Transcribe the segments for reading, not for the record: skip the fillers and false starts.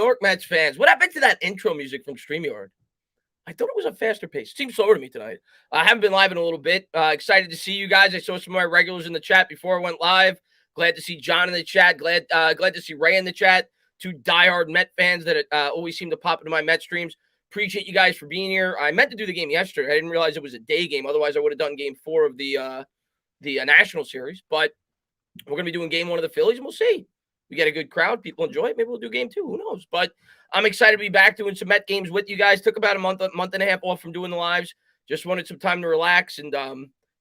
York Mets fans. What happened to that intro music from StreamYard? I thought it was a faster pace. It seems slower to me tonight. I haven't been live in a little bit. Excited to see you guys. I saw some of my regulars in the chat before I went live. Glad to see John in the chat. Glad to see Ray in the chat. Two diehard Met fans that always seem to pop into my Met streams. Appreciate you guys for being here. I meant to do the game yesterday. I didn't realize it was a day game. Otherwise, I would have done game 4 of the National Series. But we're going to be doing game 1 of the Phillies, and we'll see. We get a good crowd. People enjoy it. Maybe we'll do game 2. Who knows? But I'm excited to be back doing some Met games with you guys. Took about a month and a half off from doing the lives. Just wanted some time to relax and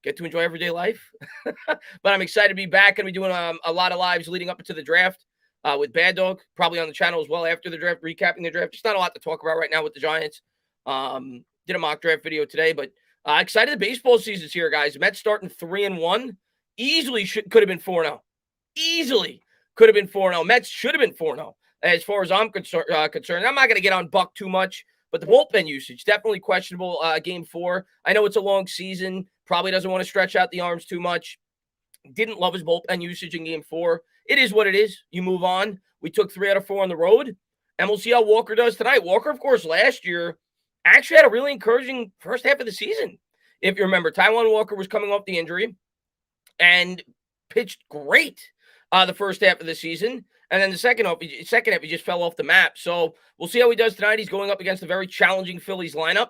get to enjoy everyday life. But I'm excited to be back. Going to be doing a lot of lives leading up into the draft with Bad Dog, probably on the channel as well after the draft, recapping the draft. Just not a lot to talk about right now with the Giants. Did a mock draft video today, but excited the baseball season's here, guys. Mets starting 3-1. Easily could have been 4-0. Easily could have been 4-0. Mets should have been 4-0 as far as I'm concerned. I'm not going to get on Buck too much, but the bullpen usage, definitely questionable game 4. I know it's a long season. Probably doesn't want to stretch out the arms too much. Didn't love his bullpen usage in game 4. It is what it is. You move on. We took 3 out of 4 on the road, and we'll see how Walker does tonight. Walker, of course, last year actually had a really encouraging first half of the season. If you remember, Taijuan Walker was coming off the injury and pitched great the first half of the season. And then the second half, he just fell off the map. So we'll see how he does tonight. He's going up against a very challenging Phillies lineup.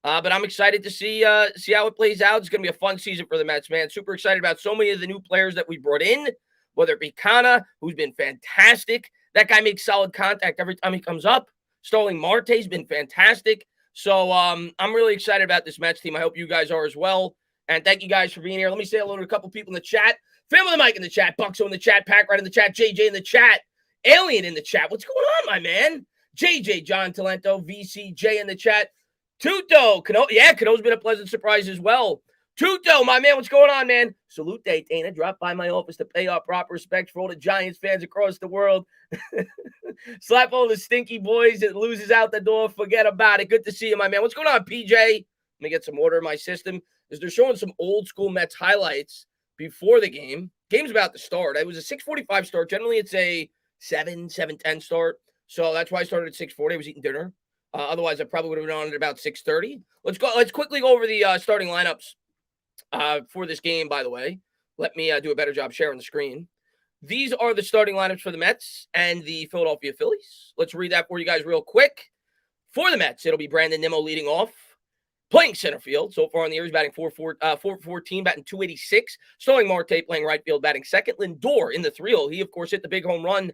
But I'm excited to see how it plays out. It's going to be a fun season for the Mets, man. Super excited about so many of the new players that we brought in, whether it be Canha, who's been fantastic. That guy makes solid contact every time he comes up. Starling Marte's been fantastic. So I'm really excited about this Mets team. I hope you guys are as well. And thank you guys for being here. Let me say hello to a couple people in the chat. Family Mike in the chat. Buxo in the chat. Pack right in the chat. JJ in the chat. Alien in the chat. What's going on, my man? JJ, John Talento, VCJ in the chat. Tuto. Cano's been a pleasant surprise as well. Tuto, my man, what's going on, man? Salute day, Dana. Drop by my office to pay our proper respect for all the Giants fans across the world. Slap all the stinky boys that loses out the door. Forget about it. Good to see you, my man. What's going on, PJ? Let me get some order in my system. Is they're showing some old school Mets highlights before the game. Game's about to start. It was a 6:45 start. Generally, it's a 7:10 start. So that's why I started at 6:40. I was eating dinner. Otherwise, I probably would have been on at about 6:30. Let's quickly go over the starting lineups for this game, by the way. Let me do a better job sharing the screen. These are the starting lineups for the Mets and the Philadelphia Phillies. Let's read that for you guys real quick. For the Mets, it'll be Brandon Nimmo leading off. Playing center field. So far in the year, he's batting 414, batting 286. Starling Marte playing right field, batting second. Lindor in the 3-0. He, of course, hit the big home run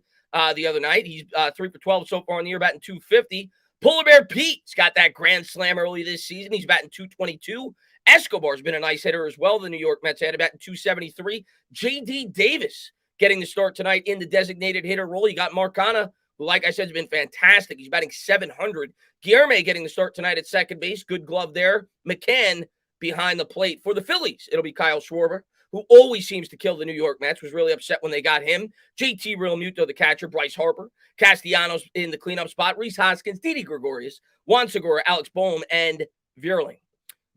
the other night. He's 3 for 12 so far in the year, batting 250. Polar Bear Pete's got that grand slam early this season. He's batting 222. Escobar's been a nice hitter as well. The New York Mets had a batting 273. J.D. Davis getting the start tonight in the designated hitter role. You got Mark Canha, who, like I said, has been fantastic. He's batting 700. Guillermo getting the start tonight at second base. Good glove there. McCann behind the plate. For the Phillies, it'll be Kyle Schwarber, who always seems to kill the New York Mets. Was really upset when they got him. JT Realmuto, the catcher. Bryce Harper. Castellanos in the cleanup spot. Rhys Hoskins, Didi Gregorius, Juan Segura, Alex Bohm, and Vierling.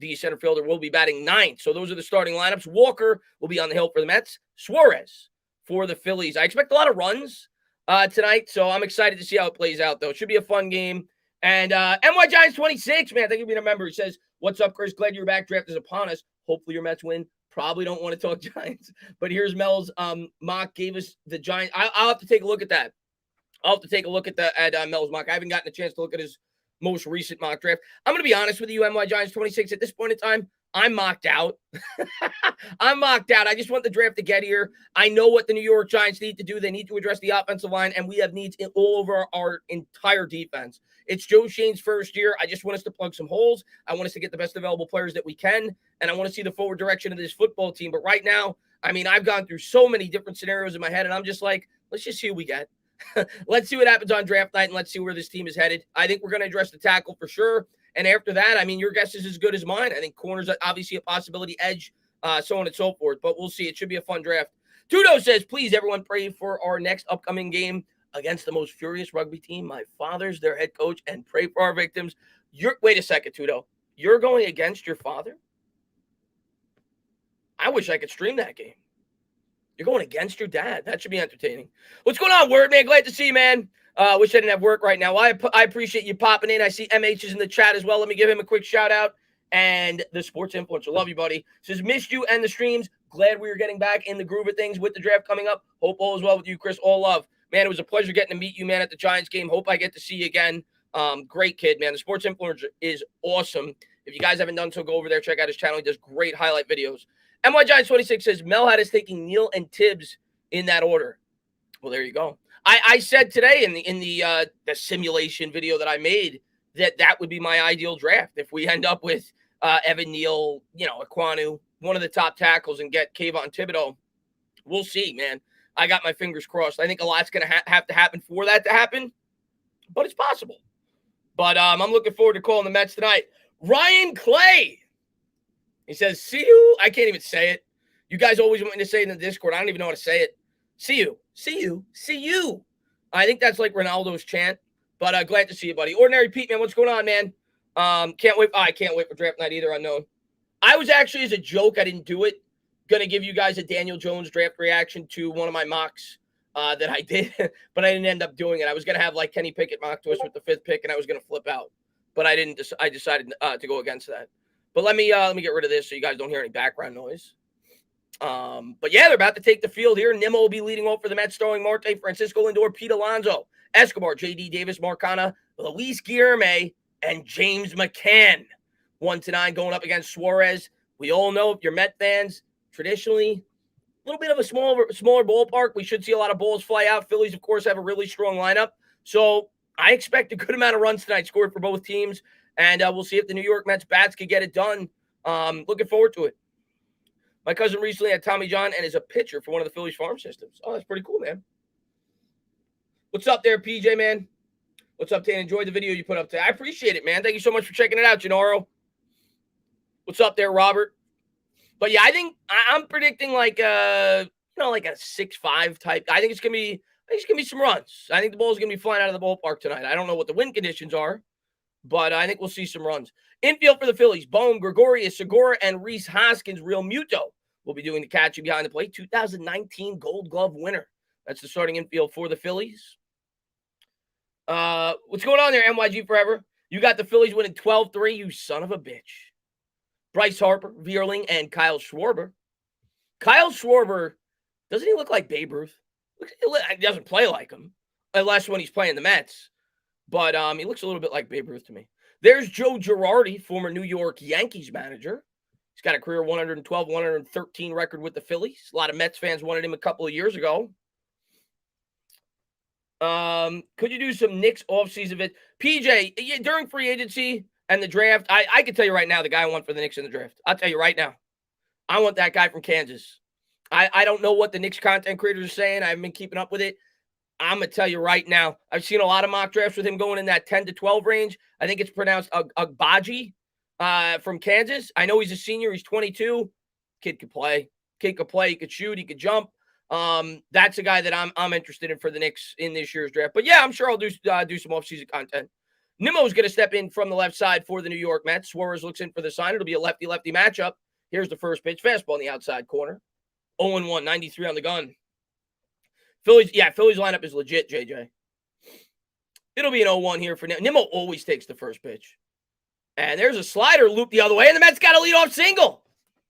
The center fielder will be batting 9th. So those are the starting lineups. Walker will be on the hill for the Mets. Suarez for the Phillies. I expect a lot of runs tonight, so I'm excited to see how it plays out, though. It should be a fun game. And NY Giants 26, man, thank you for being a member. He says, what's up, Chris? Glad you're back. Draft is upon us. Hopefully your Mets win. Probably don't want to talk Giants. But here's Mel's mock. Gave us the Giants. I'll have to take a look at that. I'll have to take a look at Mel's mock. I haven't gotten a chance to look at his most recent mock draft. I'm going to be honest with you, NY Giants 26. At this point in time, I'm mocked out. I'm mocked out. I just want the draft to get here. I know what the New York Giants need to do. They need to address the offensive line, and we have needs all over our entire defense. It's Joe Shane's first year. I just want us to plug some holes. I want us to get the best available players that we can, and I want to see the forward direction of this football team. But right now, I mean, I've gone through so many different scenarios in my head, and I'm just like, let's just see what we get. Let's see what happens on draft night, and let's see where this team is headed. I think we're going to address the tackle for sure. And after that, I mean, your guess is as good as mine. I think corners are obviously a possibility, edge, so on and so forth. But we'll see. It should be a fun draft. Tudo says, please, everyone, pray for our next upcoming game against the most furious rugby team. My father's their head coach, and pray for our victims. Wait a second, Tudo. You're going against your father? I wish I could stream that game. You're going against your dad. That should be entertaining. What's going on, Word, man? Glad to see you, man. Wish I didn't have work right now. Well, I appreciate you popping in. I see MH is in the chat as well. Let me give him a quick shout out. And the sports influencer. Love you, buddy. Says, missed you and the streams. Glad we are getting back in the groove of things with the draft coming up. Hope all is well with you, Chris. All love. Man, it was a pleasure getting to meet you, man, at the Giants game. Hope I get to see you again. Great kid, man. The sports influencer is awesome. If you guys haven't done so, go over there, check out his channel. He does great highlight videos. MY Giants 26 says, Mel had us taking Neal and Tibbs in that order. Well, there you go. I said today in the simulation video that I made that would be my ideal draft. If we end up with Evan Neal, Aquanu, one of the top tackles, and get Kayvon Thibodeau, we'll see, man. I got my fingers crossed. I think a lot's going to have to happen for that to happen, but it's possible. But I'm looking forward to calling the Mets tonight. Ryan Clay, he says, see you. I can't even say it. You guys always want me to say it in the Discord. I don't even know how to say it. See you. See you. See you. I think that's like Ronaldo's chant, but glad to see you, buddy. Ordinary Pete, man, what's going on, man? Can't wait. I can't wait for draft night either, unknown. I was actually, as a joke, I didn't do it, going to give you guys a Daniel Jones draft reaction to one of my mocks that I did, but I didn't end up doing it. I was going to have like Kenny Pickett mock to us with the 5th pick, and I was going to flip out, but I didn't. I decided to go against that. But let me get rid of this so you guys don't hear any background noise. But yeah, they're about to take the field here. Nimmo will be leading off for the Mets, starring Marte, Francisco Lindor, Pete Alonso, Escobar, J.D. Davis, Marcana, Luis Guillerme, and James McCann. 1-9 going up against Suarez. We all know, if you're Met fans, traditionally a little bit of a smaller ballpark. We should see a lot of balls fly out. Phillies, of course, have a really strong lineup. So I expect a good amount of runs tonight scored for both teams. And we'll see if the New York Mets bats could get it done. Looking forward to it. My cousin recently had Tommy John and is a pitcher for one of the Phillies farm systems. Oh, that's pretty cool, man. What's up there, PJ, man? What's up, Dan? Enjoyed the video you put up today. I appreciate it, man. Thank you so much for checking it out, Gennaro. What's up there, Robert? But yeah, I think I'm predicting like a 6-5 type. I think it's gonna be some runs. I think the ball's gonna be flying out of the ballpark tonight. I don't know what the wind conditions are, but I think we'll see some runs. Infield for the Phillies: Bohm, Gregorius, Segura, and Rhys Hoskins. Real Muto will be doing the catching behind the plate. 2019 Gold Glove winner. That's the starting infield for the Phillies. What's going on there, MYG Forever? You got the Phillies winning 12-3, you son of a bitch. Bryce Harper, Vierling, and Kyle Schwarber. Kyle Schwarber, doesn't he look like Babe Ruth? He doesn't play like him, unless when he's playing the Mets. But he looks a little bit like Babe Ruth to me. There's Joe Girardi, former New York Yankees manager. He's got a career 112, 113 record with the Phillies. A lot of Mets fans wanted him a couple of years ago. Could you do some Knicks offseason vid? PJ, during free agency and the draft, I can tell you right now the guy I want for the Knicks in the draft. I'll tell you right now. I want that guy from Kansas. I don't know what the Knicks content creators are saying. I haven't been keeping up with it. I'm going to tell you right now, I've seen a lot of mock drafts with him going in that 10 to 12 range. I think it's pronounced Agbaji from Kansas. I know he's a senior. He's 22. Kid could play. He could shoot. He could jump. That's a guy that I'm interested in for the Knicks in this year's draft. But yeah, I'm sure I'll do some offseason content. Nimmo's going to step in from the left side for the New York Mets. Suarez looks in for the sign. It'll be a lefty-lefty matchup. Here's the first pitch. Fastball in the outside corner. 0-1, 93 on the gun. Phillies lineup is legit, JJ. It'll be an 0-1 here for Nimmo. Nimmo always takes the first pitch. And there's a slider loop the other way, and the Mets got a leadoff single.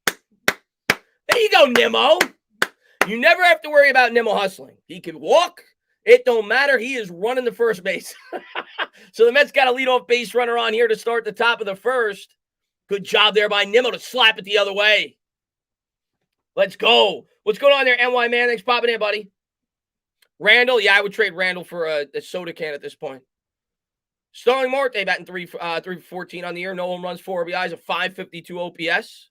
There you go, Nimmo. You never have to worry about Nimmo hustling. He can walk. It don't matter. He is running the first base. So the Mets got a leadoff base runner on here to start the top of the first. Good job there by Nimmo to slap it the other way. Let's go. What's going on there, NY man? Thanks for popping in, buddy. Randall, yeah, I would trade Randall for a soda can at this point. Starling Marte batting 3 for 14 on the year. No home runs, 4 RBIs, a 552 OPS.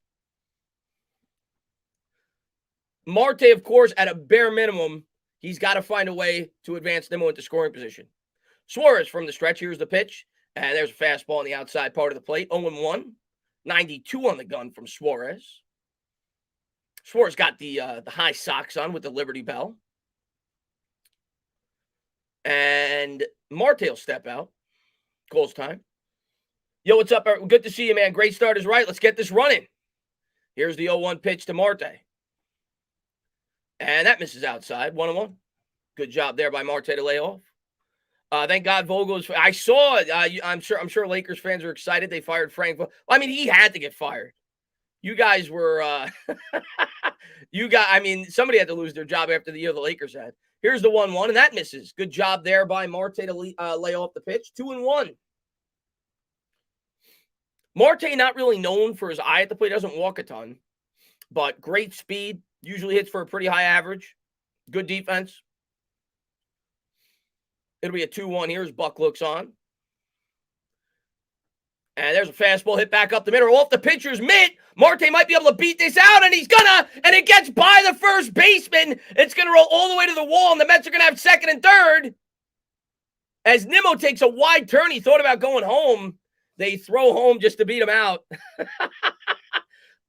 Marte, of course, at a bare minimum, he's got to find a way to advance Nimmo into scoring position. Suarez from the stretch. Here's the pitch. And there's a fastball on the outside part of the plate. 0-1. 92 on the gun from Suarez. Suarez got the high socks on with the Liberty Bell. And Marte will step out. Calls time. Yo, what's up? Good to see you, man. Great start is right. Let's get this running. Here's the 0-1 pitch to Marte. And that misses outside. 1-1. Good job there by Marte to lay off. Thank God Vogel's. I saw it. I'm sure Lakers fans are excited. They fired Frank. I mean, he had to get fired. You guys were. I mean, somebody had to lose their job after the year the Lakers had. Here's the 1-1, and that misses. Good job there by Marte to lay off the pitch. 2-1. Marte not really known for his eye at the plate. Doesn't walk a ton, but great speed. Usually hits for a pretty high average. Good defense. It'll be a 2-1 here as Buck looks on. And there's a fastball hit back up the middle off the pitcher's mitt. Marte might be able to beat this out, and he's gonna, and it gets by the first baseman. It's gonna roll all the way to the wall, and the Mets are gonna have second and third. As Nimmo takes a wide turn, he thought about going home. They throw home just to beat him out.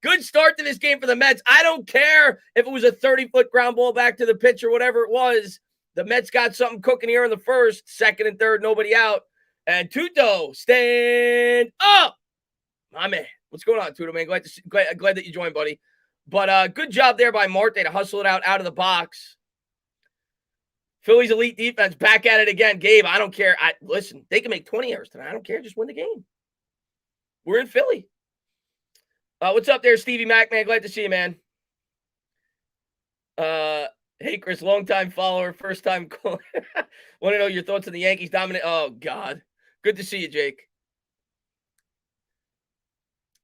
Good start to this game for the Mets. I don't care if it was a 30-foot ground ball back to the pitcher, whatever it was. The Mets got something cooking here in the first. Second and third, nobody out. And Tuto, stand up. My man. What's going on, Tuto, man? Glad that you joined, buddy. But good job there by Marte to hustle it out of the box. Phillies elite defense back at it again. Gabe, I don't care. Listen, they can make 20 errors tonight. I don't care. Just win the game. We're in Philly. What's up there, Stevie Mac, man? Glad to see you, man. Hey, Chris, long-time follower, first-time caller. Want to know your thoughts on the Yankees dominant? Oh, God. Good to see you, Jake.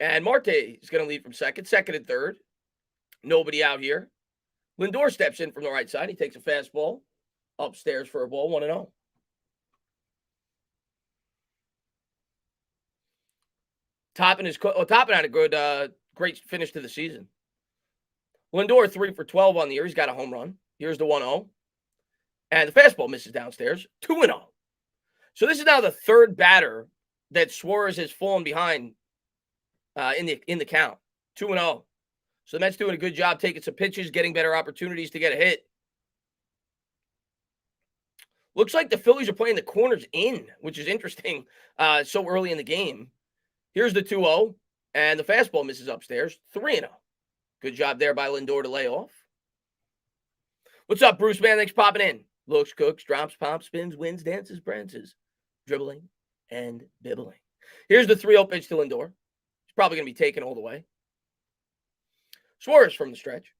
And Marte is going to lead from second and third. Nobody out here. Lindor steps in from the right side. He takes a fastball upstairs for a ball, 1-0. Topping out a good, great finish to the season. Lindor 3 for 12 on the year. He's got a home run. Here's the 1-0. And the fastball misses downstairs. 2-0. So this is now the third batter that Suarez has fallen behind in the count. 2-0. So the Mets doing a good job taking some pitches, getting better opportunities to get a hit. Looks like the Phillies are playing the corners in, which is interesting so early in the game. Here's the 2-0, and the fastball misses upstairs. 3-0. Good job there by Lindor to lay off. What's up, Bruce, man? Thanks for popping in. Looks, cooks, drops, pops, spins, wins, dances, prances, dribbling, and bibbling. Here's the 3-0 pitch to Lindor. He's probably going to be taken all the way. Suarez from the stretch.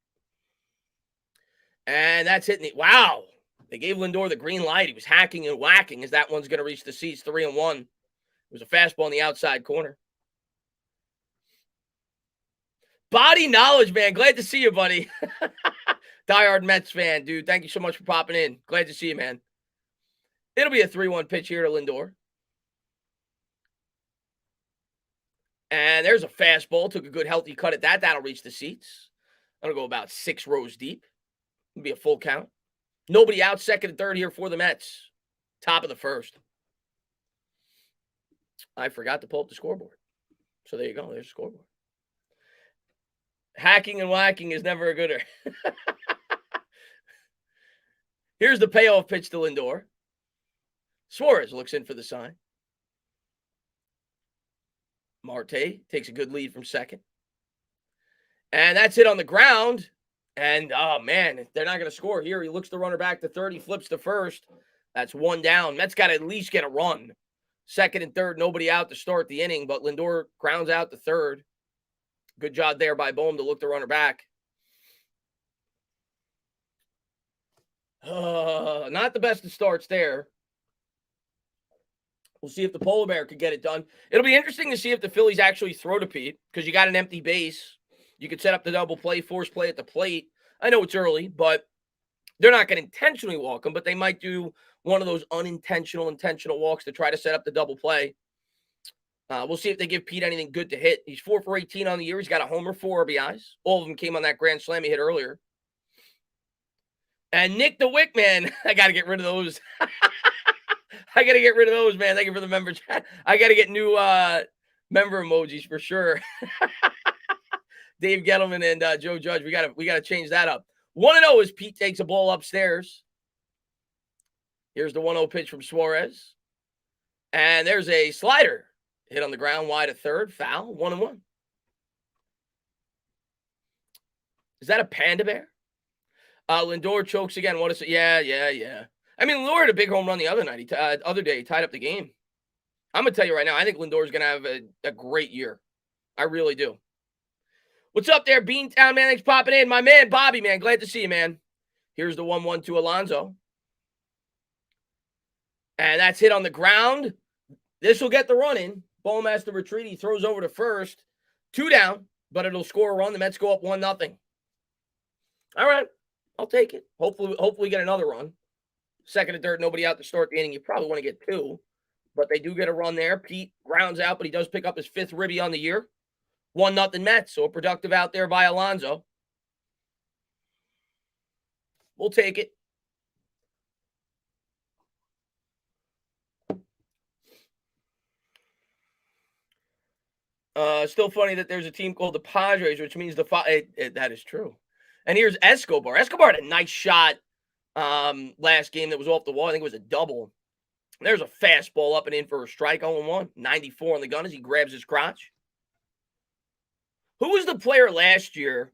And that's hitting it. Wow. They gave Lindor the green light. He was hacking and whacking as that one's going to reach the seats. 3-1. It was a fastball in the outside corner. Body knowledge, man. Glad to see you, buddy. Diehard Mets fan, dude. Thank you so much for popping in. Glad to see you, man. It'll be a 3-1 pitch here to Lindor. And there's a fastball. Took a good, healthy cut at that. That'll reach the seats. That'll go about 6 rows deep. It'll be a full count. Nobody out, second and third here for the Mets. Top of the first. I forgot to pull up the scoreboard. So there you go. There's the scoreboard. Hacking and whacking is never a gooder. Here's the payoff pitch to Lindor. Suarez looks in for the sign. Marte takes a good lead from second. And that's it on the ground. And, oh, man, they're not going to score here. He looks the runner back to third. He flips to first. That's one down. Mets got to at least get a run. Second and third, nobody out to start the inning, but Lindor grounds out to third. Good job there by Bohm to look the runner back. Not the best of starts there. We'll see if the Polar Bear could get it done. It'll be interesting to see if the Phillies actually throw to Pete because you got an empty base. You could set up the double play, force play at the plate. I know it's early, but they're not going to intentionally walk him, but they might do one of those intentional walks to try to set up the double play. We'll see if they give Pete anything good to hit. He's 4 for 18 on the year. He's got a homer, 4 RBIs. All of them came on that grand slam he hit earlier. And Nick the Wick, man, I got to get rid of those. I got to get rid of those, man. Thank you for the member chat. I got to get new member emojis for sure. Dave Gettleman and Joe Judge, we got to change that up. 1-0 as Pete takes a ball upstairs. Here's the 1-0 pitch from Suarez. And there's a slider. Hit on the ground wide at third. Foul. 1-1. Is that a panda bear? Lindor chokes again. What is it? Yeah. I mean, Lindor had a big home run the other night. Other day, he tied up the game. I'm going to tell you right now, I think Lindor's going to have a great year. I really do. What's up there, Beantown, man? Thanks for popping in. My man, Bobby, man. Glad to see you, man. Here's the 1-1 to Alonso. And that's hit on the ground. This will get the run in. Ballmaster retreat. He throws over to first. 2 down, but it'll score a run. The Mets go up 1-0. All right. I'll take it. Hopefully get another run. Second and third, nobody out to start the inning. You probably want to get 2. But they do get a run there. Pete grounds out, but he does pick up his 5th ribby on the year. 1-0 Mets. So a productive out there by Alonso. We'll take it. Still funny that there's a team called the Padres, which means that is true. And here's Escobar. Escobar had a nice shot last game that was off the wall. I think it was a double. There's a fastball up and in for a strike, 0-1. 94 on the gun as he grabs his crotch. Who was the player last year?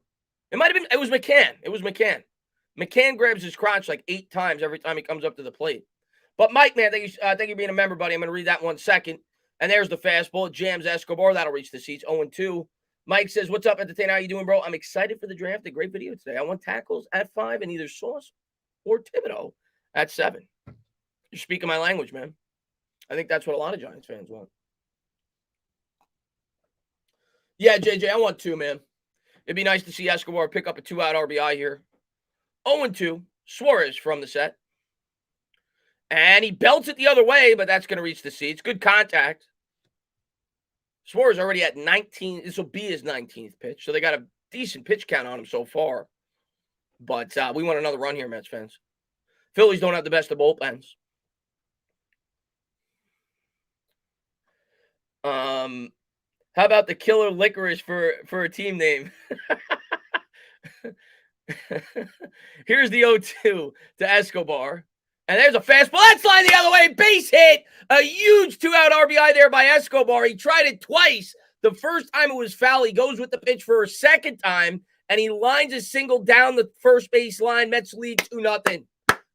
It was McCann. It was McCann. McCann grabs his crotch like 8 times every time he comes up to the plate. But Mike, man, thank you for being a member, buddy. I'm going to read that 1 second. And there's the fastball. It jams Escobar. That'll reach the seats. 0-2. Mike says, what's up, Entertainer? How you doing, bro? I'm excited for the draft. A great video today. I want tackles at 5 and either Sauce or Thibodeau at 7. You're speaking my language, man. I think that's what a lot of Giants fans want. Yeah, JJ, I want 2, man. It'd be nice to see Escobar pick up a 2-out RBI here. 0-2. Suarez from the set. And he belts it the other way, but that's going to reach the seats. Good contact. Suarez already at 19. This will be his 19th pitch. So they got a decent pitch count on him so far. But we want another run here, Mets fans. Phillies don't have the best of bullpens. How about the Killer Licorice for a team name? Here's the 0-2 to Escobar. And there's a fastball. That's flying the other way. Base hit. A huge 2-out RBI there by Escobar. He tried it twice. The first time it was foul. He goes with the pitch for a second time, and he lines a single down the first base line. Mets lead 2-0.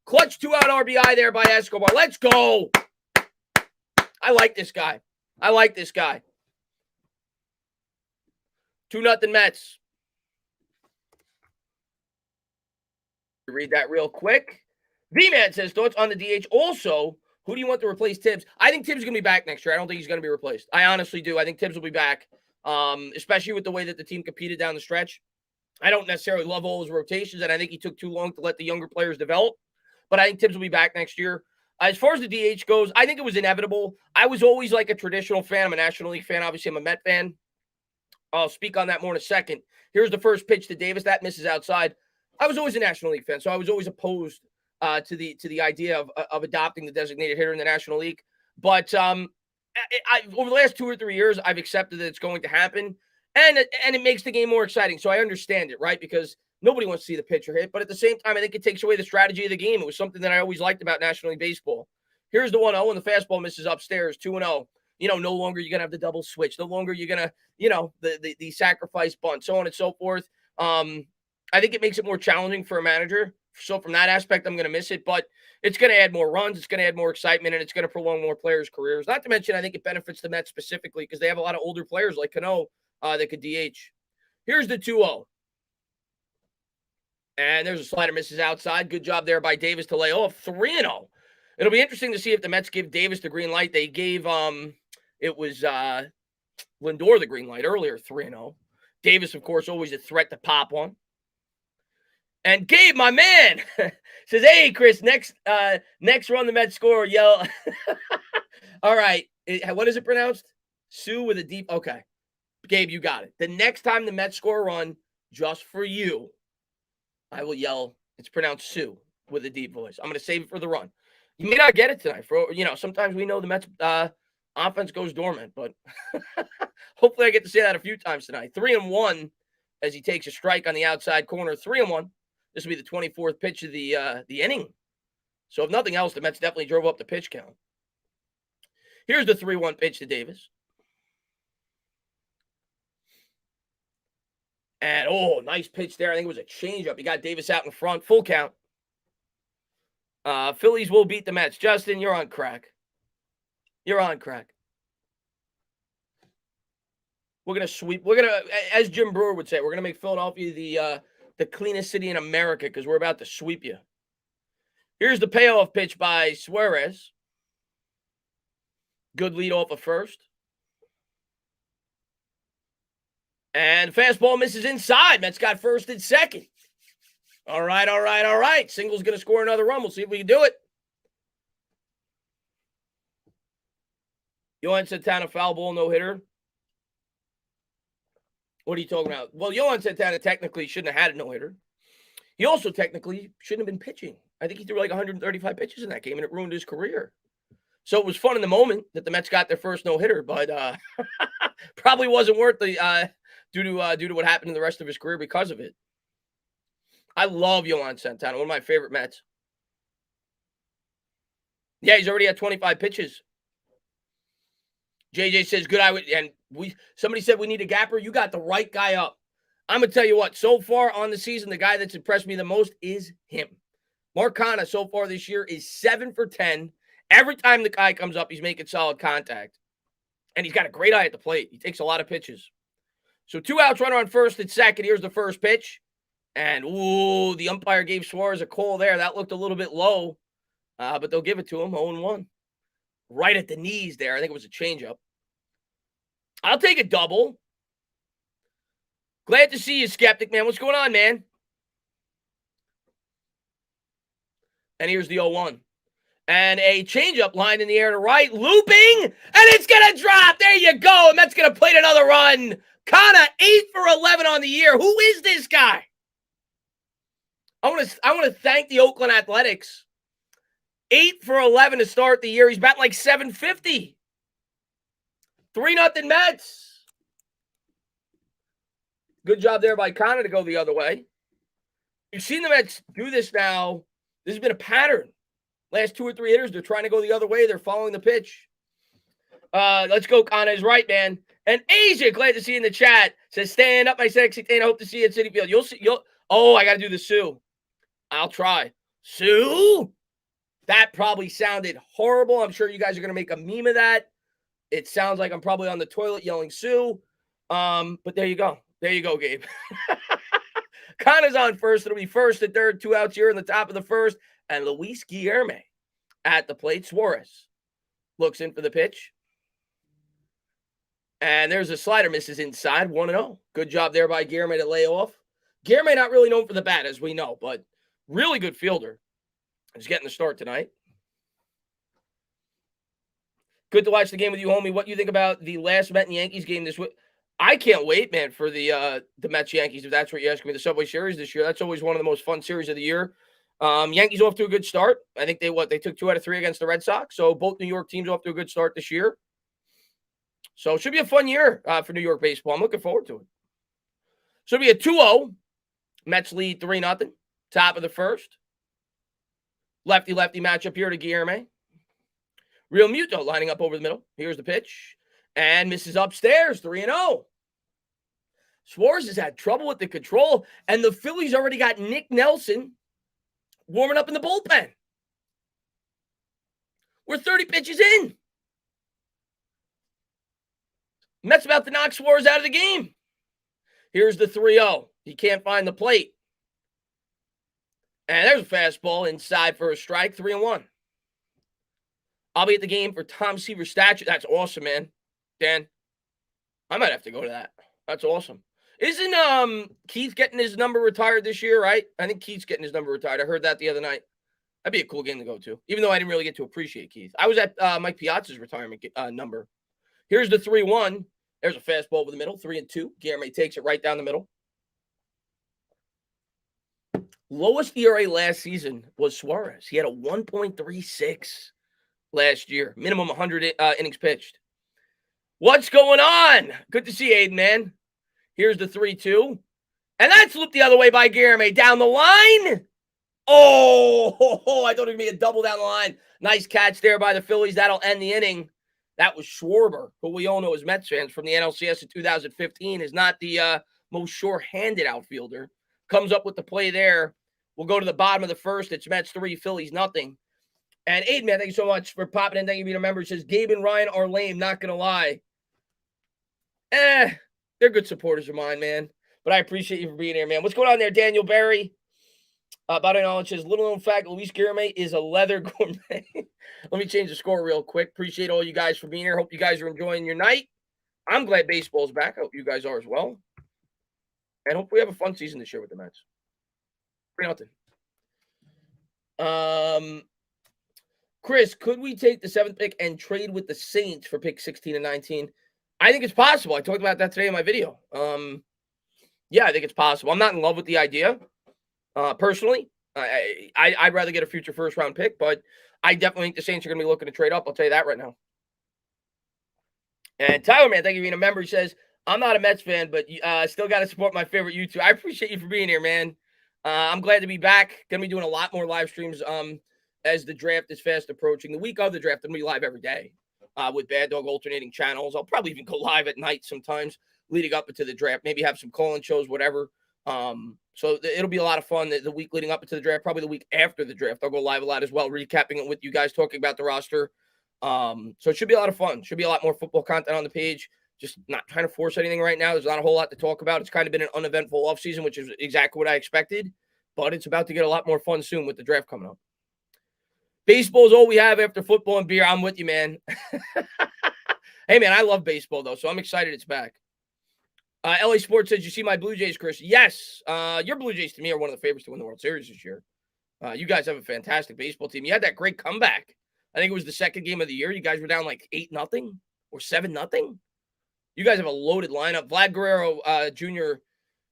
Clutch 2-out RBI there by Escobar. Let's go. I like this guy. 2-0 Mets. Read that real quick. V-Man says, thoughts on the DH. Also, who do you want to replace Tibbs? I think Tibbs is going to be back next year. I don't think he's going to be replaced. I honestly do. I think Tibbs will be back, especially with the way that the team competed down the stretch. I don't necessarily love all his rotations, and I think he took too long to let the younger players develop. But I think Tibbs will be back next year. As far as the DH goes, I think it was inevitable. I was always like a traditional fan. I'm a National League fan. Obviously, I'm a Met fan. I'll speak on that more in a second. Here's the first pitch to Davis. That misses outside. I was always a National League fan, so I was always opposed to the idea of adopting the designated hitter in the National League. But over the last 2 or 3 years, I've accepted that it's going to happen, and it makes the game more exciting. So I understand it, right? Because nobody wants to see the pitcher hit, but at the same time, I think it takes away the strategy of the game. It was something that I always liked about National League Baseball. Here's the 1-0, and the fastball misses upstairs, 2-0. No longer you're going to have the double switch. No longer you're going to, the sacrifice bunt, so on and so forth. I think it makes it more challenging for a manager. So from that aspect, I'm going to miss it. But it's going to add more runs. It's going to add more excitement, and it's going to prolong more players' careers. Not to mention, I think it benefits the Mets specifically because they have a lot of older players like Cano that could DH. Here's the 2-0. And there's a slider, misses outside. Good job there by Davis to lay off. 3-0. It'll be interesting to see if the Mets give Davis the green light. They gave it was Lindor the green light earlier, 3-0. Davis, of course, always a threat to pop one. And Gabe, my man, says, hey, Chris, next run the Mets score, yell. All right. What is it pronounced? Sue with a deep. Okay. Gabe, you got it. The next time the Mets score a run, just for you, I will yell, it's pronounced Sue with a deep voice. I'm going to save it for the run. You may not get it tonight. Sometimes we know the Mets offense goes dormant, but hopefully I get to say that a few times tonight. 3-1 as he takes a strike on the outside corner. 3-1. This will be the 24th pitch of the inning. So if nothing else, the Mets definitely drove up the pitch count. Here's the 3-1 pitch to Davis. And, nice pitch there. I think it was a changeup. He got Davis out in front. Full count. Phillies will beat the Mets. Justin, you're on crack. You're on crack. We're going to sweep. We're going to, as Jim Brewer would say, we're going to make Philadelphia the cleanest city in America because we're about to sweep you. Here's the payoff pitch by Suarez. Good lead off of first. And fastball misses inside. Mets got first and second. All right. Single's going to score another run. We'll see if we can do it. Yohan Santana, foul ball, no-hitter. What are you talking about? Well, Yohan Santana technically shouldn't have had a no-hitter. He also technically shouldn't have been pitching. I think he threw like 135 pitches in that game, and it ruined his career. So it was fun in the moment that the Mets got their first no-hitter, but probably wasn't worth the due to what happened in the rest of his career because of it. I love Yohan Santana, one of my favorite Mets. Yeah, he's already had 25 pitches. JJ says, good eye. And somebody said we need a gapper. You got the right guy up. I'm going to tell you what, so far on the season, the guy that's impressed me the most is him. Mark Canha so far this year is 7 for 10. Every time the guy comes up, he's making solid contact. And he's got a great eye at the plate. He takes a lot of pitches. So 2 outs, runner on first and second. Here's the first pitch. And, ooh, the umpire gave Suarez a call there. That looked a little bit low. But they'll give it to him, 0-1. Right at the knees there. I think it was a changeup. I'll take a double. Glad to see you, Skeptic, man. What's going on, man? And here's the 0-1. And a changeup line in the air to right. Looping. And it's going to drop. There you go. And that's going to plate another run. Canha, 8 for 11 on the year. Who is this guy? I want to thank the Oakland Athletics. 8 for 11 to start the year. He's batting like 750. 3-0 Mets. Good job there by Canha to go the other way. You've seen the Mets do this now. This has been a pattern. Last 2 or 3 hitters, they're trying to go the other way. They're following the pitch. Let's go. Canha is right, man. And Asia, glad to see you in the chat. Says, stand up, my sexy thing. I hope to see you at Citi Field. You'll see. I got to do the Sue. I'll try. Sue? That probably sounded horrible. I'm sure you guys are going to make a meme of that. It sounds like I'm probably on the toilet yelling Sue. But there you go. There you go, Gabe. Canha's on first. It'll be first and third. 2 outs here in the top of the first. And Luis Guillerme at the plate. Suarez looks in for the pitch. And there's a slider, misses inside, 1-0. Good job there by Guillerme to lay off. Guillerme not really known for the bat, as we know, but really good fielder. He's getting the start tonight. Good to watch the game with you, homie. What do you think about the last Met and Yankees game this week? I can't wait, man, for the Mets-Yankees, if that's what you're asking me. The Subway Series this year, that's always one of the most fun series of the year. Yankees off to a good start. I think they took 2 out of 3 against the Red Sox. So both New York teams off to a good start this year. So it should be a fun year for New York baseball. I'm looking forward to it. So it'll be a 2-0. Mets lead 3-0. Top of the first. Lefty-lefty matchup here to Guillerme. Real Muto lining up over the middle. Here's the pitch. And misses upstairs, 3-0. Suarez has had trouble with the control. And the Phillies already got Nick Nelson warming up in the bullpen. We're 30 pitches in. Mets about to knock Suarez out of the game. Here's the 3-0. He can't find the plate. And there's a fastball inside for a strike, 3-1. I'll be at the game for Tom Seaver's statue. That's awesome, man. Dan, I might have to go to that. That's awesome. Isn't Keith getting his number retired this year, right? I think Keith's getting his number retired. I heard that the other night. That'd be a cool game to go to, even though I didn't really get to appreciate Keith. I was at Mike Piazza's retirement number. Here's the 3-1. There's a fastball over the middle, 3-2. Guillerme takes it right down the middle. Lowest ERA last season was Suarez. He had a 1.36 last year. Minimum 100 innings pitched. What's going on? Good to see you, Aiden, man. Here's the 3-2. And that's looped the other way by Guillerme. Down the line. Oh, I thought it would be a double down the line. Nice catch there by the Phillies. That'll end the inning. That was Schwarber, who we all know as Mets fans from the NLCS in 2015, is not the most sure-handed outfielder. Comes up with the play there. We'll go to the bottom of the first. It's Mets 3, Phillies nothing. And Aiden, man, thank you so much for popping in. Thank you for being a member. It says, Gabe and Ryan are lame, not going to lie. They're good supporters of mine, man. But I appreciate you for being here, man. What's going on there, Daniel Barry? About knowledge says, little known fact, Luis Guillorme is a leather gourmet. Let me change the score real quick. Appreciate all you guys for being here. Hope you guys are enjoying your night. I'm glad baseball's back. I hope you guys are as well. And hope we have a fun season this year with the Mets. 3-0. Chris, could we take the 7th pick and trade with the Saints for pick 16 and 19? I think it's possible. I talked about that today in my video. Yeah, I think it's possible. I'm not in love with the idea. Personally, I'd rather get a future first-round pick, but I definitely think the Saints are going to be looking to trade up. I'll tell you that right now. And Tyler, man, thank you for being a member. He says, I'm not a Mets fan, but still got to support my favorite YouTube. I appreciate you for being here, man. I'm glad to be back. Going to be doing a lot more live streams as the draft is fast approaching. The week of the draft, I'm going to be live every day with Bad Dog alternating channels. I'll probably even go live at night sometimes leading up into the draft. Maybe have some call-in shows, whatever. So it'll be a lot of fun the week leading up into the draft, probably the week after the draft. I'll go live a lot as well, recapping it with you guys, talking about the roster. So it should be a lot of fun. Should be a lot more football content on the page. Just not trying to force anything right now. There's not a whole lot to talk about. It's kind of been an uneventful offseason, which is exactly what I expected. But it's about to get a lot more fun soon with the draft coming up. Baseball is all we have after football and beer. I'm with you, man. Hey, man, I love baseball, though, so I'm excited it's back. LA Sports says, you see my Blue Jays, Chris? Yes. Your Blue Jays, to me, are one of the favorites to win the World Series this year. You guys have a fantastic baseball team. You had that great comeback. I think it was the second game of the year. You guys were down like 8-0 or 7-0. You guys have a loaded lineup. Vlad Guerrero Jr.,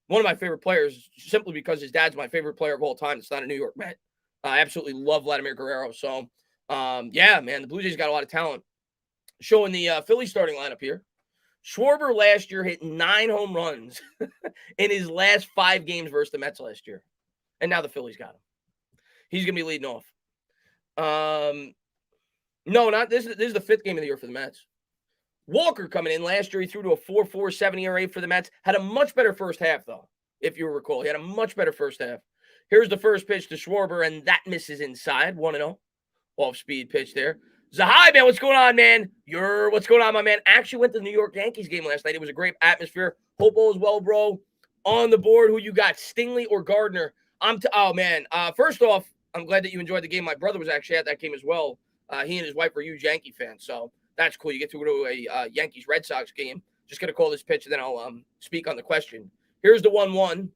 one of my favorite players, simply because his dad's my favorite player of all time. It's not a New York Met. I absolutely love Vladimir Guerrero. So, yeah, man, the Blue Jays got a lot of talent. Showing the Phillies starting lineup here. Schwarber last year hit 9 home runs in his last 5 games versus the Mets last year. And now the Phillies got him. He's going to be leading off. No, not this. This is the 5th game of the year for the Mets. Walker coming in last year, he threw to a 4.47 ERA for the Mets. Had a much better first half, though, if you recall. He had a much better first half. Here's the first pitch to Schwarber, and that misses inside. 1-0. Off-speed pitch there. Zahai, man, what's going on, man? What's going on, my man? Actually went to the New York Yankees game last night. It was a great atmosphere. Hope all is well, bro. On the board, who you got, Stingley or Gardner? Oh, man. First off, I'm glad that you enjoyed the game. My brother was actually at that game as well. He and his wife are huge Yankee fans, so that's cool. You get to go to a Yankees-Red Sox game. Just going to call this pitch, and then I'll speak on the question. Here's the 1-1,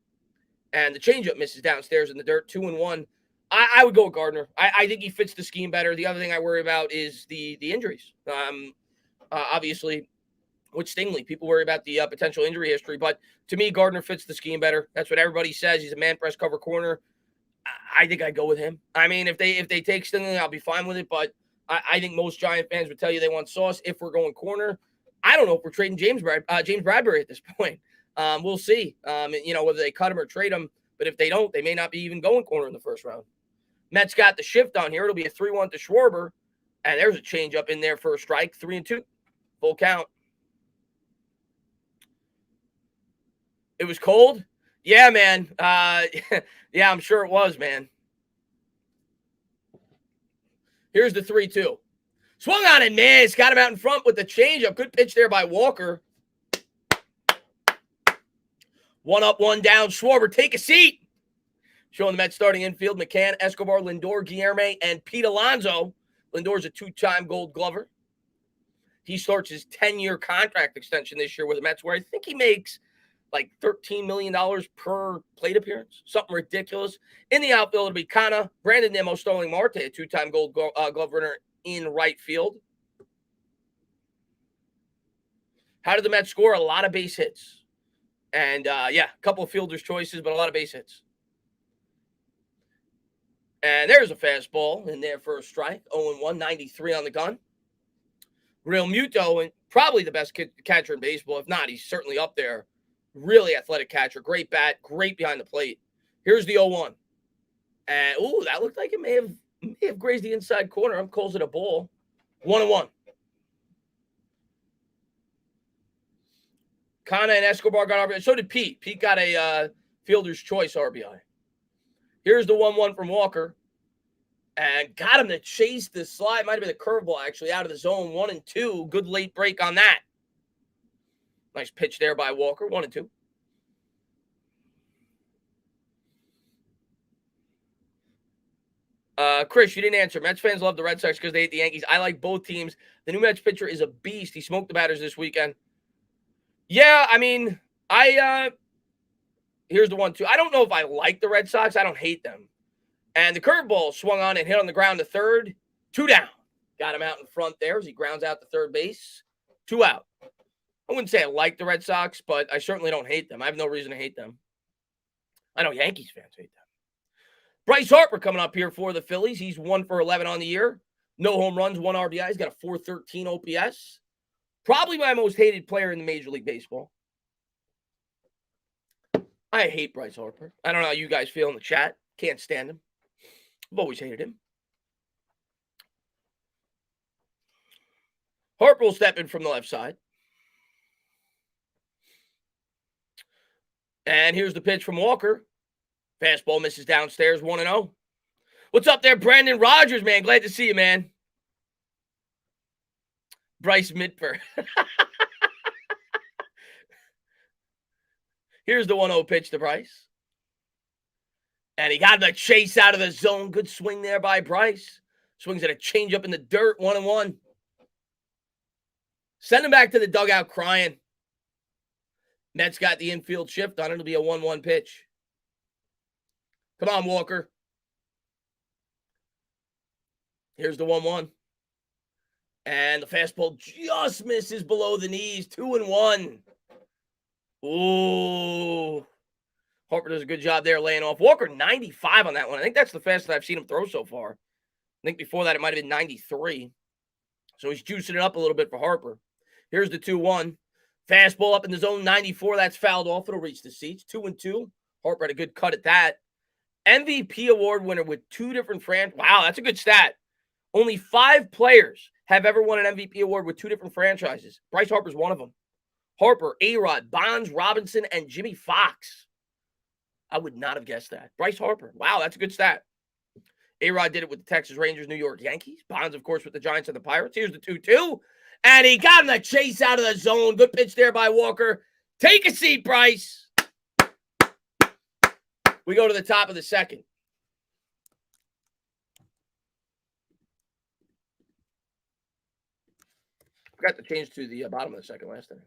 and the changeup misses downstairs in the dirt, 2-1. I would go with Gardner. I think he fits the scheme better. The other thing I worry about is the injuries. Obviously, with Stingley, people worry about the potential injury history, but to me, Gardner fits the scheme better. That's what everybody says. He's a man press cover corner. I think I'd go with him. I mean, if they take Stingley, I'll be fine with it, but I think most Giant fans would tell you they want Sauce if we're going corner. I don't know if we're trading James Bradbury at this point. We'll see. Whether they cut him or trade him. But if they don't, they may not be even going corner in the first round. Mets got the shift on here. It'll be a 3-1 to Schwarber. And there's a change up in there for a strike. 3-2. Full count. It was cold? Yeah, man. Yeah, I'm sure it was, man. Here's the 3-2. Swung on and missed. Got him out in front with the changeup. Good pitch there by Walker. 1 up, 1 down. Schwarber, take a seat. Showing the Mets starting infield, McCann, Escobar, Lindor, Guillorme, and Pete Alonso. Lindor's a 2-time Gold Glover. He starts his 10-year contract extension this year with the Mets, where I think he makes like $13 million per plate appearance. Something ridiculous. In the outfield, it'll be Canha, Brandon Nimmo, Starling Marte, a 2-time Gold Glove winner in right field. How did the Mets score? A lot of base hits. And, a couple of fielder's choices, but a lot of base hits. And there's a fastball in there for a strike. 0-1, 93 on the gun. Real Muto, and probably the best catcher in baseball. If not, he's certainly up there. Really athletic catcher. Great bat. Great behind the plate. Here's the 0-1. And, that looked like it may have grazed the inside corner. I'm calls it a ball. 1-1. Canha and Escobar got RBI. So did Pete. Pete got a fielder's choice RBI. Here's the 1-1 from Walker. And got him to chase the slide. Might have been a curveball, actually, out of the zone. 1-2. Good late break on that. Nice pitch there by Walker. 1-2. Chris, you didn't answer. Mets fans love the Red Sox because they hate the Yankees. I like both teams. The new Mets pitcher is a beast. He smoked the batters this weekend. Yeah, I mean, here's the 1-2. I don't know if I like the Red Sox. I don't hate them. And the curveball swung on and hit on the ground to third. 2 down. Got him out in front there as he grounds out to third base. 2 out. I wouldn't say I like the Red Sox, but I certainly don't hate them. I have no reason to hate them. I know Yankees fans hate them. Bryce Harper coming up here for the Phillies. He's 1 for 11 on the year. No home runs, 1 RBI. He's got a .413 OPS. Probably my most hated player in the Major League Baseball. I hate Bryce Harper. I don't know how you guys feel in the chat. Can't stand him. I've always hated him. Harper will step in from the left side. And here's the pitch from Walker. Fastball misses downstairs, 1-0. What's up there, Brandon Rogers, man? Glad to see you, man. Bryce Midper. Here's the 1-0 pitch to Bryce. And he got the chase out of the zone. Good swing there by Bryce. Swings at a changeup in the dirt, 1-1. Send him back to the dugout crying. Mets got the infield shift on it. It'll be a 1-1 pitch. Come on, Walker. Here's the 1-1. And the fastball just misses below the knees. 2-1. Ooh. Harper does a good job there laying off. Walker, 95 on that one. I think that's the fastest I've seen him throw so far. I think before that it might have been 93. So he's juicing it up a little bit for Harper. Here's the 2-1. Fastball up in the zone, 94. That's fouled off. It'll reach the seats. 2-2. Harper had a good cut at that. MVP award winner with 2 different franchises. Wow, that's a good stat. Only 5 players have ever won an MVP award with 2 different franchises. Bryce Harper's one of them. Harper, A-Rod, Bonds, Robinson, and Jimmy Fox. I would not have guessed that. Bryce Harper. Wow, that's a good stat. A-Rod did it with the Texas Rangers, New York Yankees. Bonds, of course, with the Giants and the Pirates. Here's the 2-2. And he got him the chase out of the zone. Good pitch there by Walker. Take a seat, Bryce. We go to the top of the second. Forgot to change to the bottom of the second last time.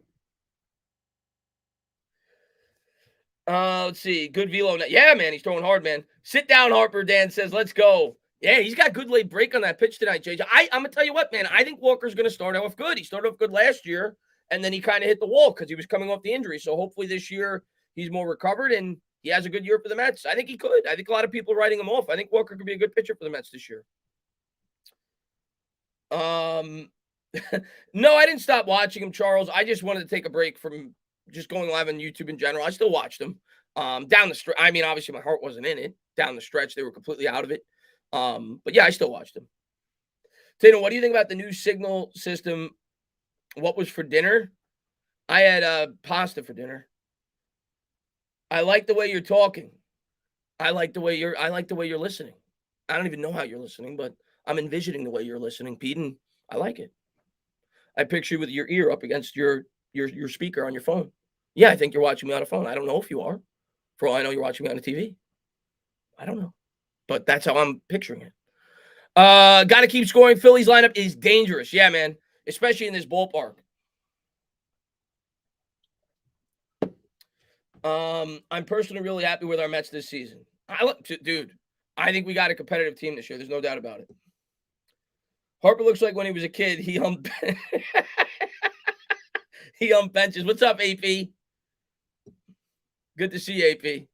Let's see. Good velo. Yeah, man, he's throwing hard, man. Sit down, Harper, Dan says. Let's go. Yeah, he's got good late break on that pitch tonight, JJ. I'm going to tell you what, man. I think Walker's going to start off good. He started off good last year, and then he kind of hit the wall because he was coming off the injury. So hopefully this year he's more recovered, and he has a good year for the Mets. I think he could. I think a lot of people are writing him off. I think Walker could be a good pitcher for the Mets this year. No, I didn't stop watching him, Charles. I just wanted to take a break from just going live on YouTube in general. I still watched them. Down the stretch. I mean, obviously my heart wasn't in it. Down the stretch, they were completely out of it. But yeah, I still watched them. Tino, what do you think about the new signal system? What was for dinner? I had pasta for dinner. I like the way you're talking. I like the way you're listening. I don't even know how you're listening, but I'm envisioning the way you're listening, Pete, and I like it. I picture you with your ear up against your speaker on your phone. Yeah, I think you're watching me on a phone. I don't know if you are. For all I know, you're watching me on a TV. I don't know. But that's how I'm picturing it. Got to keep scoring. Phillies lineup is dangerous. Yeah, man. Especially in this ballpark. I'm personally really happy with our Mets this season. Dude, I think we got a competitive team this year. There's no doubt about it. Harper looks like when he was a kid, he humped benches. What's up, AP? Good to see you, AP.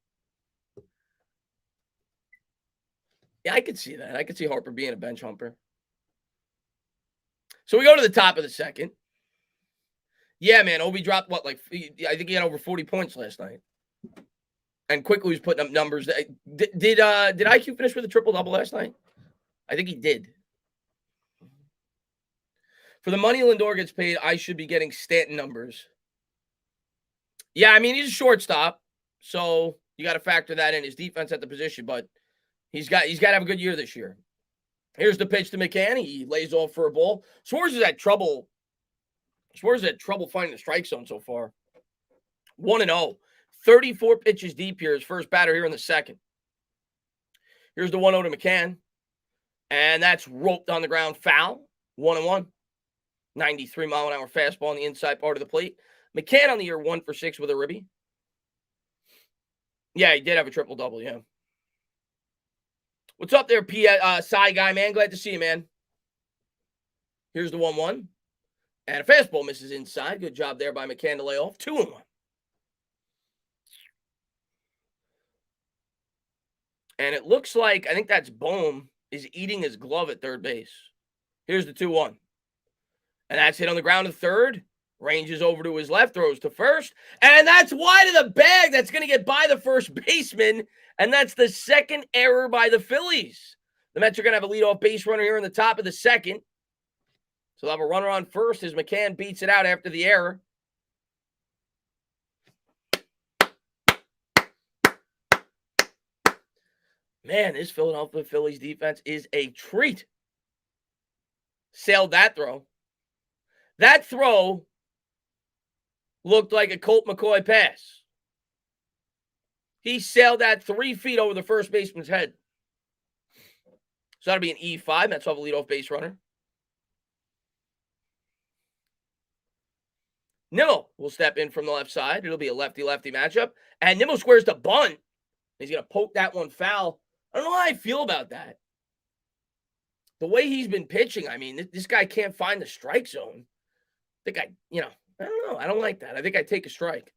Yeah, I could see that. I could see Harper being a bench humper. So we go to the top of the second. Yeah, man. Obi dropped what? I think he had over 40 points last night. And quickly was putting up numbers. Did IQ finish with a triple-double last night? I think he did. For the money Lindor gets paid, I should be getting Stanton numbers. Yeah, I mean, he's a shortstop. So you got to factor that in. His defense at the position. But He's got to have a good year this year. Here's the pitch to McCann. He lays off for a ball. Suarez has had trouble finding the strike zone so far. 1-0. 34 pitches deep here. His first batter here in the second. Here's the 1-0 to McCann. And that's roped on the ground, foul. 1-1. 93-mile-an-hour fastball on the inside part of the plate. McCann on the year 1 for 6 with a ribby. Yeah, he did have a triple-double, yeah. What's up there, Cy guy, man? Glad to see you, man. Here's the 1-1. And a fastball misses inside. Good job there by McCann to lay off. 2-1. And it looks like, I think that's Bohm is eating his glove at third base. Here's the 2-1. And that's hit on the ground to third. Ranges over to his left, throws to first. And that's wide of the bag. That's going to get by the first baseman. And that's the second error by the Phillies. The Mets are going to have a leadoff base runner here in the top of the second. So they'll have a runner on first as McCann beats it out after the error. Man, this Philadelphia Phillies defense is a treat. Sailed that throw. That throw looked like a Colt McCoy pass. He sailed that 3 feet over the first baseman's head. So that'll be an E5. Mets have a leadoff base runner. Nimmo will step in from the left side. It'll be a lefty-lefty matchup. And Nimmo squares to bunt. He's going to poke that one foul. I don't know how I feel about that. The way he's been pitching, I mean, this guy can't find the strike zone. I don't know. I don't like that. I think I'd take a strike.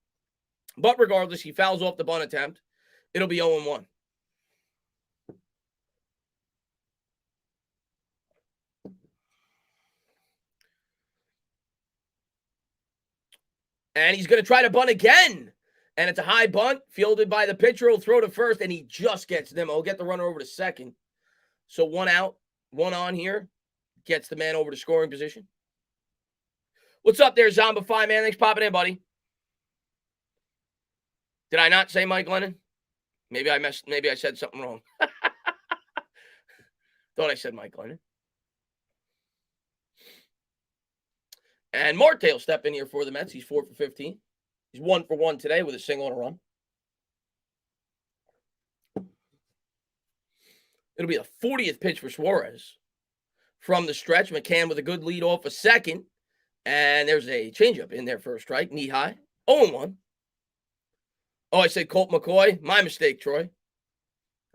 But regardless, he fouls off the bunt attempt. It'll be 0-1. And he's going to try to bunt again. And it's a high bunt, fielded by the pitcher. He'll throw to first, and he just gets them. He'll get the runner over to second. So 1 out, 1 on here. Gets the man over to scoring position. What's up there, Zombify, man? Thanks for popping in, buddy. Did I not say Mike Lennon? Maybe I said something wrong. Thought I said Mike Lennon. And Marte will step in here for the Mets. He's 4 for 15. He's 1 for 1 today with a single and a run. It'll be the 40th pitch for Suarez. From the stretch, McCann with a good lead off a second. And there's a changeup in there for a strike, knee high. 0-1. Oh, I said Colt McCoy. My mistake, Troy.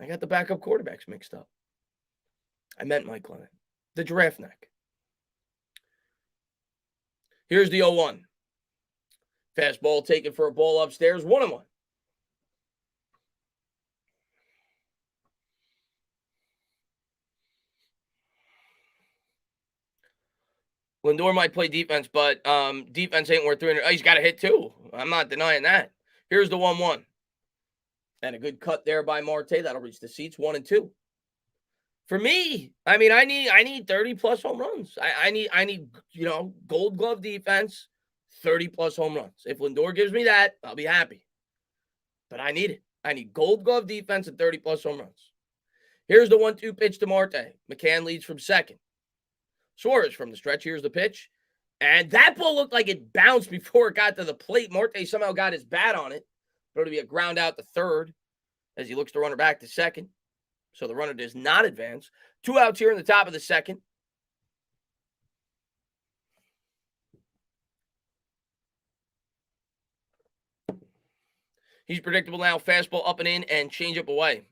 I got the backup quarterbacks mixed up. I meant Mike Lennon. The giraffe neck. Here's the 0-1. Fastball taken for a ball upstairs. 1-1. Lindor might play defense, but defense ain't worth 300. Oh, he's got a hit too. I'm not denying that. Here's the 1-1. And a good cut there by Marte. That'll reach the seats. 1-2. For me, I mean, I need 30-plus home runs. I need Gold Glove defense, 30-plus home runs. If Lindor gives me that, I'll be happy. But I need it. I need Gold Glove defense and 30-plus home runs. Here's the 1-2 pitch to Marte. McCann leads from second. Suarez from the stretch. Here's the pitch. And that ball looked like it bounced before it got to the plate. Marte somehow got his bat on it. But it'll be a ground out to third as he looks to runner back to second. So the runner does not advance. 2 outs here in the top of the second. He's predictable now. Fastball up and in and change up away.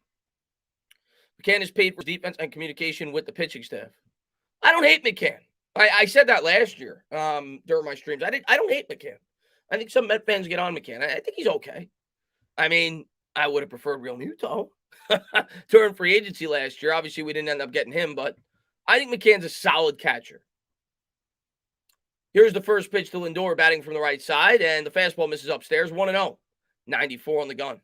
McCann is paid for defense and communication with the pitching staff. I don't hate McCann. I said that last year during my streams. I don't hate McCann. I think some Met fans get on McCann. I think he's okay. I mean, I would have preferred Real Muto during free agency last year. Obviously, we didn't end up getting him, but I think McCann's a solid catcher. Here's the first pitch to Lindor batting from the right side, and the fastball misses upstairs. 1-0. 94 on the gun.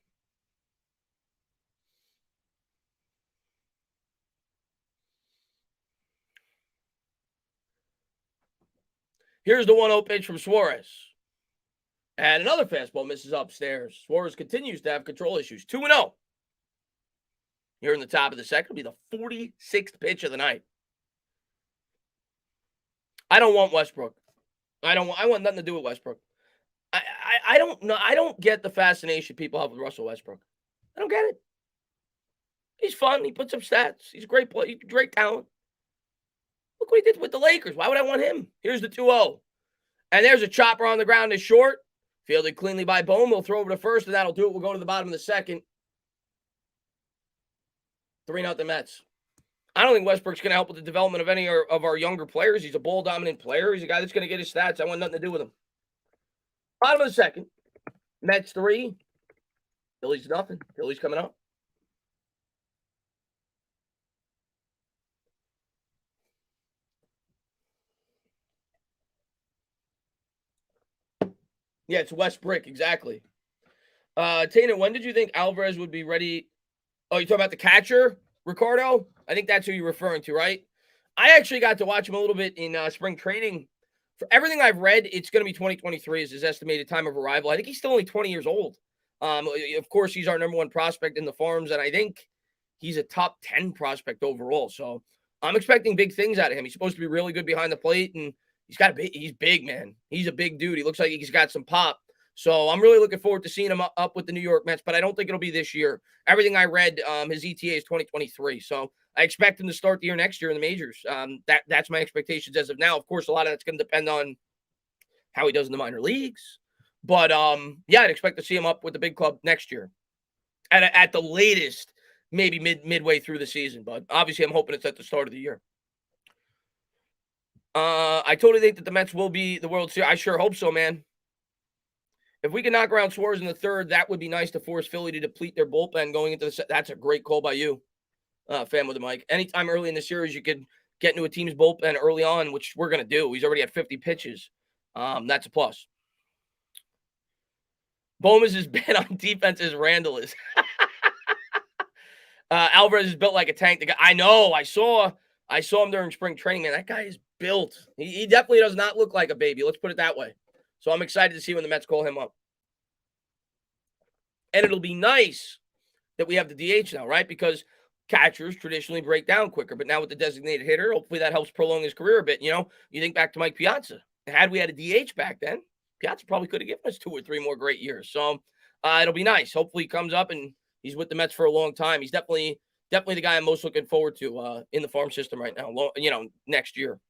Here's the 1-0 pitch from Suarez. And another fastball misses upstairs. Suarez continues to have control issues. 2-0. here in the top of the second. It'll be the 46th pitch of the night. I don't want Westbrook. I want nothing to do with Westbrook. I don't know. I don't get the fascination people have with Russell Westbrook. I don't get it. He's fun. He puts up stats. He's a great player. He's a great talent. Look what he did with the Lakers. Why would I want him? Here's the 2-0. And there's a chopper on the ground is short. Fielded cleanly by Bohm. We'll throw over to first, and that'll do it. We'll go to the bottom of the second. 3-0 Mets. I don't think Westbrook's going to help with the development of any of our younger players. He's a ball-dominant player. He's a guy that's going to get his stats. I want nothing to do with him. Bottom of the second. Mets 3. Phillies nothing. Phillies coming up. Yeah, it's West Brick, exactly. Tana, when did you think Alvarez would be ready? Oh, you're talking about the catcher, Ricardo? I think that's who you're referring to, right? I actually got to watch him a little bit in spring training. For everything I've read, it's going to be 2023 is his estimated time of arrival. I think he's still only 20 years old. Of course, he's our number one prospect in the farms, and I think he's a top 10 prospect overall. So I'm expecting big things out of him. He's supposed to be really good behind the plate, and he's big, man. He's a big dude. He looks like he's got some pop. So I'm really looking forward to seeing him up with the New York Mets, but I don't think it'll be this year. Everything I read, his ETA is 2023. So I expect him to start the year next year in the majors. That's my expectations as of now. Of course, a lot of that's going to depend on how he does in the minor leagues. But yeah, I'd expect to see him up with the big club next year. At the latest, maybe midway through the season. But obviously, I'm hoping it's at the start of the year. I totally think that the Mets will be the World Series. I sure hope so, man. If we can knock around Suarez in the third, that would be nice to force Philly to deplete their bullpen going into the set. That's a great call by you, fan with the mic. Anytime early in the series, you could get into a team's bullpen early on, which we're going to do. He's already at 50 pitches. That's a plus. Bohm is as bad on defense as Randall is. Alvarez is built like a tank. The guy, I know. I saw him during spring training, man. That guy is built. He definitely does not look like a baby. Let's put it that way. So I'm excited to see when the Mets call him up. And it'll be nice that we have the DH now, right? Because catchers traditionally break down quicker. But now with the designated hitter, hopefully that helps prolong his career a bit. You know, you think back to Mike Piazza. Had we had a DH back then, Piazza probably could have given us 2 or 3 more great years. So it'll be nice. Hopefully he comes up and he's with the Mets for a long time. He's definitely the guy I'm most looking forward to in the farm system right now, you know, next year.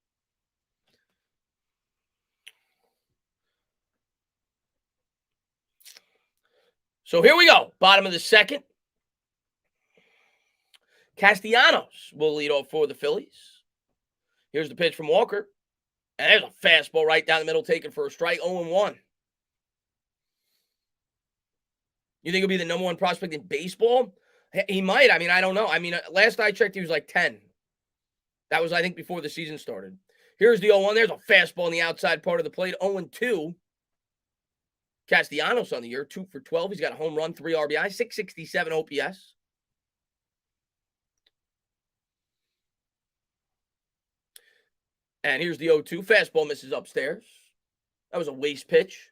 So here we go. Bottom of the second. Castellanos will lead off for the Phillies. Here's the pitch from Walker. And there's a fastball right down the middle taken for a strike, 0-1. You think he'll be the number one prospect in baseball? He might. I mean, I don't know. I mean, last I checked, he was like 10. That was, I think, before the season started. Here's the 0-1. There's a fastball on the outside part of the plate, 0-2. Castellanos on the year, 2 for 12. He's got a home run, 3 RBI, 667 OPS. And here's the 0-2. Fastball misses upstairs. That was a waste pitch.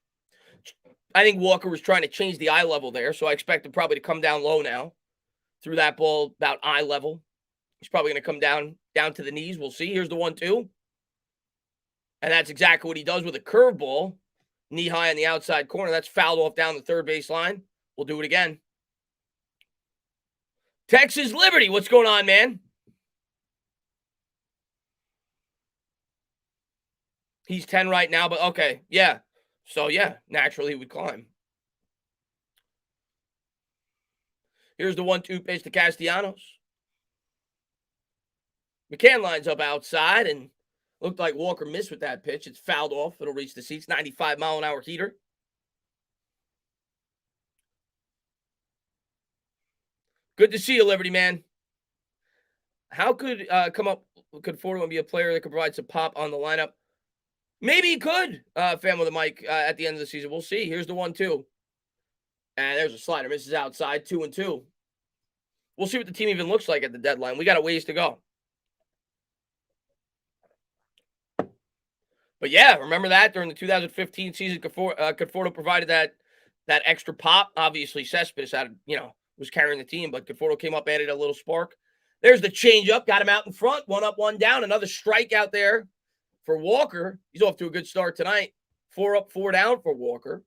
I think Walker was trying to change the eye level there, so I expect him probably to come down low now. Threw that ball about eye level. He's probably going to come down to the knees. We'll see. Here's the 1-2. And that's exactly what he does with a curveball. Knee high on the outside corner. That's fouled off down the third base line. We'll do it again. Texas Liberty, what's going on, man? He's 10 right now, but okay, yeah. So, yeah, naturally he would climb. Here's the 1-2 pitch to Castellanos. McCann lines up outside and looked like Walker missed with that pitch. It's fouled off. It'll reach the seats. 95-mile-an-hour heater. Good to see you, Liberty, man. How could Fordham be a player that could provide some pop on the lineup? Maybe he could, fan with a mic at the end of the season. We'll see. Here's the 1-2. And there's a slider. Misses outside, 2-2. We'll see what the team even looks like at the deadline. We got a ways to go. But yeah, remember that during the 2015 season, Conforto provided that extra pop. Obviously, Cespedes had, was carrying the team, but Conforto came up, added a little spark. There's the changeup, got him out in front, 1 up, 1 down. Another strikeout there for Walker. He's off to a good start tonight. 4 up, 4 down for Walker.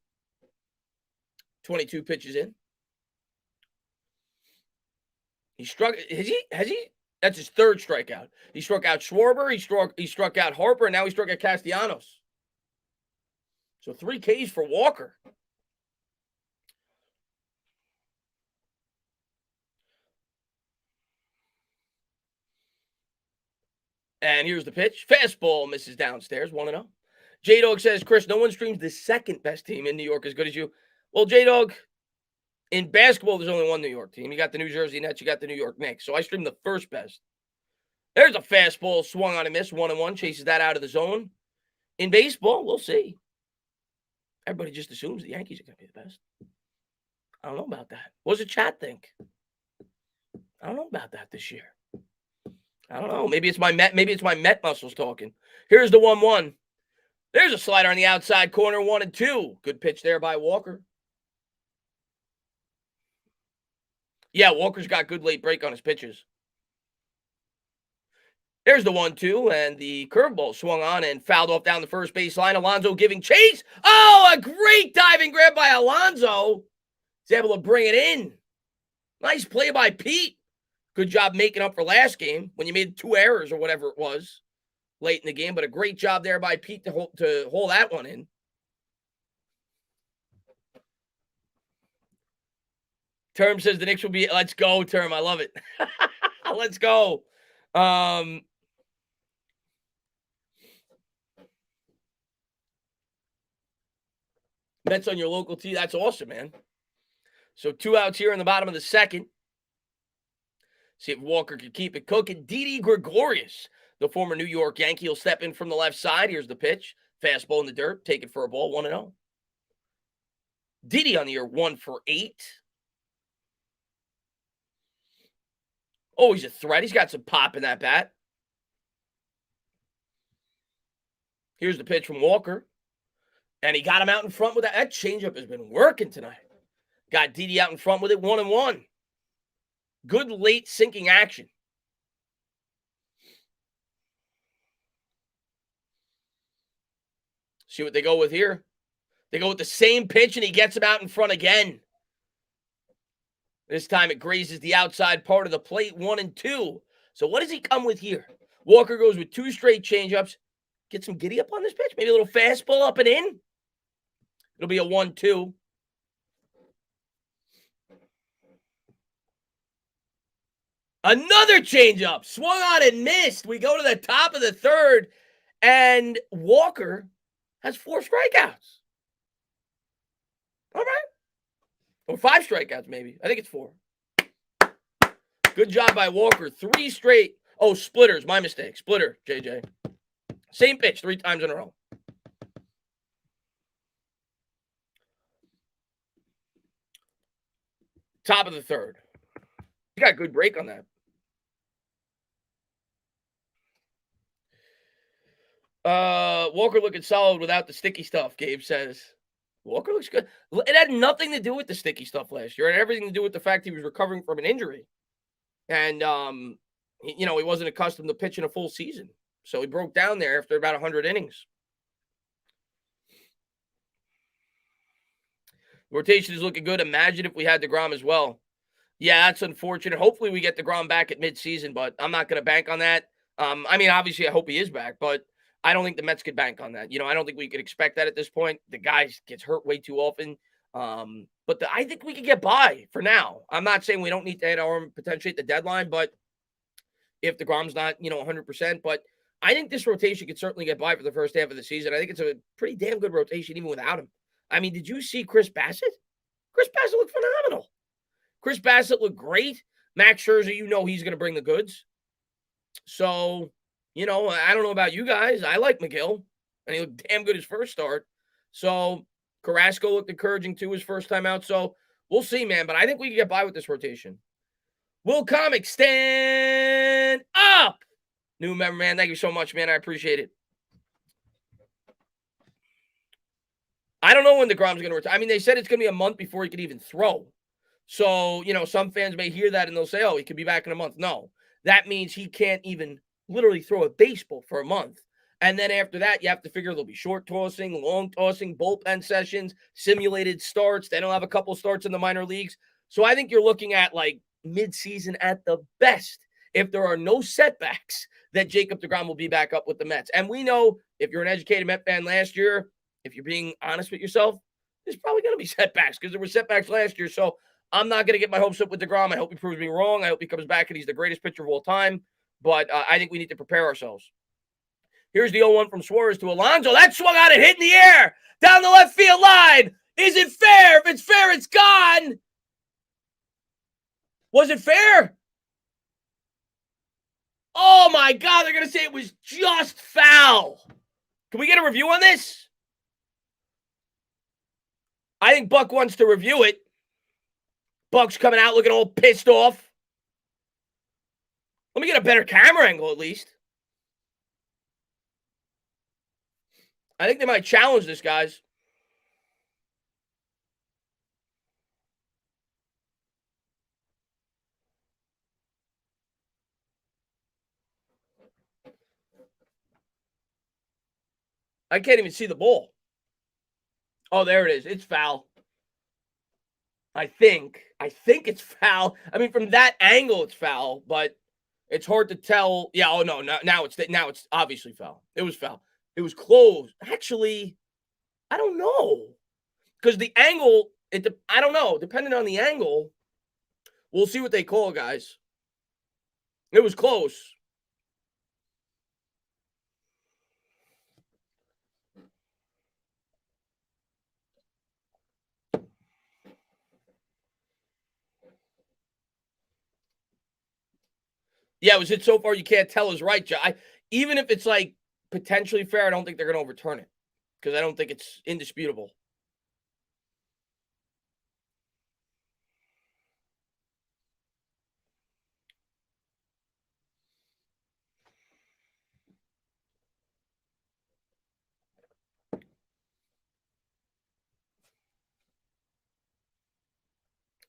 22 pitches in. He struck. Has he? That's his 3rd strikeout. He struck out Schwarber. He struck out Harper, and now he struck out Castellanos. So 3 Ks for Walker. And here's the pitch. Fastball misses downstairs. 1-0. J-Dog says, Chris, no one streams the second best team in New York as good as you. Well, J-Dog, in basketball, there's only one New York team. You got the New Jersey Nets. You got the New York Knicks. So I stream the first best. There's a fastball swung on a miss. 1-1. Chases that out of the zone. In baseball, we'll see. Everybody just assumes the Yankees are going to be the best. I don't know about that. What does the chat think? I don't know about that this year. I don't know. Maybe it's my Met muscles talking. Here's the 1-1. There's a slider on the outside corner, 1-2. Good pitch there by Walker. Yeah, Walker's got good late break on his pitches. There's the 1-2, and the curveball swung on and fouled off down the first baseline. Alonso giving chase. Oh, a great diving grab by Alonso. He's able to bring it in. Nice play by Pete. Good job making up for last game when you made 2 errors or whatever it was late in the game, but a great job there by Pete to hold that one in. Term says the Knicks will be, let's go, Term. I love it. Let's go. Mets on your local team. That's awesome, man. So 2 outs here in the bottom of the second. See if Walker can keep it cooking. Didi Gregorius, the former New York Yankee, will step in from the left side. Here's the pitch. Fastball in the dirt. Take it for a ball. 1-0. Didi on the year 1 for 8. Oh, he's a threat. He's got some pop in that bat. Here's the pitch from Walker. And he got him out in front with that. That changeup has been working tonight. Got Didi out in front with it. 1-1. Good late sinking action. See what they go with here. They go with the same pitch, and he gets him out in front again. This time it grazes the outside part of the plate, 1-2. So what does he come with here? Walker goes with 2 straight changeups. Get some giddy up on this pitch. Maybe a little fastball up and in. It'll be a 1-2. Another changeup. Swung on and missed. We go to the top of the 3rd, and Walker has 4 strikeouts. All right. Or 5 strikeouts, maybe. I think it's 4. Good job by Walker. 3 straight. Oh, splitters. My mistake. Splitter, JJ. Same pitch 3 times in a row. Top of the 3rd. He got a good break on that. Walker looking solid without the sticky stuff, Gabe says. Walker looks good. It had nothing to do with the sticky stuff last year. It had everything to do with the fact he was recovering from an injury. And, he wasn't accustomed to pitching a full season. So he broke down there after about 100 innings. Rotation is looking good. Imagine if we had DeGrom as well. Yeah, that's unfortunate. Hopefully we get DeGrom back at midseason, but I'm not going to bank on that. Obviously I hope he is back, but I don't think the Mets could bank on that. I don't think we could expect that at this point. The guy gets hurt way too often. But I think we could get by for now. I'm not saying we don't need to add arm potentially at the deadline, but if DeGrom's not, 100%, but I think this rotation could certainly get by for the first half of the season. I think it's a pretty damn good rotation even without him. Did you see Chris Bassett? Chris Bassett looked phenomenal. Chris Bassett looked great. Max Scherzer, he's going to bring the goods. So, I don't know about you guys. I like McGill, and he looked damn good his first start. So, Carrasco looked encouraging too his first time out. So, we'll see, man. But I think we can get by with this rotation. Will Comics stand up? New member, man. Thank you so much, man. I appreciate it. I don't know when DeGrom's going to retire. They said it's going to be a month before he could even throw. So, some fans may hear that and they'll say, oh, he could be back in a month. No, that means he can't even literally throw a baseball for a month. And then after that, you have to figure there'll be short tossing, long tossing, bullpen sessions, simulated starts. Then he'll have a couple starts in the minor leagues. So I think you're looking at like mid-season at the best, if there are no setbacks, that Jacob deGrom will be back up with the Mets. And we know, if you're an educated Met fan last year, if you're being honest with yourself, there's probably going to be setbacks because there were setbacks last year. So I'm not going to get my hopes up with deGrom. I hope he proves me wrong. I hope he comes back and he's the greatest pitcher of all time. But I think we need to prepare ourselves. Here's the 0-1 from Suarez to Alonso. That swung out and hit in the air down the left field line. Is it fair? If it's fair, it's gone. Was it fair? Oh, my God. They're going to say it was just foul. Can we get a review on this? I think Buck wants to review it. Buck's coming out looking all pissed off. Let me get a better camera angle at least. I think they might challenge this, guys. I can't even see the ball. Oh, there it is. It's foul. I think it's foul. I mean, from that angle, it's foul, but it's hard to tell. Yeah. Oh no. Now it's obviously foul. It was foul. It was close. Actually, I don't know, because the angle. I don't know. Depending on the angle, we'll see what they call, guys. It was close. Yeah, it was hit so far you can't tell is right, Joe. Even if it's like potentially fair, I don't think they're going to overturn it because I don't think it's indisputable.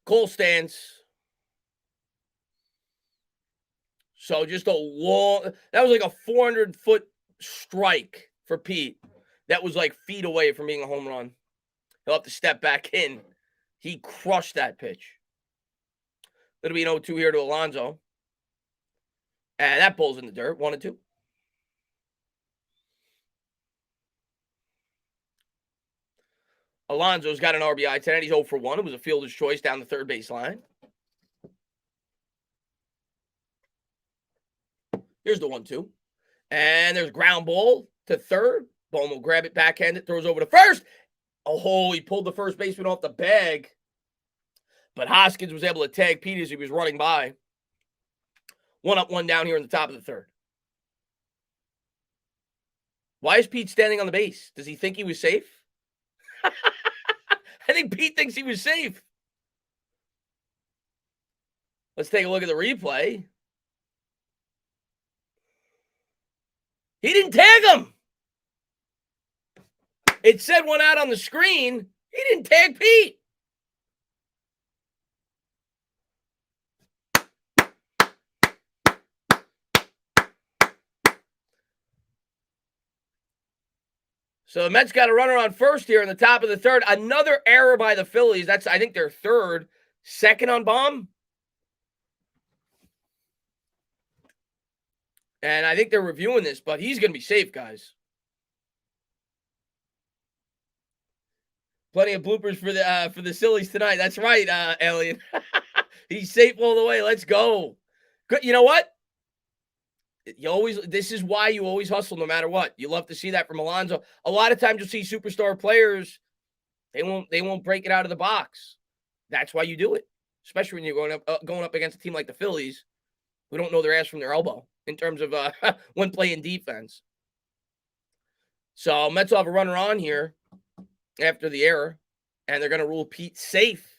Cole stands. So just a long, that was like a 400-foot strike for Pete. That was like feet away from being a home run. He'll have to step back in. He crushed that pitch. It'll be an 0-2 here to Alonso. And that ball's in the dirt, 1-2. Alonso's got an RBI tonight. He's 0 for 1. It was a fielder's choice down the third base line. Here's the 1-2. And there's ground ball to third. Bohm will grab it backhanded, throws over to first. Oh, he pulled the first baseman off the bag. But Hoskins was able to tag Pete as he was running by. 1 up, 1 down here in the top of the third. Why is Pete standing on the base? Does he think he was safe? I think Pete thinks he was safe. Let's take a look at the replay. He didn't tag him. It said 1 out on the screen. He didn't tag Pete. So the Mets got a runner on first here in the top of the third. Another error by the Phillies. That's, I think, their third. Second on Bohm. And I think they're reviewing this, but he's going to be safe, guys. Plenty of bloopers for the Phillies tonight. That's right, Alien. He's safe all the way. Let's go. Good. You know what? This is why you always hustle no matter what. You love to see that from Alonso. A lot of times you'll see superstar players, they won't break it out of the box. That's why you do it, especially when you're going up against a team like the Phillies, who don't know their ass from their elbow in terms of when playing defense. So Mets will have a runner on here after the error, and they're going to rule Pete safe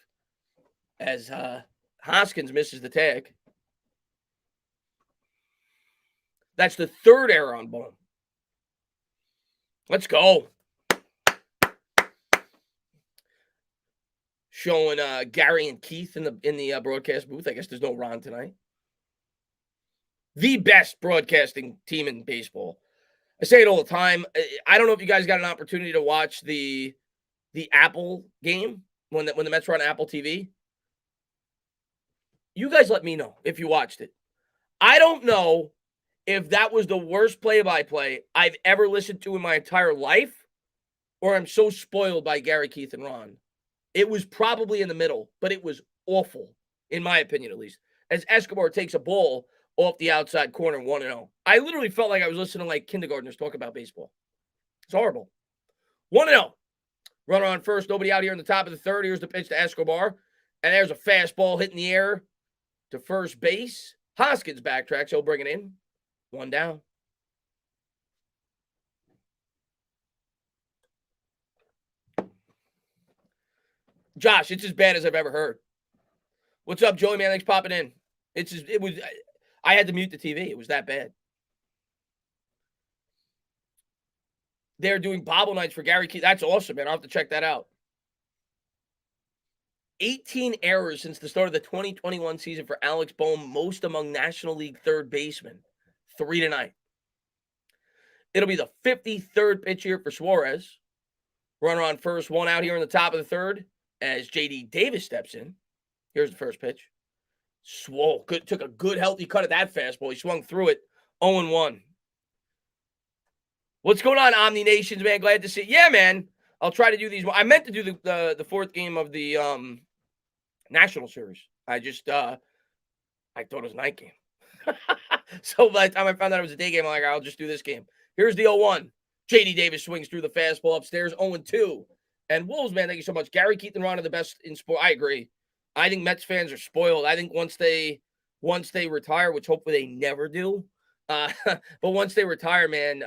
as Hoskins misses the tag. That's the third error on Bohm. Let's go. showing Gary and Keith in the broadcast booth. I guess there's no Ron tonight. The best broadcasting team in baseball. I say it all the time. I don't know if you guys got an opportunity to watch the Apple game when the Mets were on Apple TV. You guys let me know if you watched it. I don't know if that was the worst play-by-play I've ever listened to in my entire life, or I'm so spoiled by Gary, Keith, and Ron. It was probably in the middle, but it was awful, in my opinion at least, as Escobar takes a ball off the outside corner 1-0. I literally felt like I was listening to like kindergartners talk about baseball. It's horrible. 1-0. Runner on first, nobody out here in the top of the third. Here's the pitch to Escobar. And there's a fastball hitting the air to first base. Hoskins backtracks. He'll bring it in. 1 down. Josh, it's as bad as I've ever heard. What's up, Joey, man? Thanks for popping in. I had to mute the TV. It was that bad. They're doing bobble nights for Gary Keith. That's awesome, man. I'll have to check that out. 18 errors since the start of the 2021 season for Alex Bohm, most among National League third basemen. 3 tonight. It'll be the 53rd pitch here for Suarez. Runner on first, 1 out here in the top of the third as J.D. Davis steps in. Here's the first pitch. Swole. Took a good, healthy cut at that fastball. He swung through it. 0-1. What's going on, Omni Nations, man? Glad to see you. Yeah, man. I'll try to do these. I meant to do the fourth game of the National Series. I thought it was a night game. So by the time I found out it was a day game, I'm like, I'll just do this game. Here's the 0-1. J.D. Davis swings through the fastball upstairs. 0-2. And Wolves, man, thank you so much. Gary, Keith, and Ron are the best in sport. I agree. I think Mets fans are spoiled. I think once they retire, which hopefully they never do, but once they retire, man,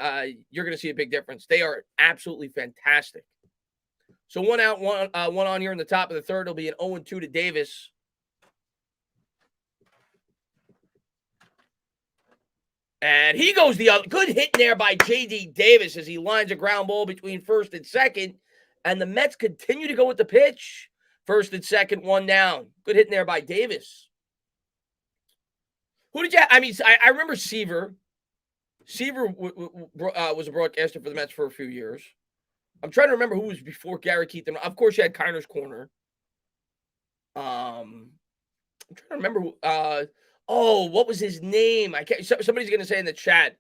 you're going to see a big difference. They are absolutely fantastic. So 1 out, one on here in the top of the third. It'll be an 0-2 to Davis. And he goes the other. Good hit there by J.D. Davis as he lines a ground ball between first and second. And the Mets continue to go with the pitch. First and second, 1 down. Good hit there by Davis. Who did you? I remember Seaver. Seaver was a broadcaster for the Mets for a few years. I'm trying to remember who was before Gary Keith. And of course, you had Kiner's Corner. I'm trying to remember who. What was his name? I can't. Somebody's going to say in the chat.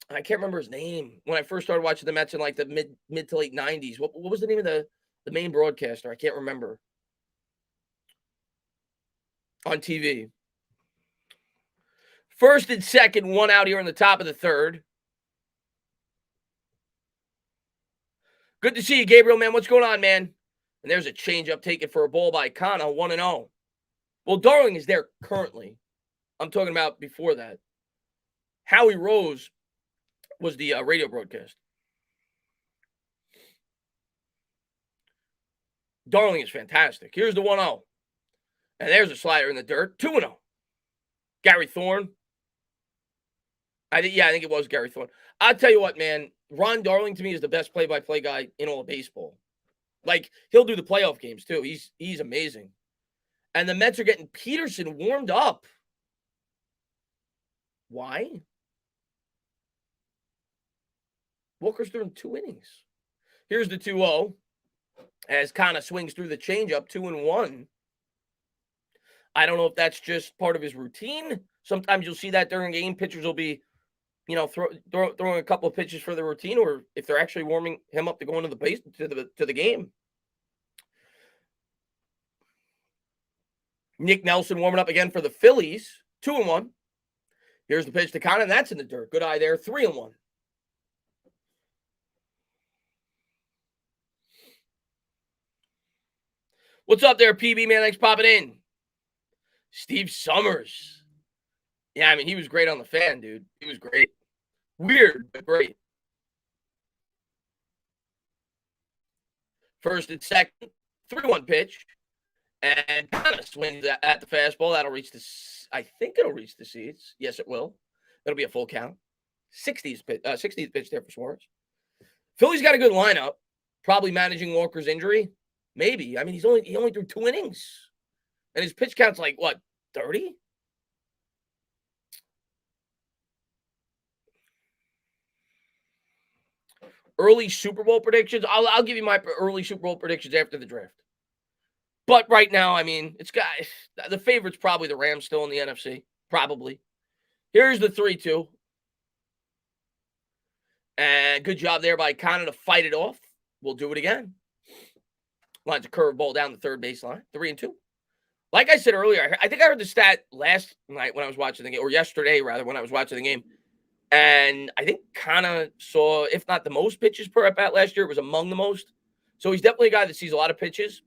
I can't remember his name. When I first started watching the Mets in like the mid to late 90s. What was the name of the main broadcaster? I can't remember. On TV. First and second, 1 out here in the top of the third. Good to see you, Gabriel, man. What's going on, man? And there's a changeup taken for a ball by Canha, 1-0. Well, Darling is there currently. I'm talking about before that. Howie Rose was the radio broadcast. Darling is fantastic. Here's the 1-0. And there's a slider in the dirt. 2-0. Gary Thorne. I think it was Gary Thorne. I'll tell you what, man. Ron Darling, to me, is the best play-by-play guy in all of baseball. Like, he'll do the playoff games, too. He's amazing. And the Mets are getting Peterson warmed up. Why? Walker's throwing 2 innings. Here's the 2-0. As Canha swings through the changeup, 2-1. I don't know if that's just part of his routine. Sometimes you'll see that during a game. Pitchers will be, throwing a couple of pitches for the routine, or if they're actually warming him up to go into the base to the game. Nick Nelson warming up again for the Phillies. 2-1. Here's the pitch to Canha, and that's in the dirt. Good eye there. 3-1. What's up there, PB, man? Thanks for popping in. Steve Summers. Yeah, he was great on the fan, dude. He was great. Weird, but great. First and second, 3-1 pitch. And Canha swings at the fastball. That'll reach I think it'll reach the seats. Yes, it will. It'll be a full count. 60th pitch there for Suarez. Philly's got a good lineup. Probably managing Walker's injury. Maybe. I mean, he only threw 2 innings. And his pitch count's like, what, 30? Early Super Bowl predictions. I'll give you my early Super Bowl predictions after the draft. But right now, I mean, the favorite's probably the Rams still in the NFC. Probably. Here's the 3-2. And good job there by Canha to fight it off. We'll do it again. Lines a curveball down the third baseline. 3-2. Like I said earlier, I think I heard the stat last night when I was watching the game, or yesterday rather, when I was watching the game. And I think Canha saw, if not the most pitches per at bat last year, it was among the most. So he's definitely a guy that sees a lot of pitches.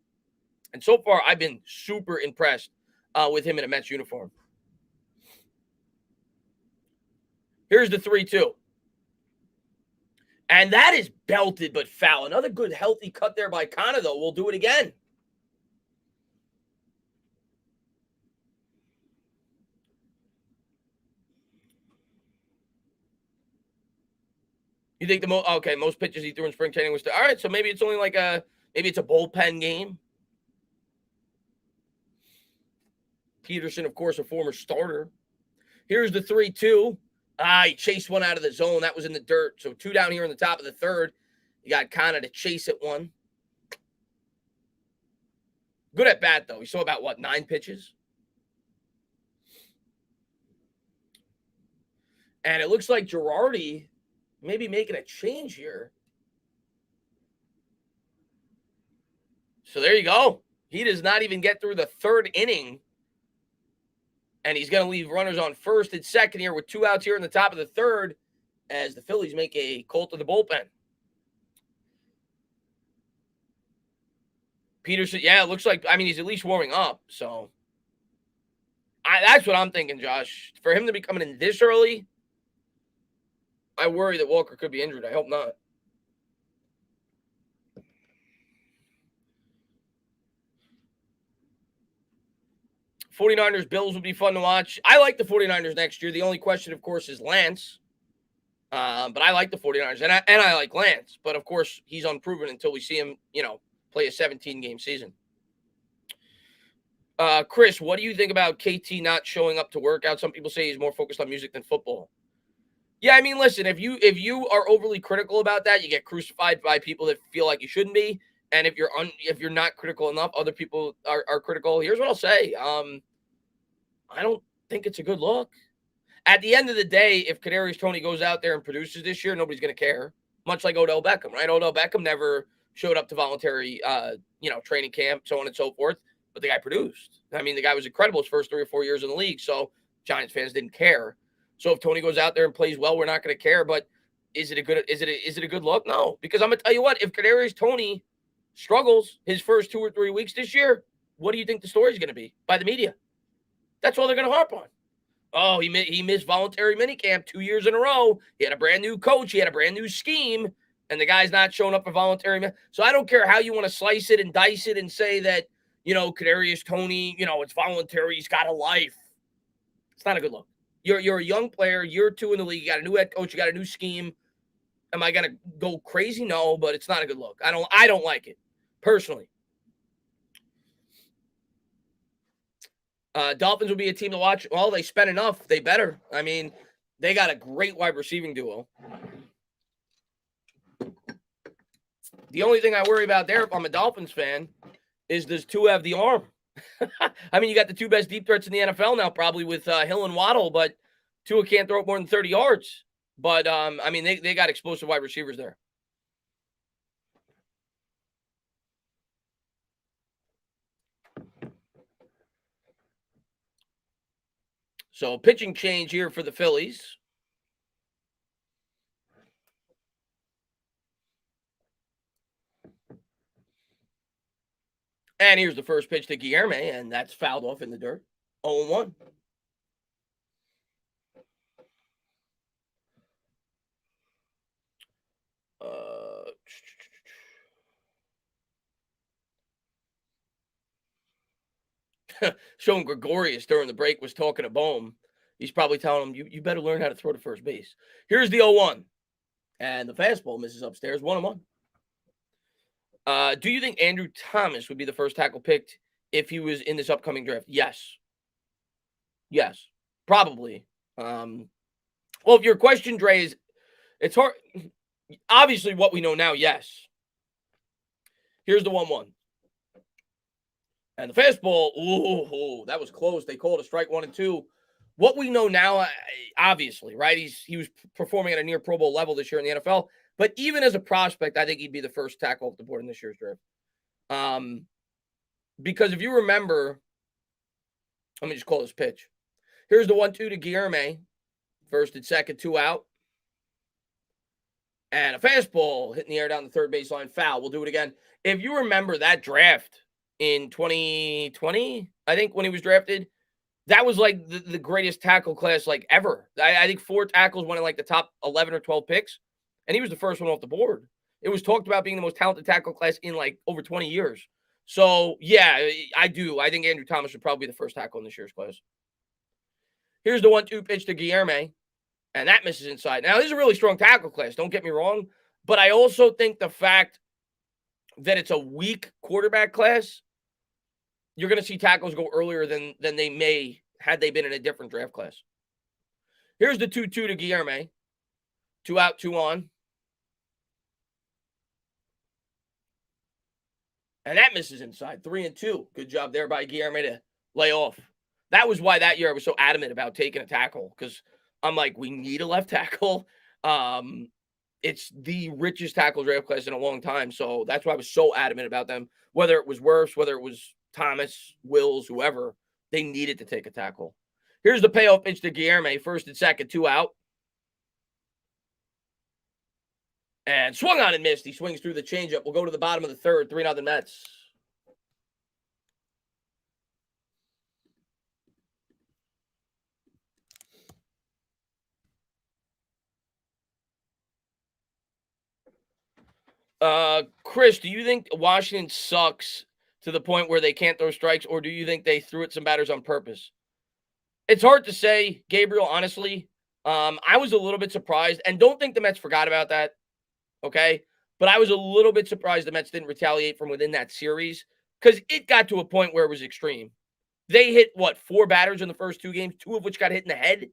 And so far, I've been super impressed with him in a Mets uniform. Here's the 3-2. And that is belted but foul. Another good, healthy cut there by Canha, though. We'll do it again. You think most pitches he threw in spring training was all right, so maybe it's only like maybe it's a bullpen game. Peterson, of course, a former starter. Here's the 3-2. He chased one out of the zone. That was in the dirt. So 2 down here in the top of the third. You got Canha to chase it one. Good at bat, though. He saw about, 9 pitches? And it looks like Girardi maybe making a change here. So there you go. He does not even get through the third inning. And he's going to leave runners on first and second here with 2 outs here in the top of the third as the Phillies make a call to the bullpen. Peterson, yeah, it looks like, he's at least warming up. So that's what I'm thinking, Josh. For him to be coming in this early, I worry that Walker could be injured. I hope not. '49ers Bills would be fun to watch. I like the '49ers next year. The only question, of course, is Lance. But I like the '49ers, and I like Lance. But, of course, he's unproven until we see him, play a 17-game season. Chris, what do you think about KT not showing up to work out? Some people say he's more focused on music than football. Yeah, listen, if you are overly critical about that, you get crucified by people that feel like you shouldn't be. And if you're not critical enough, other people are critical. Here's what I'll say. I don't think it's a good look. At the end of the day, if Kadarius Toney goes out there and produces this year, nobody's going to care. Much like Odell Beckham, right? Odell Beckham never showed up to voluntary, training camp, so on and so forth. But the guy produced. The guy was incredible his first 3 or 4 years in the league. So Giants fans didn't care. So if Toney goes out there and plays well, we're not going to care. But is it a good look? No, because I'm going to tell you what, if Kadarius Toney struggles his first 2 or 3 weeks this year, what do you think the story is going to be by the media? That's all they're going to harp on. Oh, he missed voluntary minicamp 2 years in a row. He had a brand new coach. He had a brand new scheme, and the guy's not showing up for voluntary. So I don't care how you want to slice it and dice it and say that, Kadarius Toney, it's voluntary. He's got a life. It's not a good look. You're a young player. Year 2 in the league. You got a new head coach. You got a new scheme. Am I going to go crazy? No, but it's not a good look. I don't like it personally. Dolphins will be a team to watch. Well, they spent enough. They better. They got a great wide receiving duo. The only thing I worry about there, if I'm a Dolphins fan, is does Tua have the arm? You got the 2 best deep threats in the NFL now, probably with Hill and Waddle, but Tua can't throw it more than 30 yards. But, they got explosive wide receivers there. So pitching change here for the Phillies. And here's the first pitch to Guillerme, and that's fouled off in the dirt. 0-1. Showing Gregorius during the break was talking to Bohm. He's probably telling him, you better learn how to throw to first base. Here's the 0-1. And the fastball misses upstairs, 1-1. Do you think Andrew Thomas would be the first tackle picked if he was in this upcoming draft? Yes. Yes. Probably. Well, if your question, Dre, is it's hard. Obviously, what we know now, yes. Here's the 1-1. And the fastball, ooh, that was close. They called a strike 1 and 2. What we know now, obviously, right? He was performing at a near Pro Bowl level this year in the NFL. But even as a prospect, I think he'd be the first tackle off the board in this year's draft. Because if you remember, let me just call this pitch. Here's the 1-2 to Guillerme. First and second, 2 out. And a fastball hitting the air down the third baseline, foul. We'll do it again. If you remember that draft in 2020, I think, when he was drafted, that was like the greatest tackle class like ever. I think 4 tackles went in like the top 11 or 12 picks, and he was the first one off the board. It was talked about being the most talented tackle class in like over 20 years. So, yeah, I do. I think Andrew Thomas would probably be the first tackle in this year's class. Here's the 1-2 pitch to Guillerme, and that misses inside. Now, this is a really strong tackle class, don't get me wrong, but I also think the fact that it's a weak quarterback class, you're going to see tackles go earlier than they may had they been in a different draft class. Here's the 2-2 to Guillerme. 2 out, 2 on. And that misses inside. 3 and 2. Good job there by Guillerme to lay off. That was why that year I was so adamant about taking a tackle, because I'm like, we need a left tackle. It's the richest tackle draft class in a long time. So that's why I was so adamant about them. Whether it was Wirfs, whether it was Thomas, Wills, whoever, they needed to take a tackle. Here's the payoff pitch to Guillerme. First and second, 2 out. And swung on and missed. He swings through the changeup. We'll go to the bottom of the third. 3-0 Mets. Chris, do you think Washington sucks to the point where they can't throw strikes, or do you think they threw at some batters on purpose? It's hard to say, Gabriel, honestly. I was a little bit surprised, and don't think the Mets forgot about that, okay? But I was a little bit surprised the Mets didn't retaliate from within that series, because it got to a point where it was extreme. They hit, 4 batters in the first 2 games, 2 of which got hit in the head.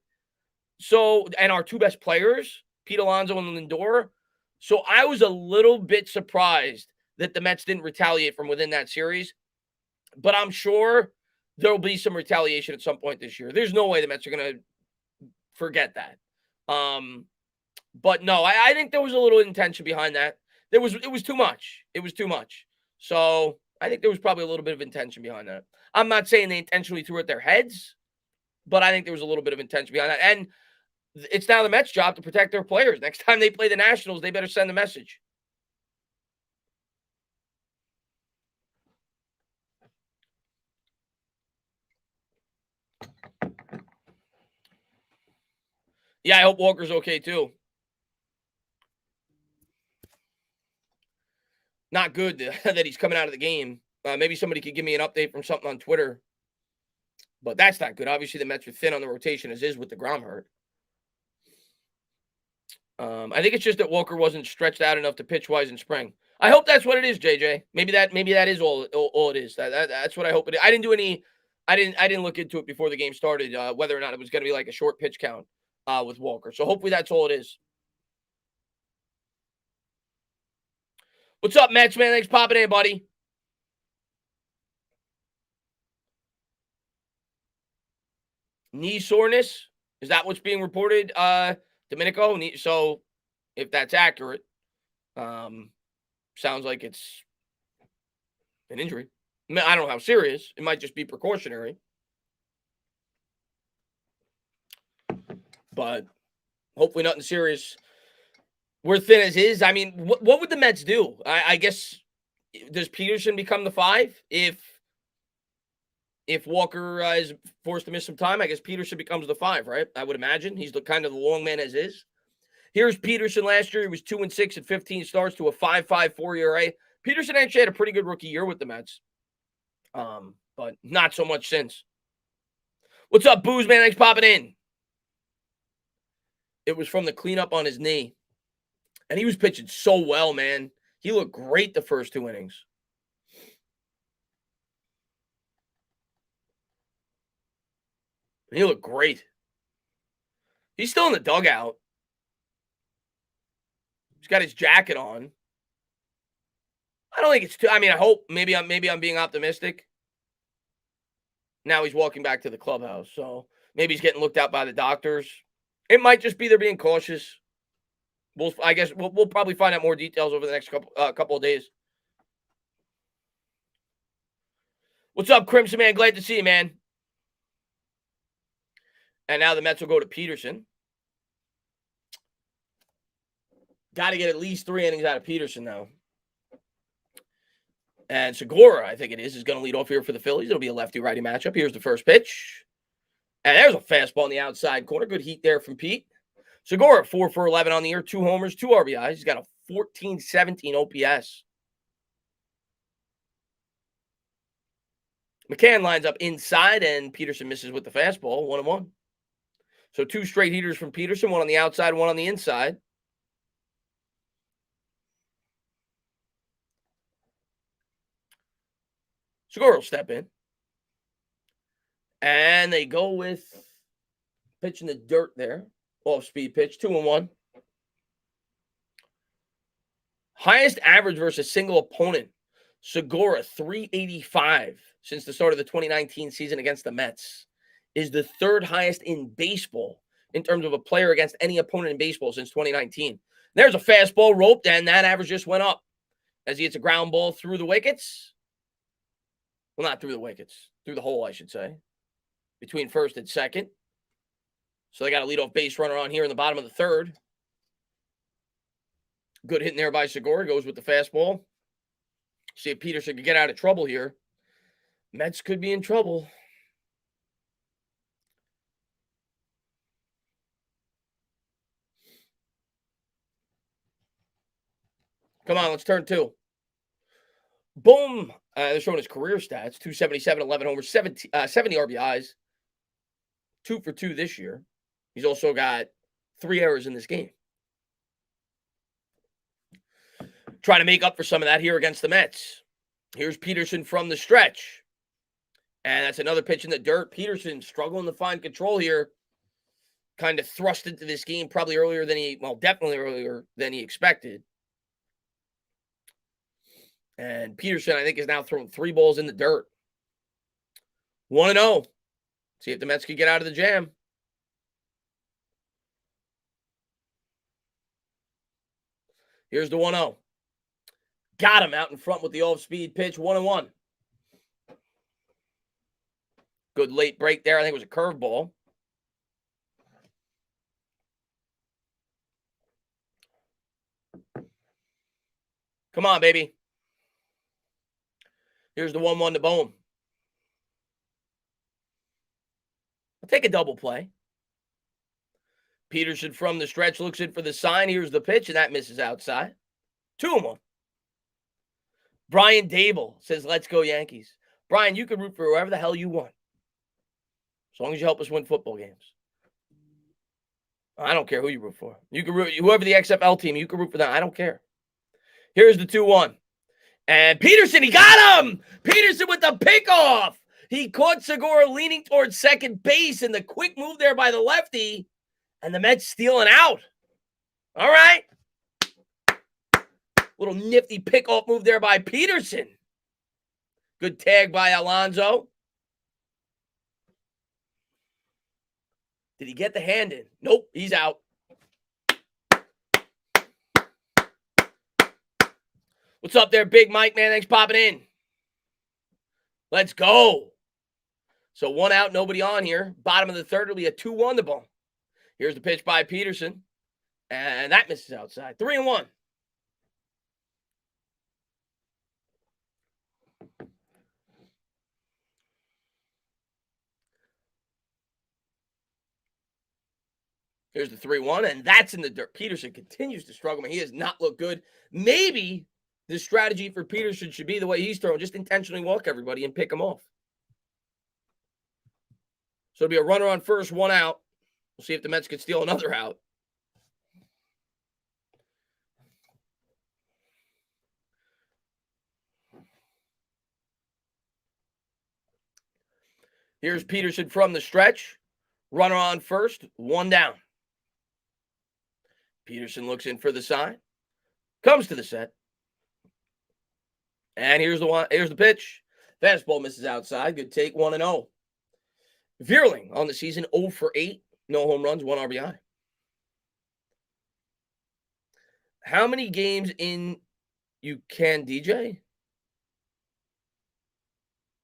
So, and our 2 best players, Pete Alonso and Lindor. So I was a little bit surprised that the Mets didn't retaliate from within that series. But I'm sure there'll be some retaliation at some point this year. There's no way the Mets are going to forget that. But no, I think there was a little intention behind that. It was too much. It was too much. So I think there was probably a little bit of intention behind that. I'm not saying they intentionally threw at their heads, but I think there was a little bit of intention behind that. And it's now the Mets' job to protect their players. Next time they play the Nationals, they better send a message. Yeah, I hope Walker's okay too. Not good that he's coming out of the game. Maybe somebody could give me an update from something on Twitter. But that's not good. Obviously, the Mets are thin on the rotation, as is with the Grom hurt. I think it's just that Walker wasn't stretched out enough to pitch wise in spring. I hope that's what it is, JJ. Maybe that is all it is. That's what I hope it is. I didn't look into it before the game started, whether or not it was going to be like a short pitch count with Walker. So hopefully that's all it is. What's up, Mets, man? Thanks for popping in, buddy. Knee soreness? Is that what's being reported, Domenico? So if that's accurate, sounds like it's an injury. I don't know how serious. It might just be precautionary. But hopefully nothing serious. We're thin as is. I mean, what would the Mets do? I guess, does Peterson become the 5? If Walker is forced to miss some time, I guess Peterson becomes the 5, right? I would imagine. He's the kind of the long man as is. Here's Peterson last year. He was 2-6 at 15 starts to a 5.54 ERA. Peterson actually had a pretty good rookie year with the Mets. But not so much since. What's up, Booze, man? Thanks for popping in. It was from the cleanup on his knee. And he was pitching so well, man. He looked great the first 2 innings. He looked great. He's still in the dugout. He's got his jacket on. I don't think it's too. I mean, I hope maybe I'm being optimistic. Now he's walking back to the clubhouse, so maybe he's getting looked at by the doctors. It might just be they're being cautious. I guess we'll probably find out more details over the next couple of days. What's up, Crimson Man? Glad to see you, man. And now the Mets will go to Peterson. Got to get at least 3 innings out of Peterson now. And Segura, I think it is going to lead off here for the Phillies. It'll be a lefty-righty matchup. Here's the first pitch. And there's a fastball in the outside corner. Good heat there from Pete. Segura, 4 for 11 on the year, 2 homers, 2 RBIs. He's got a 14-17 OPS. McCann lines up inside, and Peterson misses with the fastball, 1-1. So 2 straight heaters from Peterson, 1 on the outside, 1 on the inside. Segura will step in. And they go with pitch in the dirt there. Off-speed pitch, 2-1. Highest average versus single opponent. Segura, 385 since the start of the 2019 season against the Mets. Is the 3rd highest in baseball in terms of a player against any opponent in baseball since 2019. There's a fastball roped, and that average just went up as he hits a ground ball through the wickets. Well, not through the wickets. Through the hole, I should say. Between first and second. So they got a leadoff base runner on here in the bottom of the 3rd. Good hitting there by Segura. Goes with the fastball. See if Peterson can get out of trouble here. Mets could be in trouble. Come on, let's turn 2. Boom. They're showing his career stats. 277, 11 homers, 70 RBIs. 2 for 2 this year. He's also got 3 errors in this game. Trying to make up for some of that here against the Mets. Here's Peterson from the stretch. And that's another pitch in the dirt. Peterson struggling to find control here. Kind of thrust into this game probably definitely earlier than he expected. And Peterson, I think, has now thrown 3 balls in the dirt. 1-0. See if the Mets can get out of the jam. Here's the 1-0. Got him out in front with the off-speed pitch. 1-1. Good late break there. I think it was a curveball. Come on, baby. Here's the 1-1 to Bohm. I'll take a double play. Peterson from the stretch looks in for the sign. Here's the pitch, and that misses outside. 2-1. Brian Dable says, let's go Yankees. Brian, you can root for whoever the hell you want. As long as you help us win football games. I don't care who you root for. You can root whoever the XFL team, you can root for them. I don't care. Here's the 2-1. And Peterson, he got him! Peterson with the pickoff! He caught Segura leaning towards second base in the quick move there by the lefty. And the Mets stealing out. All right. Little nifty pickoff move there by Peterson. Good tag by Alonso. Did he get the hand in? Nope, he's out. What's up there, Big Mike, man? Thanks for popping in. Let's go. So 1 out, nobody on here. Bottom of the 3rd, it'll be a 2-1 to Bohm. Here's the pitch by Peterson. And that misses outside. 3-1. Here's the 3-1, and that's in the dirt. Peterson continues to struggle. I mean, he has not looked good. Maybe the strategy for Peterson should be the way he's throwing. Just intentionally walk everybody and pick them off. So it'll be a runner on first, 1 out. We'll see if the Mets can steal another out. Here's Peterson from the stretch. Runner on first, one down. Peterson looks in for the sign. Comes to the set. And here's the pitch. Fastball misses outside. Good take, 1-0. Vierling on the season, 0 for 8. No home runs, 1 RBI. How many games in you can DJ?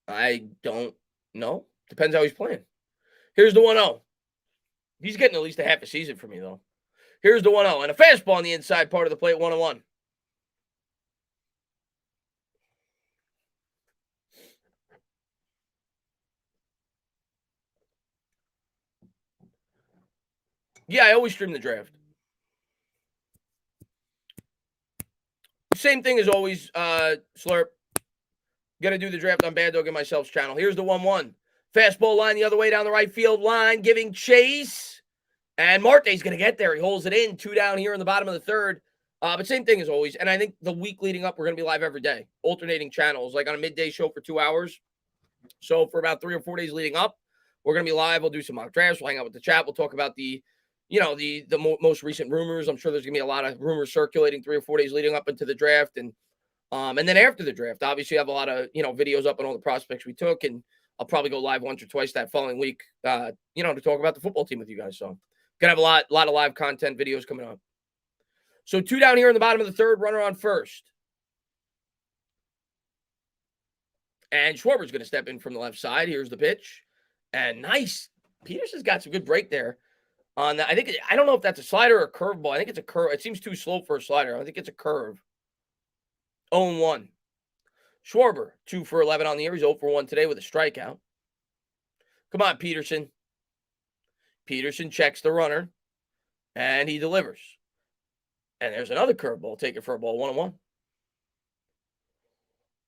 I don't know. Depends how he's playing. Here's the 1-0. He's getting at least a half a season for me, though. Here's the 1-0. And a fastball on the inside part of the plate, 1-1. Yeah, I always stream the draft. Same thing as always, Slurp. Gonna do the draft on Bad Dog and myself's channel. Here's the 1-1. Fastball line the other way down the right field line, giving chase. And Marte's going to get there. He holds it in. 2 down here in the bottom of the third. But same thing as always. And I think the week leading up, we're going to be live every day. Alternating channels, like on a midday show for 2 hours. So for about 3 or 4 days leading up, we're going to be live. We'll do some mock drafts. We'll hang out with the chat. We'll talk about the most recent rumors. I'm sure there's going to be a lot of rumors circulating 3 or 4 days leading up into the draft. And then after the draft, obviously, I have a lot of, videos up on all the prospects we took. And I'll probably go live once or twice that following week, to talk about the football team with you guys. So gonna have a lot of live content videos coming up. So 2 down here in the bottom of the third, runner on first. And Schwarber's going to step in from the left side. Here's the pitch. And nice. Peterson's got some good break there. On that. I don't know if that's a slider or a curveball. I think it's a curve. It seems too slow for a slider. I think it's a curve. 0-1. Schwarber, 2 for 11 on the year. He's 0 for 1 today with a strikeout. Come on, Peterson. Peterson checks the runner. And he delivers. And there's another curveball. Take it for a ball.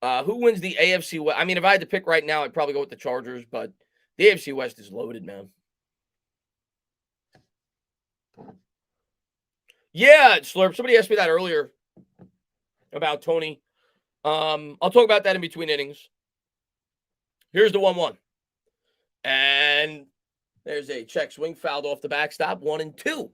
1-1. Who wins the AFC West? I mean, if I had to pick right now, I'd probably go with the Chargers, but the AFC West is loaded, man. Yeah, Slurp. Somebody asked me that earlier about Tony. I'll talk about that in between innings. Here's the 1-1. And there's a check swing, fouled off the backstop, 1-2.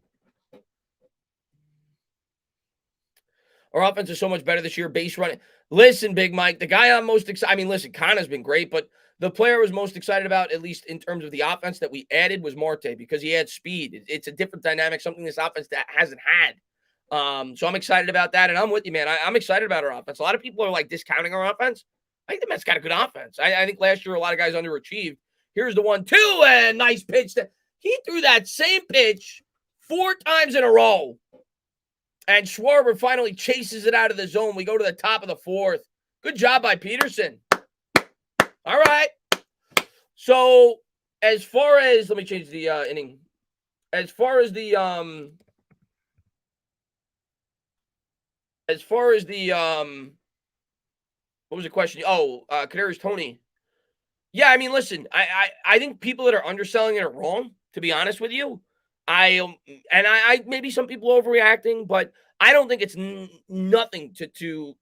Our offense is so much better this year. Base running. Listen, Big Mike, the guy I'm most excited. I mean, listen, Canha's been great, but the player I was most excited about, at least in terms of the offense that we added, was Marte because he had speed. It's a different dynamic, something this offense that hasn't had. So I'm excited about that, and I'm with you, man. I'm excited about our offense. A lot of people are like discounting our offense. I think the Mets got a good offense. I think last year a lot of guys underachieved. Here's the 1-2, and nice pitch. He threw that same pitch 4 times in a row. And Schwarber finally chases it out of the zone. We go to the top of the 4th. Good job by Peterson. All right. So as far as, let me change the inning. As far as the what was the question? Oh, Kadarius Toney. Yeah, I mean, listen, I think people that are underselling it are wrong, to be honest with you. I maybe some people are overreacting, but I don't think it's nothing to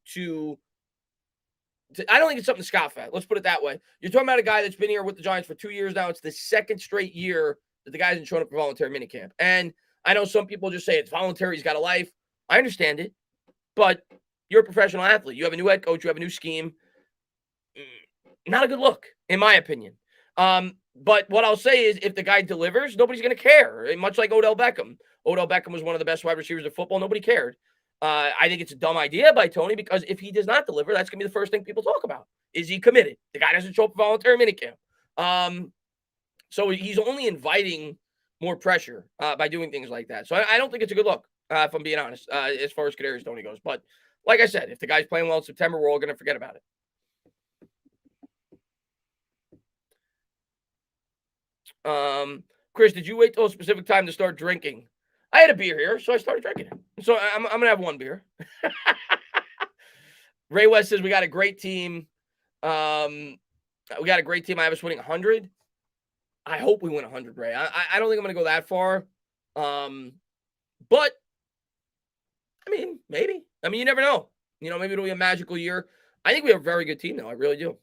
I don't think it's something to scoff at. Let's put it that way. You're talking about a guy that's been here with the Giants for 2 years now. It's the 2nd straight year that the guy hasn't shown up for voluntary minicamp. And I know some people just say it's voluntary, he's got a life. I understand it, but you're a professional athlete. You have a new head coach, you have a new scheme. Not a good look, in my opinion. But what I'll say is if the guy delivers, nobody's going to care, much like Odell Beckham. Odell Beckham was one of the best wide receivers of football. Nobody cared. I think it's a dumb idea by Tony because if he does not deliver, that's going to be the first thing people talk about. Is he committed? The guy doesn't show up for voluntary minicamp. So he's only inviting more pressure by doing things like that. So I don't think it's a good look, if I'm being honest, as far as Kadarius Toney goes. But like I said, if the guy's playing well in September, we're all going to forget about it. Chris, did you wait till a specific time to start drinking? I had a beer here, so I started drinking it. So I'm going to have one beer. Ray West says we got a great team. We got a great team. I have us winning 100. I hope we win 100, Ray. I don't think I'm going to go that far. But, I mean, maybe. I mean, you never know. Maybe it'll be a magical year. I think we have a very good team now. I really do.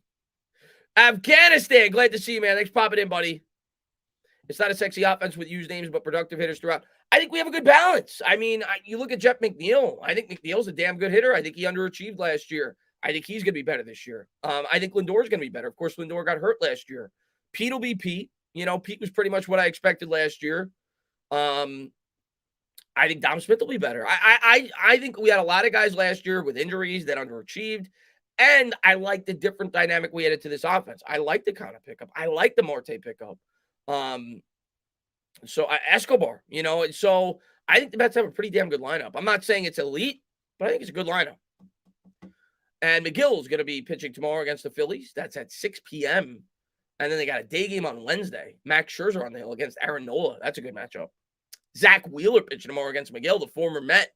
Afghanistan, glad to see you, man. Thanks for popping in, buddy. It's not a sexy offense with used names, but productive hitters throughout. I think we have a good balance. I mean, you look at Jeff McNeil. I think McNeil's a damn good hitter. I think he underachieved last year. I think he's going to be better this year. I think Lindor's going to be better. Of course, Lindor got hurt last year. Pete will be Pete. You know, Pete was pretty much what I expected last year. I think Dom Smith will be better. I think we had a lot of guys last year with injuries that underachieved. And I like the different dynamic we added to this offense. I like the Canha pickup. I like the Marte pickup. So Escobar, you know, and so I think the Mets have a pretty damn good lineup. I'm not saying it's elite, but I think it's a good lineup. And McGill's going to be pitching tomorrow against the Phillies. That's at 6 p.m. And then they got a day game on Wednesday. Max Scherzer on the hill against Aaron Nola. That's a good matchup. Zach Wheeler pitching tomorrow against McGill, the former Met.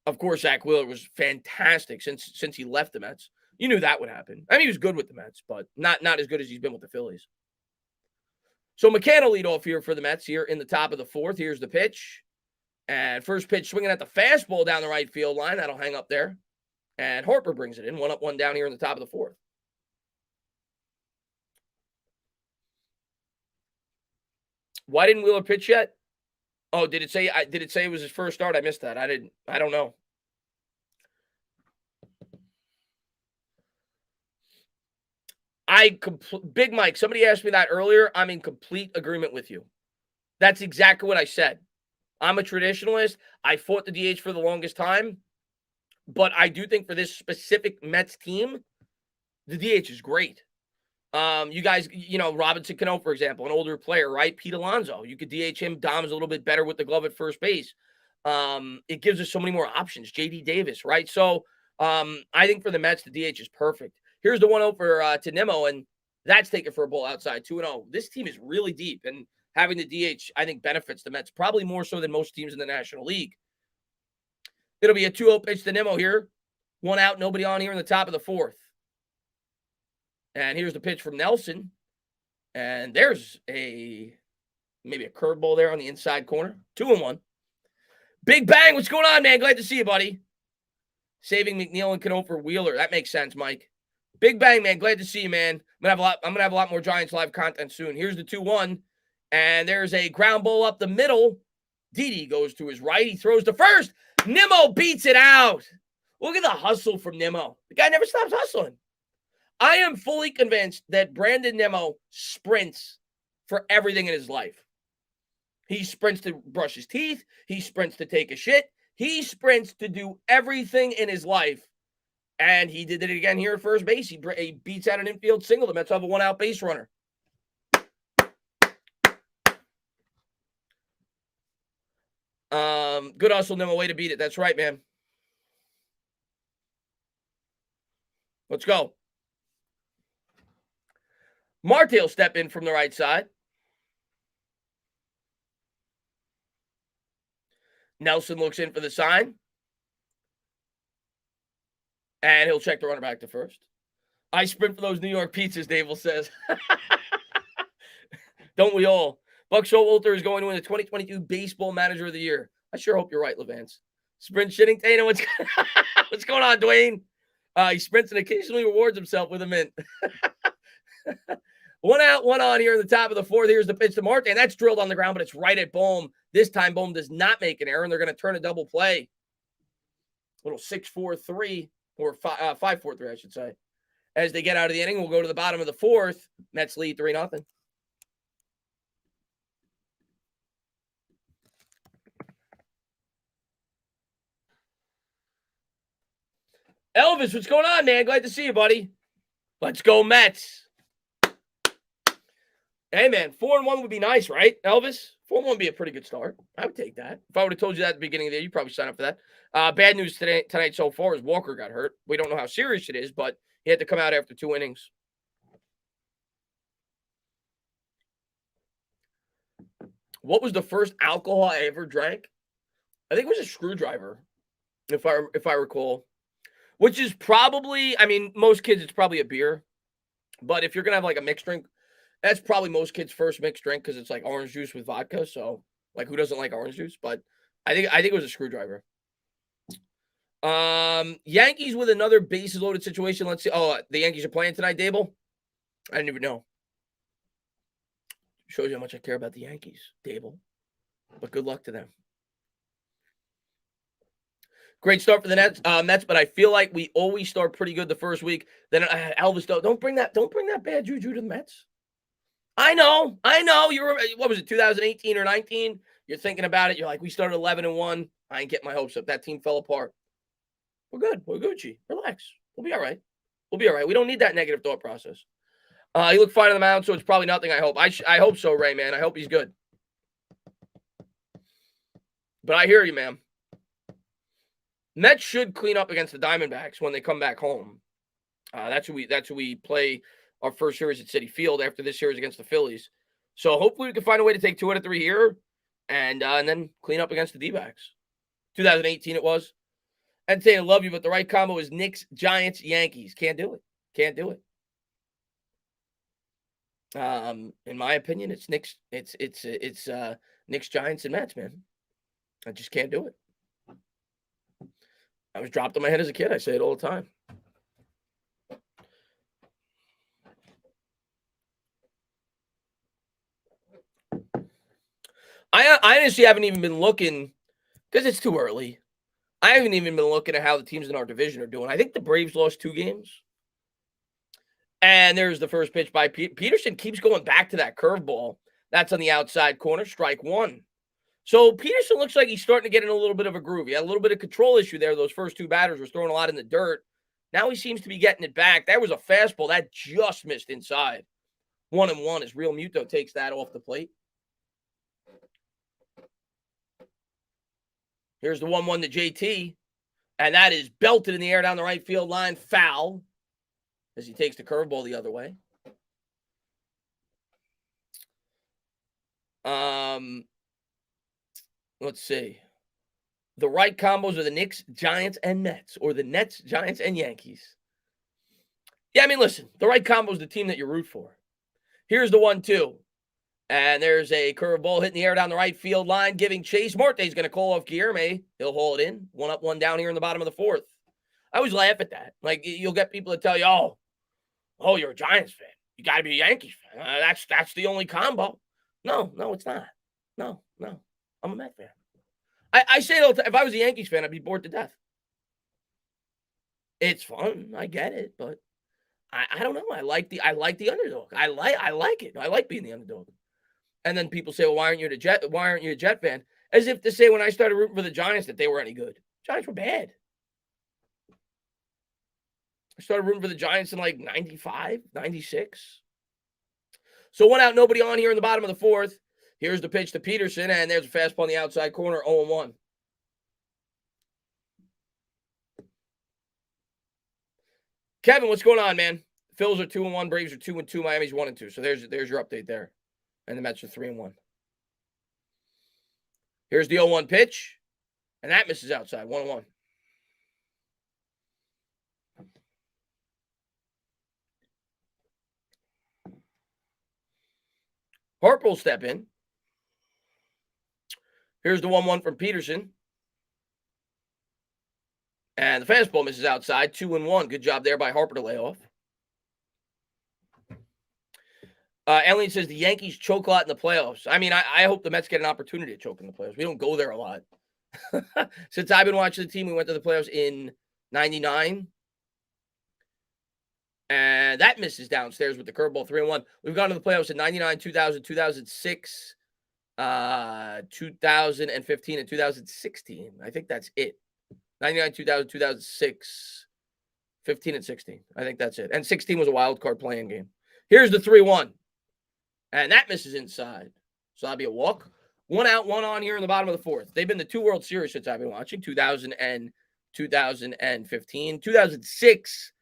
Of course, Zach Wheeler was fantastic since he left the Mets. You knew that would happen. I mean, he was good with the Mets, but not as good as he's been with the Phillies. So McCann will lead off here for the Mets here in the top of the fourth. Here's the pitch. And first pitch swinging at the fastball down the right field line. That'll hang up there. And Harper brings it in. 1 up, 1 down here in the top of the fourth. Why didn't Wheeler pitch yet? Oh, did it say it was his first start? I missed that. I don't know. Big Mike, somebody asked me that earlier. I'm in complete agreement with you. That's exactly what I said. I'm a traditionalist. I fought the DH for the longest time. But I do think for this specific Mets team, the DH is great. You guys, you know, Robinson Cano, for example, an older player, right? Pete Alonso. You could DH him. Dom's a little bit better with the glove at first base. It gives us so many more options. JD Davis, right? So I think for the Mets, the DH is perfect. Here's the 1-0 for to Nimmo, and that's taken for a ball outside, 2-0. This team is really deep, and having the DH, I think, benefits the Mets probably more so than most teams in the National League. It'll be a 2-0 pitch to Nimmo here. 1 out, nobody on here in the top of the fourth. And here's the pitch from Nelson. And there's maybe a curveball there on the inside corner. 2-1. Big Bang, what's going on, man? Glad to see you, buddy. Saving McNeil and Cano for Wheeler. That makes sense, Mike. Big Bang, man. Glad to see you, man. I'm gonna have a lot more Giants live content soon. Here's the 2-1. And there's a ground ball up the middle. Didi goes to his right. He throws to first. Nimmo beats it out. Look at the hustle from Nimmo. The guy never stops hustling. I am fully convinced that Brandon Nimmo sprints for everything in his life. He sprints to brush his teeth. He sprints to take a shit. He sprints to do everything in his life. And he did it again here at first base. He beats out an infield single. The Mets have a 1-out base runner. Good hustle, Nimmo. Way to beat it. That's right, man. Let's go. Marte will step in from the right side. Nelson looks in for the sign. And he'll check the runner back to first. I sprint for those New York pizzas, Dave says. Don't we all? Buck Showalter is going to win the 2022 Baseball Manager of the Year. I sure hope you're right, Levance. Sprint shitting. Tana, what's going on, Dwayne? He sprints and occasionally rewards himself with a mint. 1 out, 1 on here in the top of the fourth. Here's the pitch to Marte, and that's drilled on the ground, but it's right at Bohm. This time, Bohm does not make an error, and they're going to turn a double play. Little 6-4-3, or 5-4-3, I should say. As they get out of the inning, we'll go to the bottom of the fourth. Mets lead 3-0. Elvis, what's going on, man? Glad to see you, buddy. Let's go, Mets. Hey, man, 4-1 would be nice, right, Elvis? 4-1 would be a pretty good start. I would take that. If I would have told you that at the beginning of the day, you'd probably sign up for that. Bad news tonight so far is Walker got hurt. We don't know how serious it is, but he had to come out after 2 innings. What was the first alcohol I ever drank? I think it was a screwdriver, if I recall. Which is probably, I mean, most kids, it's probably a beer. But if you're going to have like a mixed drink, that's probably most kids' first mixed drink because it's like orange juice with vodka. So, like, who doesn't like orange juice? But I think it was a screwdriver. Yankees with another bases loaded situation. Let's see. Oh, the Yankees are playing tonight, Dable? I didn't even know. Shows you how much I care about the Yankees, Dable. But good luck to them. Great start for the Mets, but I feel like we always start pretty good the first week. Then Elvis, don't bring that bad juju to the Mets. I know. You were, what was it, 2018 or 19? You're thinking about it. You're like, we started 11-1. I ain't getting my hopes up. That team fell apart. We're good. We're Gucci. Relax. We'll be all right. We don't need that negative thought process. He looked fine on the mound, so it's probably nothing. I hope. I hope so, Ray, man. I hope he's good. But I hear you, man. Mets should clean up against the Diamondbacks when they come back home. That's who we play our first series at Citi Field after this series against the Phillies. So hopefully we can find a way to take 2 out of 3 here and then clean up against the D-backs. 2018 it was. I'd say I love you, but the right combo is Knicks, Giants, Yankees. Can't do it. In my opinion, it's Knicks. It's Knicks, Giants, and Mets, man. I just can't do it. I was dropped on my head as a kid. I say it all the time. I honestly haven't even been looking because it's too early. I haven't even been looking at how the teams in our division are doing. I think the Braves lost 2 games. And there's the first pitch by Peterson. Keeps going back to that curveball. That's on the outside corner, strike 1. So Peterson looks like he's starting to get in a little bit of a groove. He had a little bit of control issue there. Those first 2 batters were throwing a lot in the dirt. Now he seems to be getting it back. That was a fastball. That just missed inside. 1-1 as Real Muto takes that off the plate. Here's the 1-1 to JT. And that is belted in the air down the right field line. Foul as he takes the curveball the other way. Let's see. The right combos are the Knicks, Giants, and Mets, or the Nets, Giants, and Yankees. Yeah, I mean, listen, the right combo is the team that you root for. Here's the 1-2. And there's a curveball hitting the air down the right field line, giving chase. Marte's going to call off Guillerme. He'll haul it in. 1 up, 1 down here in the bottom of the 4th. I always laugh at that. Like, you'll get people to tell you, oh, you're a Giants fan. You got to be a Yankees fan. That's the only combo. No, it's not. No. I'm a Met fan. I say it all the time. If I was a Yankees fan, I'd be bored to death. It's fun. I get it, but I don't know. I like the underdog. I like it. I like being the underdog. And then people say, well, why aren't you a Jet fan? As if to say when I started rooting for the Giants that they were any good. Giants were bad. I started rooting for the Giants in like 95, 96. So 1 out, nobody on here in the bottom of the 4th. Here's the pitch to Peterson, and there's a fastball on the outside corner, 0-1. Kevin, what's going on, man? Phillies are 2-1, Braves are 2-2, Miami's 1-2. So there's your update there. And the Mets are 3-1. Here's the 0-1 pitch, and that misses outside, 1-1. Harper will step in. Here's the 1-1 from Peterson. And the fastball misses outside, 2-1. Good job there by Harper to lay off. Alien says the Yankees choke a lot in the playoffs. I mean, I hope the Mets get an opportunity to choke in the playoffs. We don't go there a lot. Since I've been watching the team, we went to the playoffs in 99. And that misses downstairs with the curveball, 3-1. We've gone to the playoffs in 99, 2000, 2006, 2015, and 2016. I think that's it. 99, 2000, 2006, 15, and 16. I think that's it. And 16 was a wild card playing game. Here's the 3-1. And that misses inside. So that'll be a walk. 1 out, 1 on here in the bottom of the 4th. They've been the 2 World Series since I've been watching, 2000 and 2015. 2006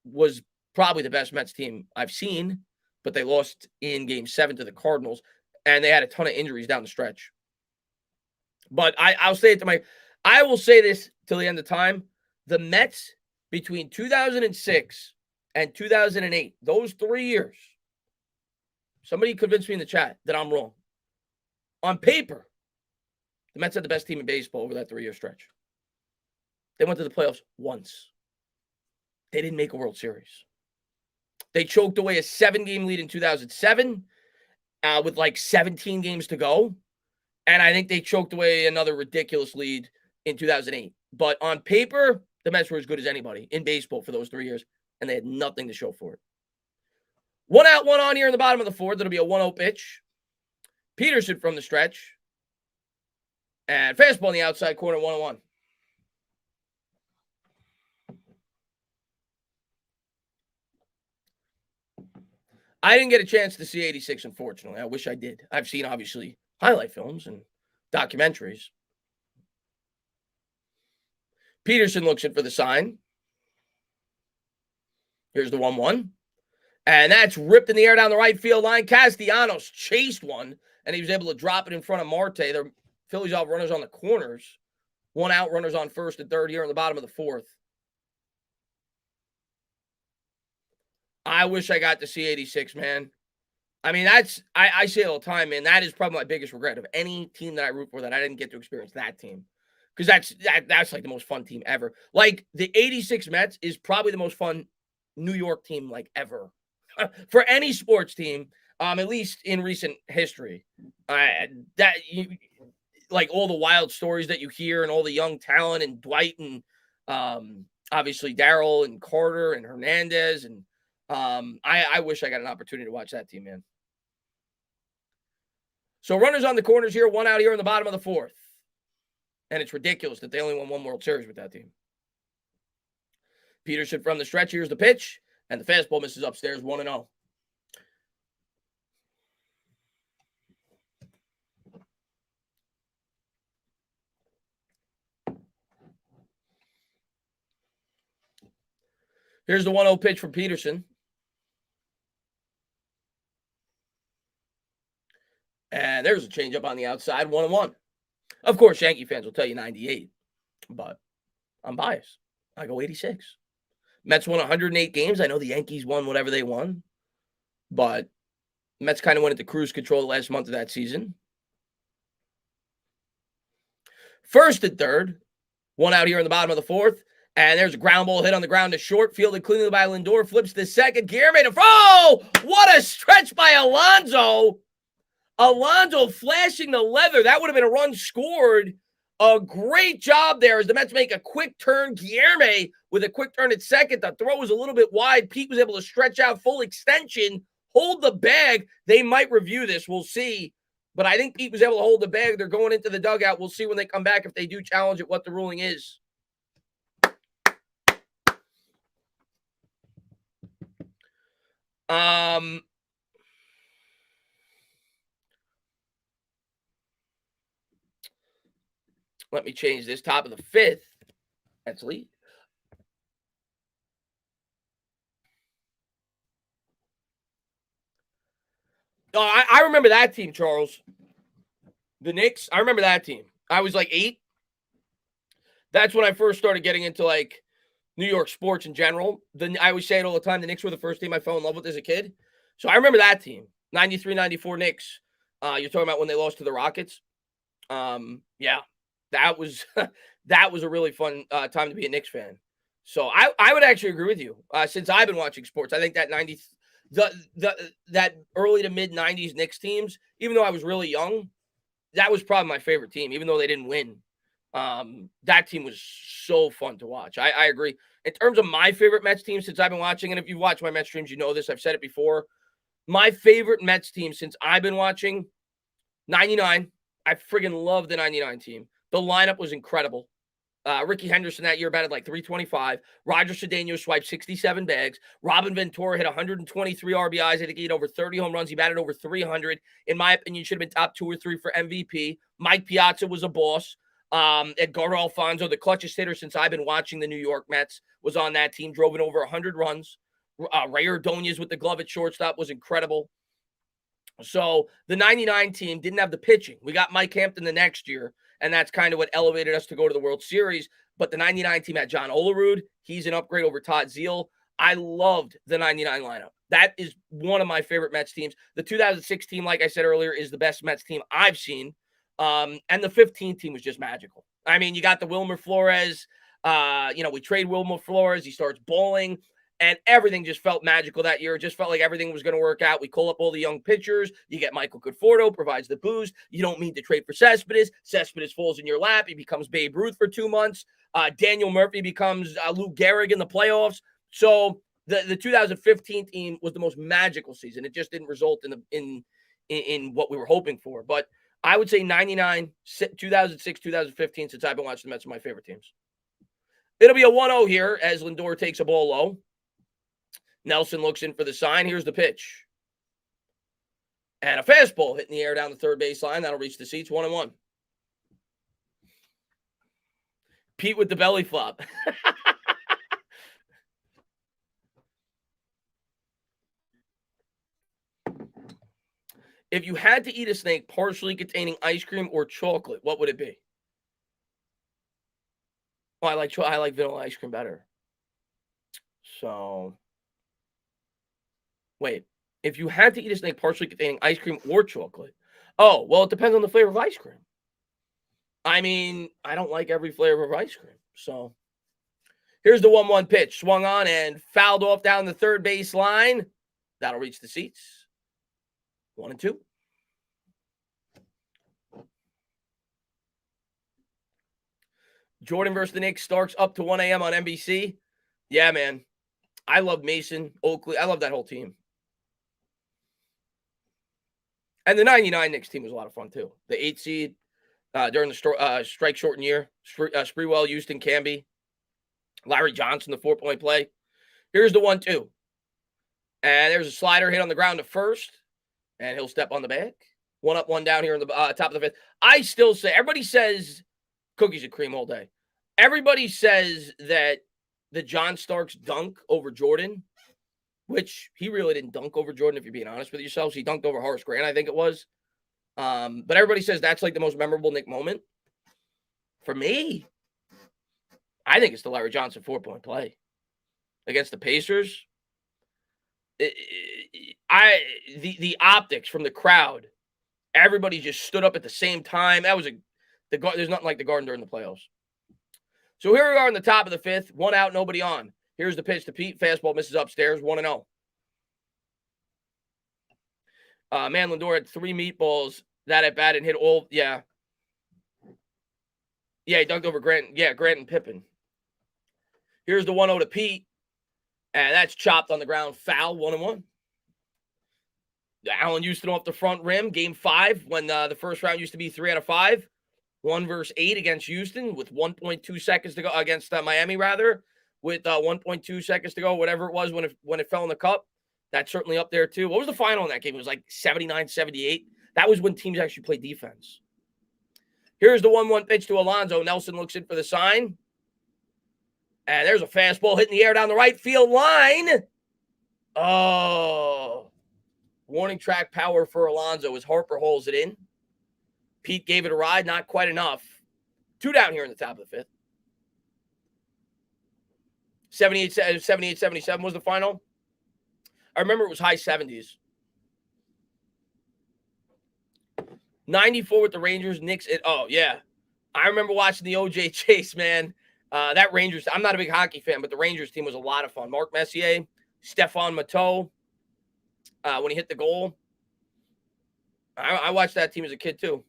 was probably the best Mets team I've seen, but they lost in Game 7 to the Cardinals, and they had a ton of injuries down the stretch. But I'll say it to I will say this till the end of time. The Mets between 2006 and 2008, those 3 years, somebody convinced me in the chat that I'm wrong. On paper, the Mets had the best team in baseball over that 3-year stretch. They went to the playoffs once. They didn't make a World Series. They choked away a 7-game lead in 2007 with like 17 games to go. And I think they choked away another ridiculous lead in 2008. But on paper, the Mets were as good as anybody in baseball for those 3 years, and they had nothing to show for it. 1 out, 1 on here in the bottom of the 4th. It'll be a 1-0 pitch. Peterson from the stretch. And fastball in the outside corner, 1-1. I didn't get a chance to see 86, unfortunately. I wish I did. I've seen, obviously, highlight films and documentaries. Peterson looks in for the sign. Here's the 1-1. And that's ripped in the air down the right field line. Castellanos chased one, and he was able to drop it in front of Marte. The Phillies have runners on the corners. 1 out, runners on first and third here in the bottom of the 4th. I wish I got to see 86, man. I mean, I say it all the time, man. That is probably my biggest regret of any team that I root for, that I didn't get to experience that team. Because that's like the most fun team ever. Like, the 86 Mets is probably the most fun New York team, like, ever. For any sports team, at least in recent history. Like, all the wild stories that you hear and all the young talent and Dwight and obviously Darryl and Carter and Hernandez. And I wish I got an opportunity to watch that team, man. So runners on the corners here, 1 out here in the bottom of the 4th. And it's ridiculous that they only won 1 World Series with that team. Peterson from the stretch. Here's the pitch. And the fastball misses upstairs, 1-0. Here's the 1-0 pitch from Peterson. And there's a changeup on the outside, 1-1. Of course, Yankee fans will tell you 98, but I'm biased. I go 86. Mets won 108 games. I know the Yankees won whatever they won, but Mets kind of went into cruise control the last month of that season. First and third, 1 out here in the bottom of the 4th. And there's a ground ball hit on the ground to short, fielded cleanly by Lindor, flips to second. Guillermo to what a stretch by Alonso. Alonso flashing the leather. That would have been a run scored. A great job there as the Mets make a quick turn. Guillermo with a quick turn at second. The throw was a little bit wide. Pete was able to stretch out full extension, hold the bag. They might review this. We'll see. But I think Pete was able to hold the bag. They're going into the dugout. We'll see when they come back if they do challenge it, what the ruling is. Let me change this. Top of the 5th. That's lead. Oh, I remember that team, Charles. The Knicks. I remember that team. I was like 8. That's when I first started getting into like New York sports in general. I always say it all the time. The Knicks were the first team I fell in love with as a kid. So I remember that team. 93, 94 Knicks. You're talking about when they lost to the Rockets. Yeah. That was a really fun time to be a Knicks fan. So I would actually agree with you. Since I've been watching sports, I think that that early to mid 90s Knicks teams, even though I was really young, that was probably my favorite team, even though they didn't win. That team was so fun to watch. I agree. In terms of my favorite Mets team since I've been watching, and if you've watched my Mets streams, you know this. I've said it before. My favorite Mets team since I've been watching, 99. I friggin' love the 99 team. The lineup was incredible. Ricky Henderson that year batted like 325. Roger Cedeno swiped 67 bags. Robin Ventura hit 123 RBIs. I think he hit over 30 home runs. He batted over 300. In my opinion, should have been top 2 or 3 for MVP. Mike Piazza was a boss. Edgardo Alfonso, the clutchest hitter since I've been watching the New York Mets, was on that team. Drove in over 100 runs. Ray Ordonez with the glove at shortstop was incredible. So the 99 team didn't have the pitching. We got Mike Hampton the next year, and that's kind of what elevated us to go to the World Series. But the 99 team had John Olerud. He's an upgrade over Todd Zeile. I loved the 99 lineup. That is one of my favorite Mets teams. The 2006 team, like I said earlier, is the best Mets team I've seen. And the 15 team was just magical. I mean, you got the Wilmer Flores. We trade Wilmer Flores. He starts bowling. And everything just felt magical that year. It just felt like everything was going to work out. We call up all the young pitchers. You get Michael Conforto, provides the boost. You don't need to trade for Cespedes. Cespedes falls in your lap. He becomes Babe Ruth for 2 months. Daniel Murphy becomes Lou Gehrig in the playoffs. So the 2015 team was the most magical season. It just didn't result in what we were hoping for. But I would say 99, 2006, 2015, since I've been watching the Mets, are my favorite teams. It'll be a 1-0 here as Lindor takes a ball low. Nelson looks in for the sign. Here's the pitch. And a fastball hitting the air down the third baseline. That'll reach the seats, 1-1. Pete with the belly flop. If you had to eat a snake partially containing ice cream or chocolate, what would it be? Well, I like vanilla ice cream better. So, wait. If you had to eat a snake partially containing ice cream or chocolate, oh, well, it depends on the flavor of ice cream. I mean, I don't like every flavor of ice cream. So, here's the 1-1 pitch. Swung on and fouled off down the third base line. That'll reach the seats. 1-2. Jordan versus the Knicks. Starks up to 1 a.m. on NBC. Yeah, man. I love Mason, Oakley. I love that whole team. And the 99 Knicks team was a lot of fun, too. The 8 seed during the strike-shortened year. Sprewell, Houston, Camby. Larry Johnson, the 4-point play. Here's the 1-2. And there's a slider hit on the ground to first. And he'll step on the bag. 1 up, 1 down here in the top of the fifth. I still say, everybody says cookies and cream all day. Everybody says that the John Starks dunk over Jordan, which he really didn't dunk over Jordan, if you're being honest with yourselves. He dunked over Horace Grant, I think it was. But everybody says that's like the most memorable Knick moment. For me, I think it's the Larry Johnson 4-point play against the Pacers. The optics from the crowd, everybody just stood up at the same time. That was there's nothing like the Garden during the playoffs. So here we are in the top of the fifth, 1 out, nobody on. Here's the pitch to Pete. Fastball misses upstairs, 1-0. Man, Lindor had 3 meatballs that at bat and hit all. Yeah, he dunked over Grant. Yeah, Grant and Pippen. Here's the 1-0 to Pete. And that's chopped on the ground. Foul, 1-1. Allen Houston off the front rim. Game 5, when the first round used to be 3 out of 5. 1 versus 8 against Houston with 1.2 seconds to go. Against Miami, rather. With 1.2 seconds to go, whatever it was when it fell in the cup. That's certainly up there, too. What was the final in that game? It was like 79-78. That was when teams actually played defense. Here's the 1-1 pitch to Alonso. Nelson looks in for the sign. And there's a fastball hitting the air down the right field line. Oh. Warning track power for Alonso as Harper holds it in. Pete gave it a ride, not quite enough. 2 down here in the top of the fifth. 78-77 was the final. I remember it was high 70s. 94 with the Rangers. Knicks. Oh, yeah. I remember watching the O.J. Chase, man. That Rangers, I'm not a big hockey fan, but the Rangers team was a lot of fun. Mark Messier, Stephane Matteau, when he hit the goal. I watched that team as a kid, too.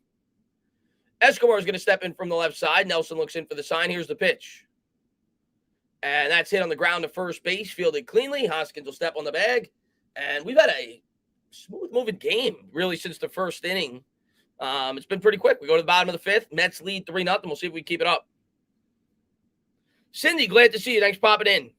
Escobar is going to step in from the left side. Nelson looks in for the sign. Here's the pitch. And that's hit on the ground to first base, fielded cleanly. Hoskins will step on the bag. And we've had a smooth-moving game, really, since the first inning. It's been pretty quick. We go to the bottom of the fifth. Mets lead 3-0. We'll see if we keep it up. Cindy, glad to see you. Thanks for popping in.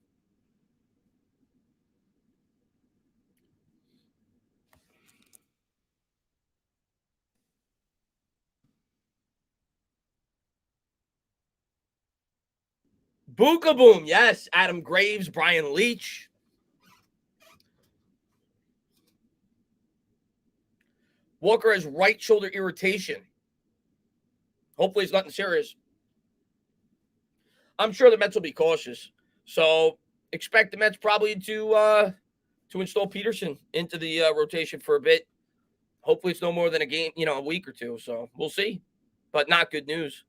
Booka Boom. Yes. Adam Graves, Brian Leach. Walker has right shoulder irritation. Hopefully it's nothing serious. I'm sure the Mets will be cautious. So expect the Mets probably to install Peterson into the rotation for a bit. Hopefully it's no more than a week or two. So we'll see. But not good news.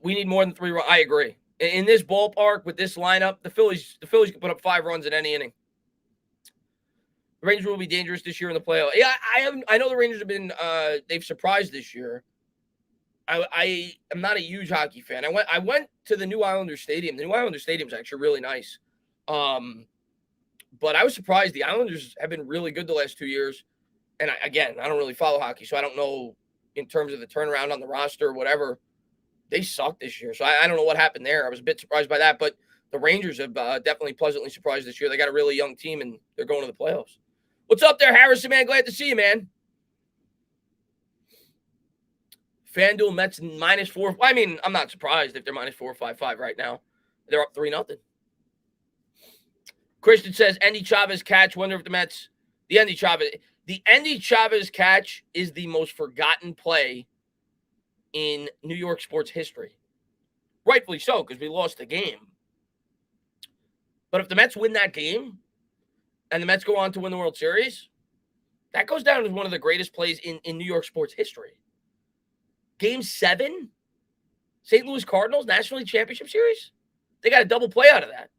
We need more than 3 runs. I agree. In this ballpark with this lineup, the Phillies can put up 5 runs in any inning. The Rangers will be dangerous this year in the playoffs. Yeah, I know the Rangers have been they've surprised this year. I am not a huge hockey fan. I went to the new Islanders Stadium. The new Islanders Stadium is actually really nice. But I was surprised. The Islanders have been really good the last 2 years. And I don't really follow hockey, so I don't know in terms of the turnaround on the roster or whatever. They sucked this year, so I don't know what happened there. I was a bit surprised by that, but the Rangers have definitely pleasantly surprised this year. They got a really young team, and they're going to the playoffs. What's up there, Harrison, man? Glad to see you, man. FanDuel Mets -4. I mean, I'm not surprised if they're -455 right now. They're up 3-0. Christian says, Endy Chavez catch. Wonder if the Mets, the Endy Chavez catch is the most forgotten play in New York sports history. Rightfully so, because we lost the game. But if the Mets win that game and the Mets go on to win the World Series, that goes down as one of the greatest plays in New York sports history. Game 7, St. Louis Cardinals, National League Championship Series. They got a double play out of that.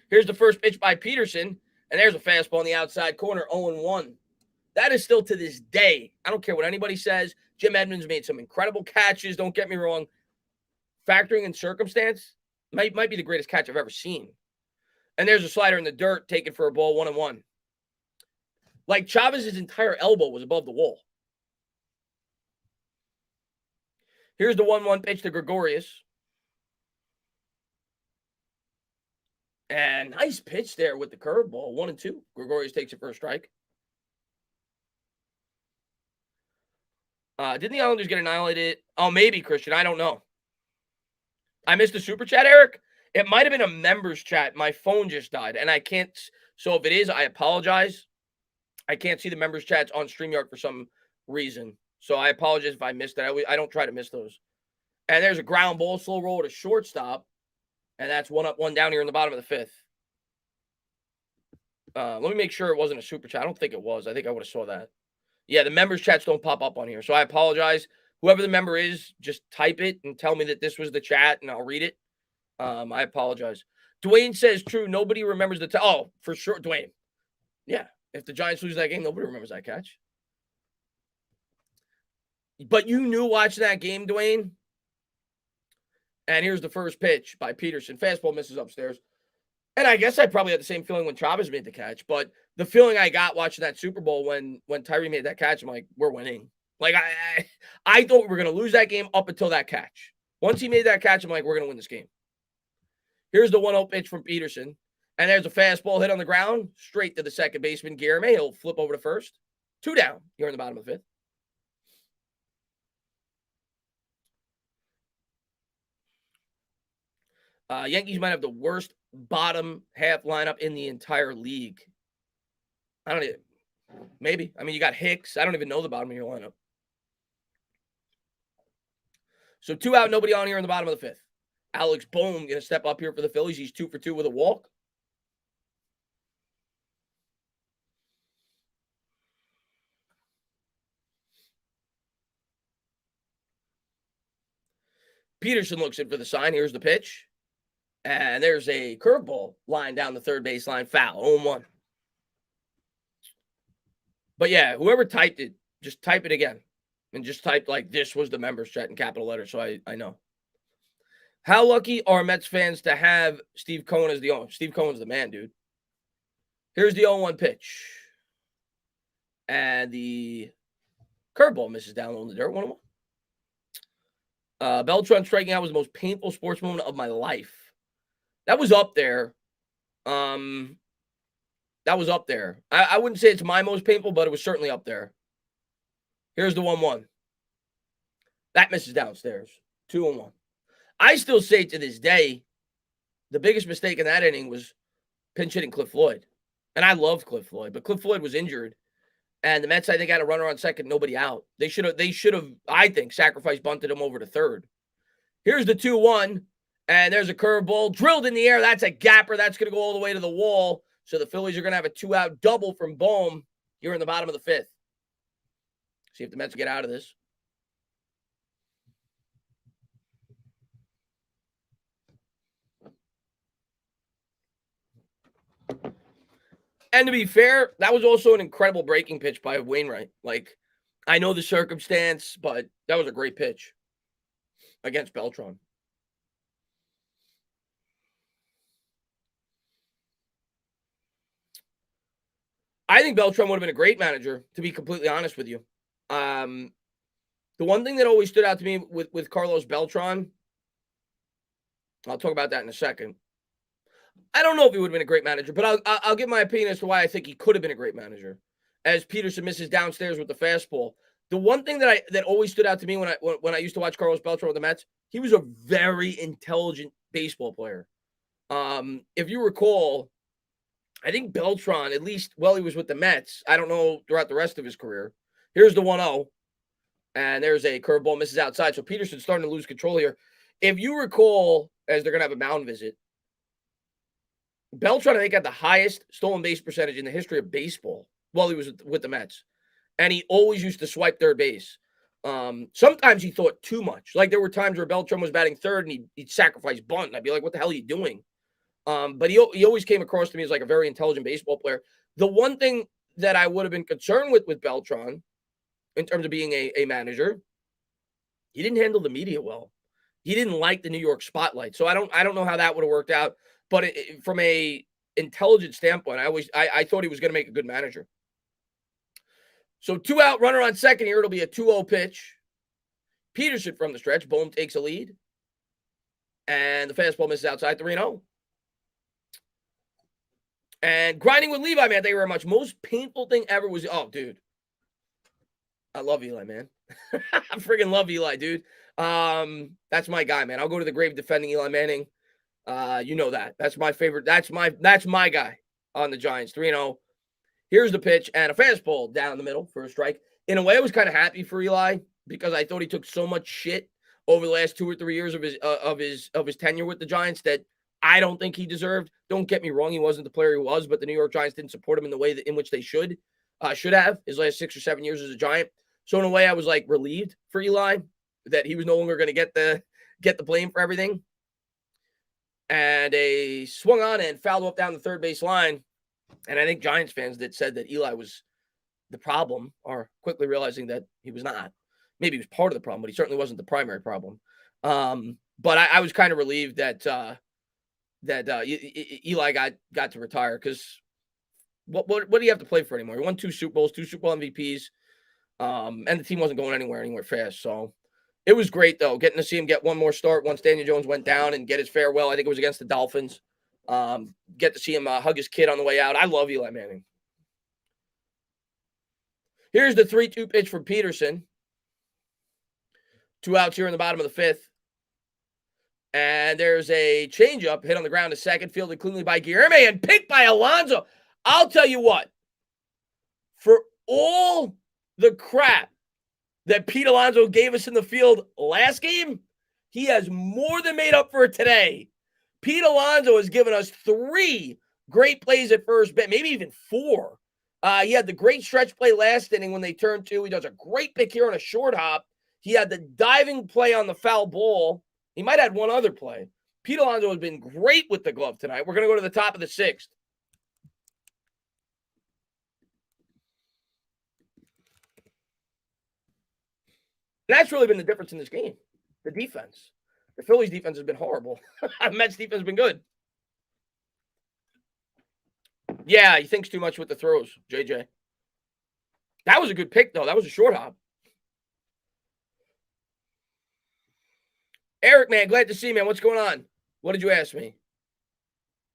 Here's the first pitch by Peterson, and there's a fastball in the outside corner, 0-1. That is still to this day. I don't care what anybody says. Jim Edmonds made some incredible catches. Don't get me wrong. Factoring in circumstance, might be the greatest catch I've ever seen. And there's a slider in the dirt taken for a ball, 1-1. Like Chavez's entire elbow was above the wall. Here's the 1-1 pitch to Gregorius. And nice pitch there with the curveball, 1-2. Gregorius takes it for a strike. Didn't the Islanders get annihilated? Oh, maybe, Christian. I don't know. I missed the super chat, Eric. It might have been a members chat. My phone just died, and I can't. So if it is, I apologize. I can't see the members chats on StreamYard for some reason. So I apologize if I missed that. I don't try to miss those. And there's a ground ball, slow roll to shortstop. And that's 1 up, 1 down here in the bottom of the 5th. Let me make sure it wasn't a super chat. I don't think it was. I think I would have saw that. Yeah, the members chats don't pop up on here. So I apologize. Whoever the member is, just type it and tell me that this was the chat, and I'll read it. I apologize. Dwayne says, true, nobody remembers the oh, for sure, Dwayne. Yeah, if the Giants lose that game, nobody remembers that catch. But you knew watching that game, Dwayne. And here's the first pitch by Peterson. Fastball misses upstairs. And I guess I probably had the same feeling when Chavez made the catch. But the feeling I got watching that Super Bowl when Tyree made that catch, I'm like, we're winning. Like, I thought we were going to lose that game up until that catch. Once he made that catch, I'm like, we're going to win this game. Here's the 1-0 pitch from Peterson. And there's a fastball hit on the ground, straight to the second baseman, Guillerme. He'll flip over to first. 2 down here in the bottom of the 5th. Yankees might have the worst bottom half lineup in the entire league. I don't even, maybe. I mean, you got Hicks. I don't even know the bottom of your lineup. So 2 out, nobody on here in the bottom of the 5th. Alex Bohm going to step up here for the Phillies. He's 2 for 2 with a walk. Peterson looks in for the sign. Here's the pitch. And there's a curveball line down the third baseline. Foul. 0-1. But yeah, whoever typed it, just type it again. And just type like this was the members chat in capital letters so I know. How lucky are Mets fans to have Steve Cohen as the owner? Steve Cohen's the man, dude. Here's the 0-1 pitch. And the curveball misses down low in the dirt. 1-1. Beltran striking out was the most painful sports moment of my life. That was up there. That was up there. I wouldn't say it's my most painful, but it was certainly up there. Here's the 1-1. That misses downstairs. 2-1. I still say to this day, the biggest mistake in that inning was pinch hitting Cliff Floyd. And I loved Cliff Floyd, but Cliff Floyd was injured. And the Mets, I think, had a runner on second, nobody out. They should have, I think, sacrificed bunted him over to third. Here's the 2-1. And there's a curveball drilled in the air. That's a gapper. That's going to go all the way to the wall. So the Phillies are going to have a 2-out double from Bohm here in the bottom of the 5th. See if the Mets get out of this. And to be fair, that was also an incredible breaking pitch by Wainwright. Like, I know the circumstance, but that was a great pitch against Beltran. I think Beltran would have been a great manager, to be completely honest with you. The one thing that always stood out to me with Carlos Beltran, I'll talk about that in a second. I don't know if he would have been a great manager, but I'll give my opinion as to why I think he could have been a great manager. As Peterson misses downstairs with the fastball, the one thing that always stood out to me when I used to watch Carlos Beltran with the Mets, he was a very intelligent baseball player. If you recall, I think Beltran, at least while he was with the Mets, I don't know throughout the rest of his career. Here's the 1-0, and there's a curveball misses outside. So Peterson's starting to lose control here. If you recall, as they're going to have a mound visit, Beltran, I think, had the highest stolen base percentage in the history of baseball while he was with the Mets. And he always used to swipe third base. Sometimes he thought too much. Like, there were times where Beltran was batting third and he'd sacrifice bunt. And I'd be like, what the hell are you doing? But he always came across to me as like a very intelligent baseball player. The one thing that I would have been concerned with Beltran in terms of being a manager, he didn't handle the media well. He didn't like the New York spotlight. So I don't know how that would have worked out. But from a intelligent standpoint, I thought he was going to make a good manager. So 2 out, runner on second here. It'll be a 2-0 pitch. Peterson from the stretch. Bohm takes a lead. And the fastball misses outside, 3-0. And grinding with Levi, man, thank you very much. Most painful thing ever was, oh, dude. I love Eli, man. I freaking love Eli, dude. That's my guy, man. I'll go to the grave defending Eli Manning. You know that. That's my favorite. That's my guy on the Giants. 3-0. Here's the pitch and a fastball down the middle for a strike. In a way, I was kind of happy for Eli because I thought he took so much shit over the last 2 or 3 years of his tenure with the Giants that I don't think he deserved. Don't get me wrong, he wasn't the player he was, but the New York Giants didn't support him in the way in which they should have his last 6 or 7 years as a Giant. So in a way, I was like relieved for Eli that he was no longer going to get the blame for everything. And a swung on and fouled up down the third base line. And I think Giants fans that said that Eli was the problem are quickly realizing that he was not. Maybe he was part of the problem, but he certainly wasn't the primary problem. But I was kind of relieved that Eli got to retire because what do you have to play for anymore? He won 2 Super Bowls, 2 Super Bowl MVPs, and the team wasn't going anywhere fast. So it was great, though, getting to see him get one more start once Daniel Jones went down and get his farewell. I think it was against the Dolphins. Get to see him hug his kid on the way out. I love Eli Manning. Here's the 3-2 pitch from Peterson. 2 outs here in the bottom of the 5th. And there's a changeup hit on the ground to second, fielded cleanly by Guillerme and picked by Alonso. I'll tell you what, for all the crap that Pete Alonso gave us in the field last game, he has more than made up for it today. Pete Alonso has given us 3 great plays at first base, maybe even 4. He had the great stretch play last inning when they turned 2. He does a great pick here on a short hop. He had the diving play on the foul ball. He might have had one other play. Pete Alonso has been great with the glove tonight. We're going to go to the top of the 6th. And that's really been the difference in this game. The defense. The Phillies defense has been horrible. Mets defense has been good. Yeah, he thinks too much with the throws, JJ. That was a good pick, though. That was a short hop. Eric, man, glad to see you, man. What's going on? What did you ask me?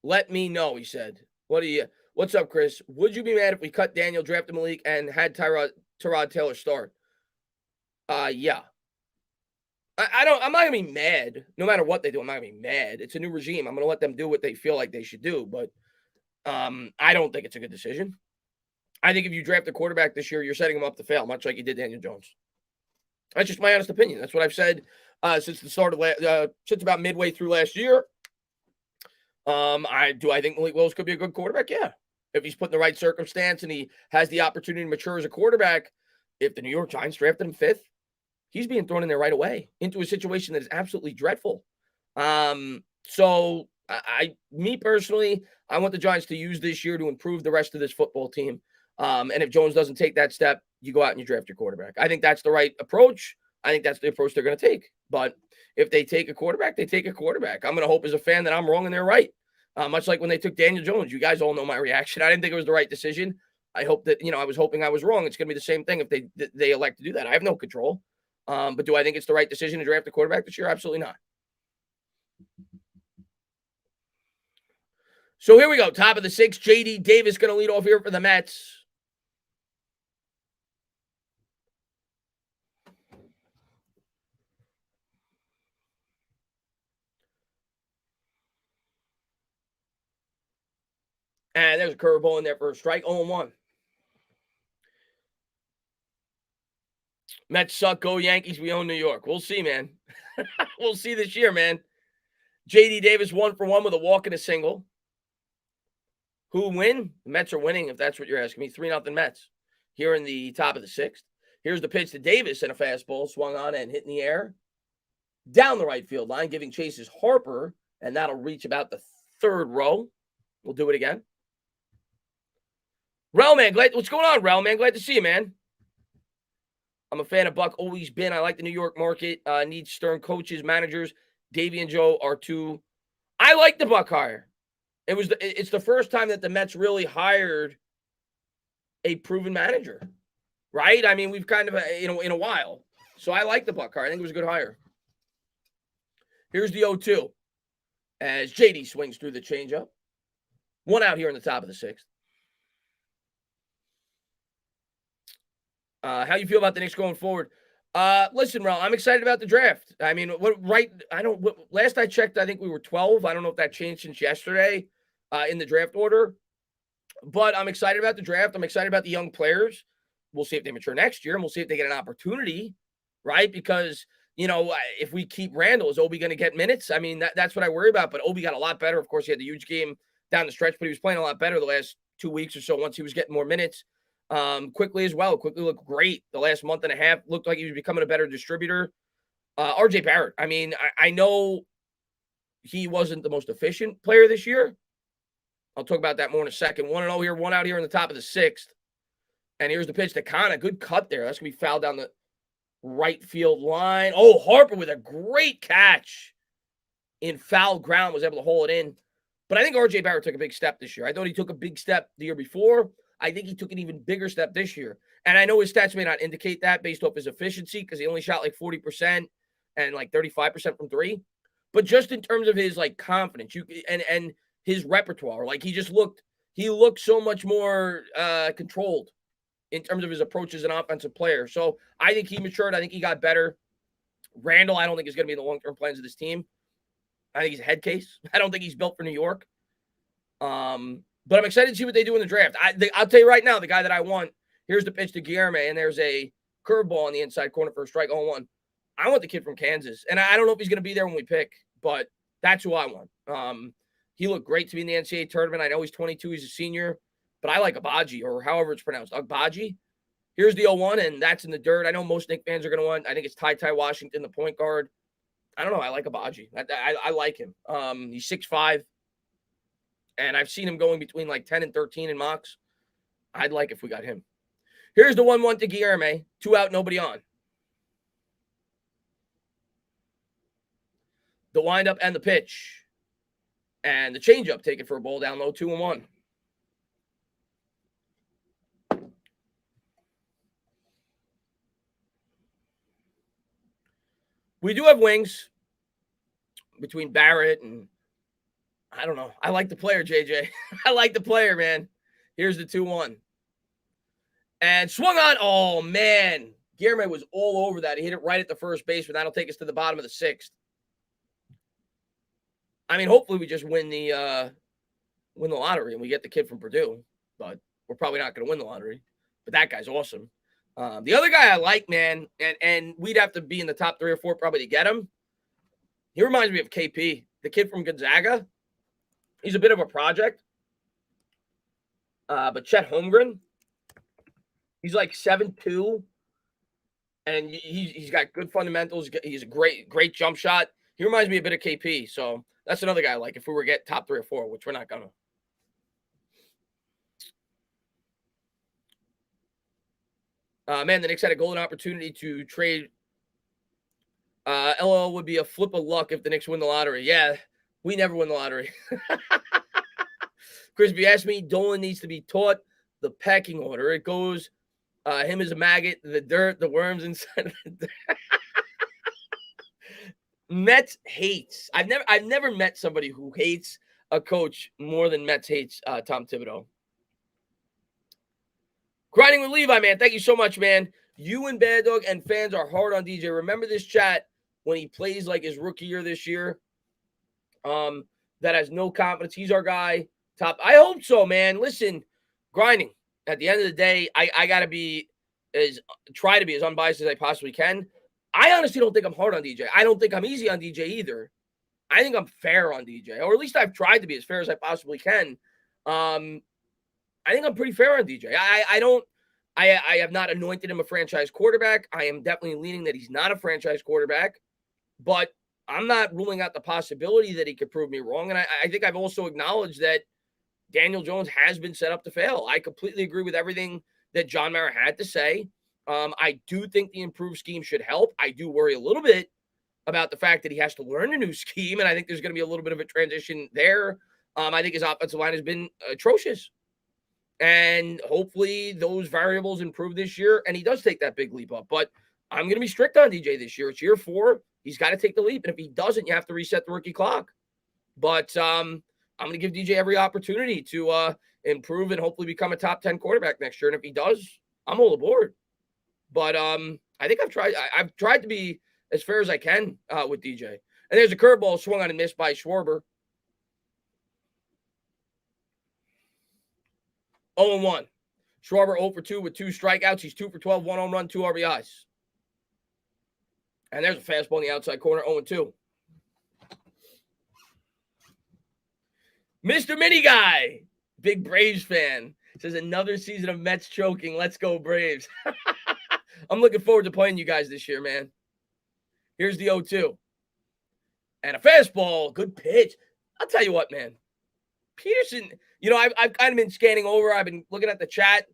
Let me know, he said. What's up, Chris? Would you be mad if we cut Daniel, drafted Malik, and had Tyrod Taylor start? Yeah. I'm not gonna be mad. No matter what they do, I'm not gonna be mad. It's a new regime. I'm gonna let them do what they feel like they should do. But I don't think it's a good decision. I think if you draft a quarterback this year, you're setting him up to fail, much like you did Daniel Jones. That's just my honest opinion. That's what I've said since the start of since about midway through last year. I think Malik Willis could be a good quarterback. Yeah, if he's put in the right circumstance and he has the opportunity to mature as a quarterback. If the New York Giants drafted him 5th, he's being thrown in there right away into a situation that is absolutely dreadful. So Me personally, I want the Giants to use this year to improve the rest of this football team. And if Jones doesn't take that step, you go out and you draft your quarterback. I think that's the right approach. I think that's the approach they're going to take. But if they take a quarterback, they take a quarterback. I'm going to hope as a fan that I'm wrong and they're right. Much like when they took Daniel Jones. You guys all know my reaction. I didn't think it was the right decision. I hope that, I was hoping I was wrong. It's going to be the same thing if they elect to do that. I have no control. But do I think it's the right decision to draft a quarterback this year? Absolutely not. So here we go. Top of the sixth, J.D. Davis going to lead off here for the Mets. And there's a curveball in there for a strike. 0-1. Mets suck. Go Yankees. We own New York. We'll see, man. We'll see this year, man. J.D. Davis 1 for 1 with a walk and a single. Who win? The Mets are winning, if that's what you're asking me. 3-0 Mets here in the top of the sixth. Here's the pitch to Davis and a fastball swung on and hit in the air. Down the right field line, giving chases Harper, and that'll reach about the third row. We'll do it again. Rel, man, what's going on, Rel, man? Glad to see you, man. I'm a fan of Buck, always been. I like the New York market. Needs stern coaches, managers. Davey and Joe are two. I like the Buck hire. It's the first time that the Mets really hired a proven manager, right? I mean, we've kind of, in a while. So I like the Buck hire. I think it was a good hire. Here's the 0-2 as JD swings through the changeup. 1 out here in the top of the sixth. How you feel about the Knicks going forward? Listen, Ron, I'm excited about the draft. I mean, last I checked, I think we were 12. I don't know if that changed since yesterday in the draft order. But I'm excited about the draft. I'm excited about the young players. We'll see if they mature next year, and we'll see if they get an opportunity, right? Because, if we keep Randall, is Obi going to get minutes? I mean, that's what I worry about. But Obi got a lot better. Of course, he had the huge game down the stretch, but he was playing a lot better the last 2 weeks or so once he was getting more minutes. Quickly as well. Quickly looked great the last month and a half. Looked like he was becoming a better distributor. RJ Barrett. I mean, I know he wasn't the most efficient player this year. I'll talk about that more in a second. 1-0 here, 1 out here in the top of the sixth. And here's the pitch to Canha. Good cut there. That's going to be fouled down the right field line. Oh, Harper with a great catch in foul ground, was able to hold it in. But I think RJ Barrett took a big step this year. I thought he took a big step the year before. I think he took an even bigger step this year. And I know his stats may not indicate that based off his efficiency because he only shot like 40% and like 35% from three. But just in terms of his like confidence and his repertoire, like he looked so much more controlled in terms of his approach as an offensive player. So I think he matured. I think he got better. Randall, I don't think is going to be in the long-term plans of this team. I think he's a head case. I don't think he's built for New York. But I'm excited to see what they do in the draft. I'll tell you right now, the guy that I want, here's the pitch to Guillermo, and there's a curveball on the inside corner for a strike 0-1. I want the kid from Kansas. And I don't know if he's going to be there when we pick, but that's who I want. He looked great to be in the NCAA tournament. I know he's 22. He's a senior. But I like Agbaji, or however it's pronounced, Agbaji. Here's the 0-1, and that's in the dirt. I know most Knicks fans are going to want, I think it's Ty Washington, the point guard. I don't know. I like Agbaji. I like him. He's 6'5", and I've seen him going between like 10 and 13 in mocks. I'd like if we got him. Here's the 1-1 to Guillermo. 2 out, nobody on. The windup and the pitch. And the changeup taken for a ball down low, 2-1. We do have wings between Barrett and, I don't know. I like the player, JJ. I like the player, man. Here's the 2-1. And swung on. Oh, man. Guillermo was all over that. He hit it right at the first baseman. That'll take us to the bottom of the sixth. I mean, hopefully we just win the lottery and we get the kid from Purdue. But we're probably not going to win the lottery. But that guy's awesome. The other guy I like, man, and we'd have to be in the top 3 or 4 probably to get him. He reminds me of KP, the kid from Gonzaga. He's a bit of a project. But Chet Holmgren, he's like 7'2", and he's got good fundamentals. He's a great jump shot. He reminds me a bit of KP. So That's another guy I like if we were to get top 3 or 4, which we're not going to. Man, the Knicks had a golden opportunity to trade. LOL would be a flip of luck if the Knicks win the lottery. Yeah, we never win the lottery. Crispy asked me, Dolan needs to be taught the pecking order. It goes him as a maggot, the dirt, the worms inside of the dirt. Mets hates. I've never met somebody who hates a coach more than Mets hates Tom Thibodeau. Grinding with Levi, man. Thank you so much, man. You and Bad Dog and fans are hard on DJ. Remember this chat when he plays like his rookie year this year? That has no confidence. He's our guy. Top. I hope so, man. Listen, grinding. At the end of the day, I gotta try to be as unbiased as I possibly can. I honestly don't think I'm hard on DJ. I don't think I'm easy on DJ either. I think I'm fair on DJ, or at least I've tried to be as fair as I possibly can. I think I'm pretty fair on DJ. I have not anointed him a franchise quarterback. I am definitely leaning that he's not a franchise quarterback, but I'm not ruling out the possibility that he could prove me wrong. And I think I've also acknowledged that Daniel Jones has been set up to fail. I completely agree with everything that John Mara had to say. I do think the improved scheme should help. I do worry a little bit about the fact that he has to learn a new scheme, and I think there's going to be a little bit of a transition there. I think his offensive line has been atrocious. And hopefully those variables improve this year, and he does take that big leap up. But I'm going to be strict on DJ this year. It's year 4. He's got to take the leap. And if he doesn't, you have to reset the rookie clock. But I'm going to give DJ every opportunity to improve and hopefully become a top 10 quarterback next year. And if he does, I'm all aboard. But I think I've tried to be as fair as I can with DJ. And there's a curveball swung on and missed by Schwarber. 0-1. Schwarber 0 for 2 with 2 strikeouts. He's 2 for 12, 1 home run, 2 RBIs. And there's a fastball in the outside corner, 0-2. Mr. Mini Guy, big Braves fan, says another season of Mets choking. Let's go, Braves. I'm looking forward to playing you guys this year, man. Here's the 0-2. And a fastball. Good pitch. I'll tell you what, man. Peterson, I've kind of been scanning over. I've been looking at the chat.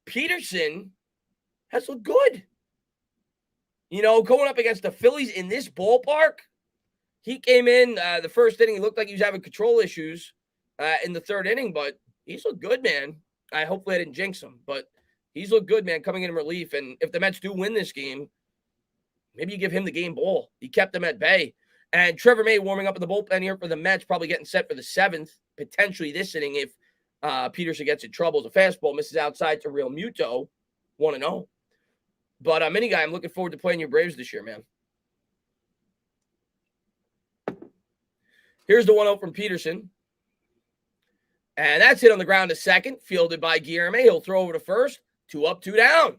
Peterson has looked good. Going up against the Phillies in this ballpark, he came in the first inning. He looked like he was having control issues in the third inning, but he's looked good, man. Hopefully I didn't jinx him, but he's looked good, man, coming in relief. And if the Mets do win this game, maybe you give him the game ball. He kept them at bay. And Trevor May warming up in the bullpen here for the Mets, probably getting set for the 7th, potentially this inning if Peterson gets in trouble. As a fastball misses outside to Real Muto, 1-0. But Mini Guy, I'm looking forward to playing your Braves this year, man. Here's the 1-0 from Peterson. And that's hit on the ground to second, fielded by Guillermo. He'll throw over to first. 2 up, 2 down.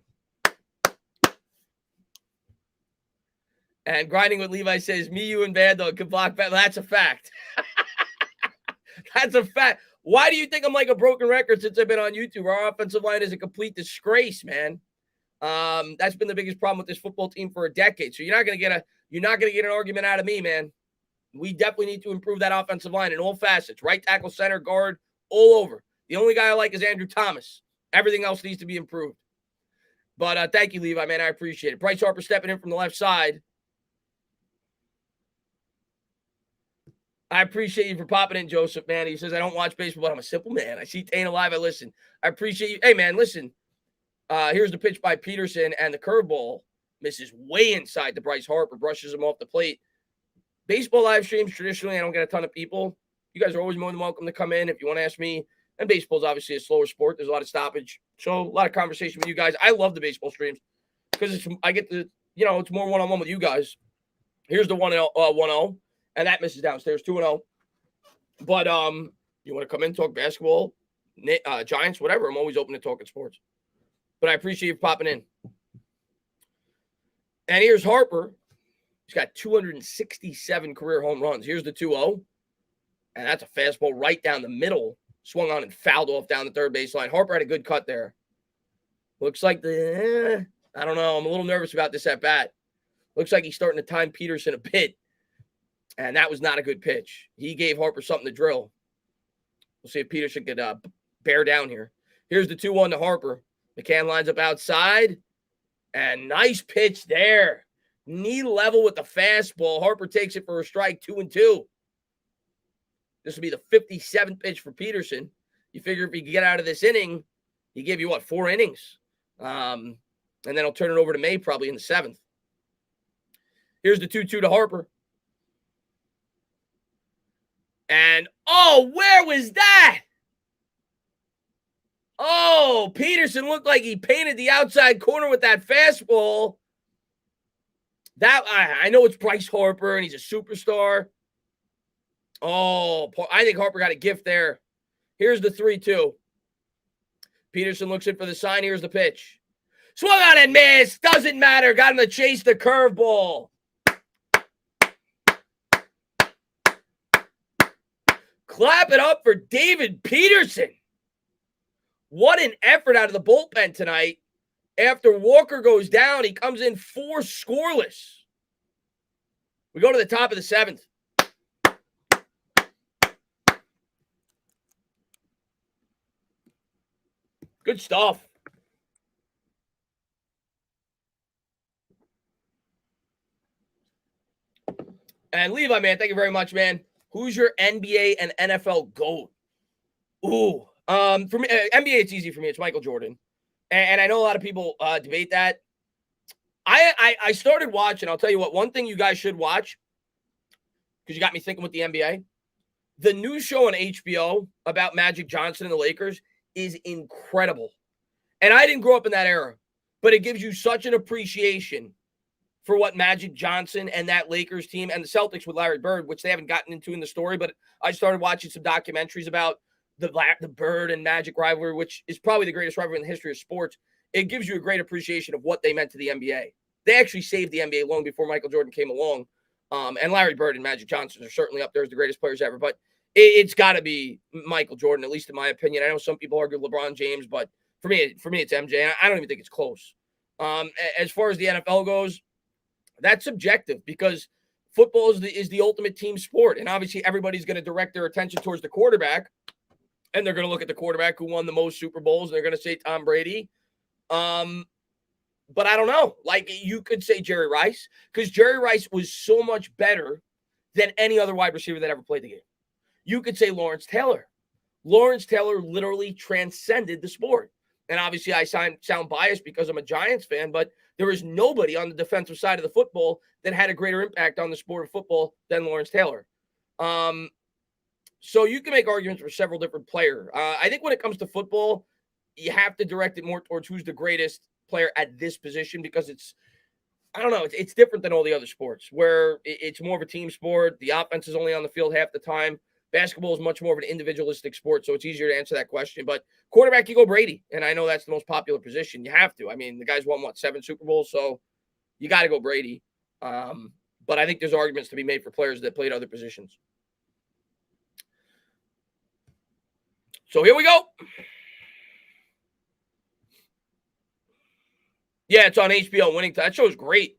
And Grinding with Levi says, me, you, and Bad Dog can block back. That's a fact. That's a fact. Why do you think I'm like a broken record since I've been on YouTube? Our offensive line is a complete disgrace, man. That's been the biggest problem with this football team for a decade. So you're not gonna get an argument out of me, man. We definitely need to improve that offensive line in all facets. Right tackle, center, guard, all over. The only guy I like is Andrew Thomas. Everything else needs to be improved. But thank you, Levi, man. I appreciate it. Bryce Harper stepping in from the left side. I appreciate you for popping in, Joseph, man. He says, I don't watch baseball, but I'm a simple man. I see Tane alive. I listen. I appreciate you. Hey, man, listen. Here's the pitch by Peterson, and the curveball misses way inside to Bryce Harper, brushes him off the plate. Baseball live streams, traditionally, I don't get a ton of people. You guys are always more than welcome to come in if you want to ask me. And baseball is obviously a slower sport. There's a lot of stoppage. So a lot of conversation with you guys. I love the baseball streams because I get to, it's more one-on-one with you guys. Here's the 1-0. And that misses downstairs, 2-0. But you want to come in, talk basketball, Giants, whatever. I'm always open to talking sports. But I appreciate you popping in. And here's Harper. He's got 267 career home runs. Here's the 2-0. And that's a fastball right down the middle. Swung on and fouled off down the third baseline. Harper had a good cut there. Looks like I don't know. I'm a little nervous about this at bat. Looks like he's starting to time Peterson a bit. And that was not a good pitch. He gave Harper something to drill. We'll see if Peterson could bear down here. Here's the 2-1 to Harper. McCann lines up outside. And nice pitch there. Knee level with the fastball. Harper takes it for a strike, 2-2. This will be the 57th pitch for Peterson. You figure if he can get out of this inning, he gave you, 4 innings? And then he'll turn it over to May probably in the 7th. Here's the 2-2 to Harper. And, where was that? Oh, Peterson looked like he painted the outside corner with that fastball. That I know it's Bryce Harper, and he's a superstar. Oh, I think Harper got a gift there. Here's the 3-2. Peterson looks in for the sign. Here's the pitch. Swung on and missed. Doesn't matter. Got him to chase the curveball. Clap it up for David Peterson. What an effort out of the bullpen tonight. After Walker goes down, he comes in 4 scoreless. We go to the top of the 7th. Good stuff. And Levi, man, thank you very much, man. Who's your NBA and NFL GOAT? Ooh, for me, NBA, it's easy for me. It's Michael Jordan. And I know a lot of people debate that. I started watching. I'll tell you what, one thing you guys should watch, because you got me thinking with the NBA. The new show on HBO about Magic Johnson and the Lakers is incredible. And I didn't grow up in that era, but it gives you such an appreciation for what Magic Johnson and that Lakers team and the Celtics with Larry Bird, which they haven't gotten into in the story, but I started watching some documentaries about the Bird and Magic rivalry, which is probably the greatest rivalry in the history of sports. It gives you a great appreciation of what they meant to the NBA. They actually saved the NBA long before Michael Jordan came along. And Larry Bird and Magic Johnson are certainly up there as the greatest players ever, but it's got to be Michael Jordan, at least in my opinion. I know some people argue LeBron James, but for me, it's MJ. And I don't even think it's close. As far as the NFL goes, that's subjective because football is the ultimate team sport. And obviously everybody's going to direct their attention towards the quarterback. And they're going to look at the quarterback who won the most Super Bowls. And they're going to say Tom Brady. But I don't know. Like, you could say Jerry Rice, because Jerry Rice was so much better than any other wide receiver that ever played the game. You could say Lawrence Taylor. Lawrence Taylor literally transcended the sport. And obviously I sound biased because I'm a Giants fan, but there is nobody on the defensive side of the football that had a greater impact on the sport of football than Lawrence Taylor. So you can make arguments for several different players. I think when it comes to football, you have to direct it more towards who's the greatest player at this position, because it's different than all the other sports where it's more of a team sport. The offense is only on the field half the time. Basketball is much more of an individualistic sport, so it's easier to answer that question. But quarterback, you go Brady, and I know that's the most popular position. You have to. I mean, the guy's won, 7 Super Bowls, so you got to go Brady. But I think there's arguments to be made for players that played other positions. So here we go. Yeah, it's on HBO. Winning. That show's great.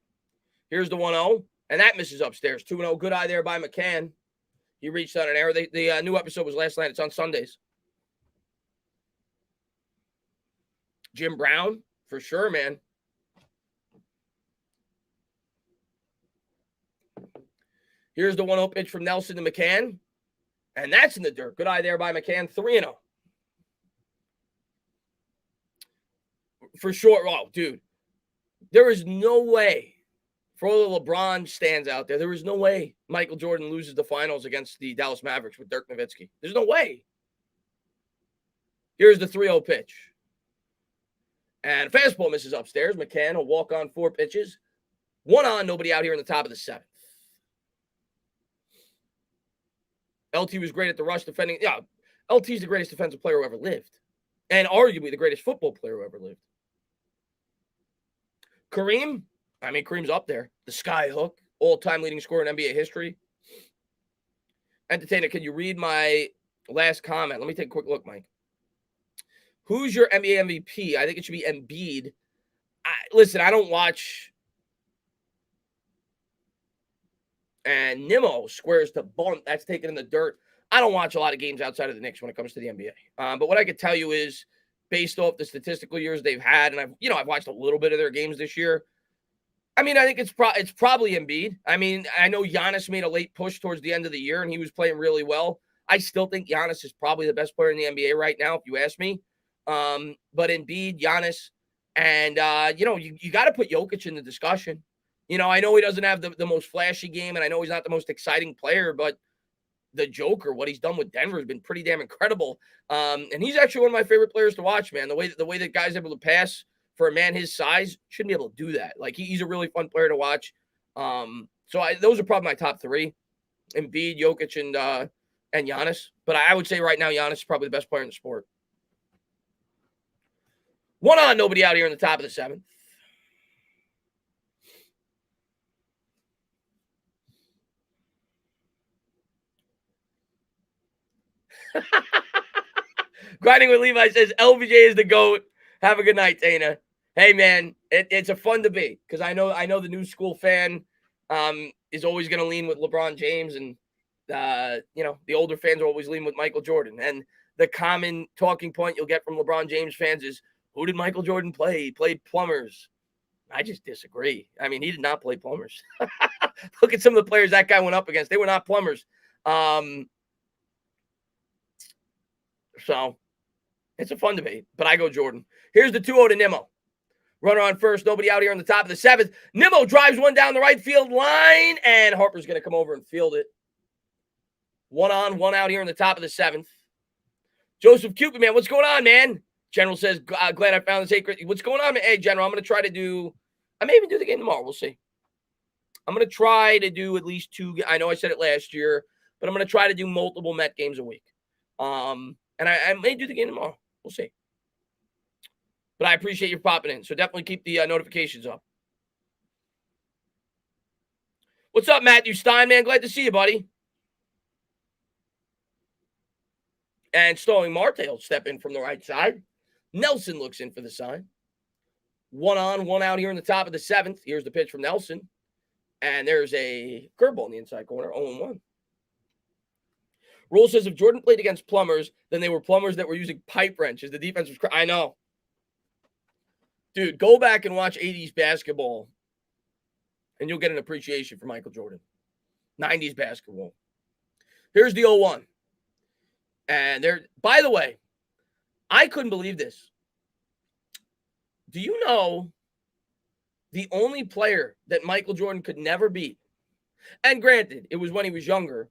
Here's the 1-0, and that misses upstairs. 2-0. Good eye there by McCann. He reached on an error. The new episode was last night. It's on Sundays. Jim Brown, for sure, man. Here's the 1-0 pitch from Nelson to McCann. And that's in the dirt. Good eye there by McCann. 3-0. For sure. Oh, dude. There is no way, for all the LeBron stands out there, there is no way Michael Jordan loses the finals against the Dallas Mavericks with Dirk Nowitzki. There's no way. Here's the 3-0 pitch. And fastball misses upstairs. McCann will walk on 4 pitches. 1 on, nobody out here in the top of the 7th. LT was great at the rush defending. Yeah, LT's the greatest defensive player who ever lived. And arguably the greatest football player who ever lived. Kareem, Kareem's up there. The sky hook, all-time leading scorer in NBA history. Entertainer, can you read my last comment? Let me take a quick look, Mike. Who's your NBA MVP? I think it should be Embiid. Listen, I don't watch And Nimmo squares to bunt. That's taken in the dirt. I don't watch a lot of games outside of the Knicks when it comes to the NBA. But what I could tell you is, based off the statistical years they've had, and I've watched a little bit of their games this year. I mean, I think it's probably Embiid. I mean, I know Giannis made a late push towards the end of the year, and he was playing really well. I still think Giannis is probably the best player in the NBA right now, if you ask me. But Embiid, Giannis, and you got to put Jokic in the discussion. I know he doesn't have the most flashy game, and I know he's not the most exciting player, but the Joker, what he's done with Denver has been pretty damn incredible. And he's actually one of my favorite players to watch, man. The way that guy's able to pass for a man his size, shouldn't be able to do that. Like, he's a really fun player to watch. Those are probably my top three: Embiid, Jokic, and Giannis. But I would say right now, Giannis is probably the best player in the sport. One on, nobody out here in the top of the seventh. Grinding with Levi says LBJ is the GOAT. Have a good night, Dana. Hey, man, it's a fun debate because I know the new school fan is always going to lean with LeBron James, and the older fans will always lean with Michael Jordan. And the common talking point you'll get from LeBron James fans is, who did Michael Jordan play? He played plumbers. I just disagree. I mean, he did not play plumbers. Look at some of the players that guy went up against. They were not plumbers. So it's a fun debate, but I go Jordan. Here's the 2-0 to Nimmo. Runner on first, nobody out here on the top of the seventh. Nimmo drives one down the right field line, and Harper's going to come over and field it. 1 on, 1 out here in the top of the seventh. Joseph Cupid, man, what's going on, man? General says, glad I found this sacred. What's going on, man? Hey, General, I'm going to try to do, I may even do the game tomorrow. We'll see. I'm going to try to do at least 2. I know I said it last year, but I'm going to try to do multiple Met games a week. And I may do the game tomorrow. We'll see. But I appreciate you popping in. So definitely keep the notifications up. What's up, Matthew Stein, man? Glad to see you, buddy. And Starling Marte will step in from the right side. Nelson looks in for the sign. 1 on, 1 out here in the top of the seventh. Here's the pitch from Nelson. And there's a curveball in the inside corner, 0-1. Rule says if Jordan played against plumbers, then they were plumbers that were using pipe wrenches. The defense was I know. Dude, go back and watch 80s basketball, and you'll get an appreciation for Michael Jordan. 90s basketball. Here's the 0-1. And there, by the way, I couldn't believe this. Do you know the only player that Michael Jordan could never beat? And granted, it was when he was younger.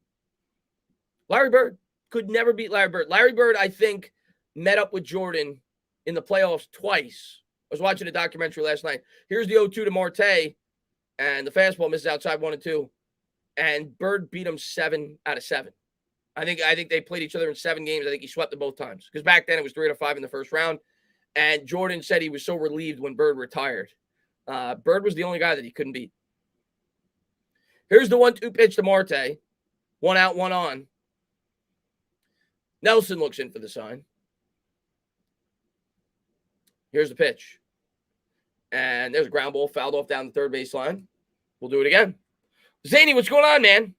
Larry Bird could never beat Larry Bird. Larry Bird, I think, met up with Jordan in the playoffs twice. I was watching a documentary last night. Here's the 0-2 to Marte, and the fastball misses outside 1-2. And Bird beat him 7 out of 7. I think they played each other in 7 games. I think he swept them both times. Because back then it was 3 out of 5 in the first round. And Jordan said he was so relieved when Bird retired. Bird was the only guy that he couldn't beat. Here's the 1-2 pitch to Marte. 1 out, 1 on. Nelson looks in for the sign. Here's the pitch. And there's a ground ball fouled off down the third baseline. We'll do it again. Zany, what's going on, man?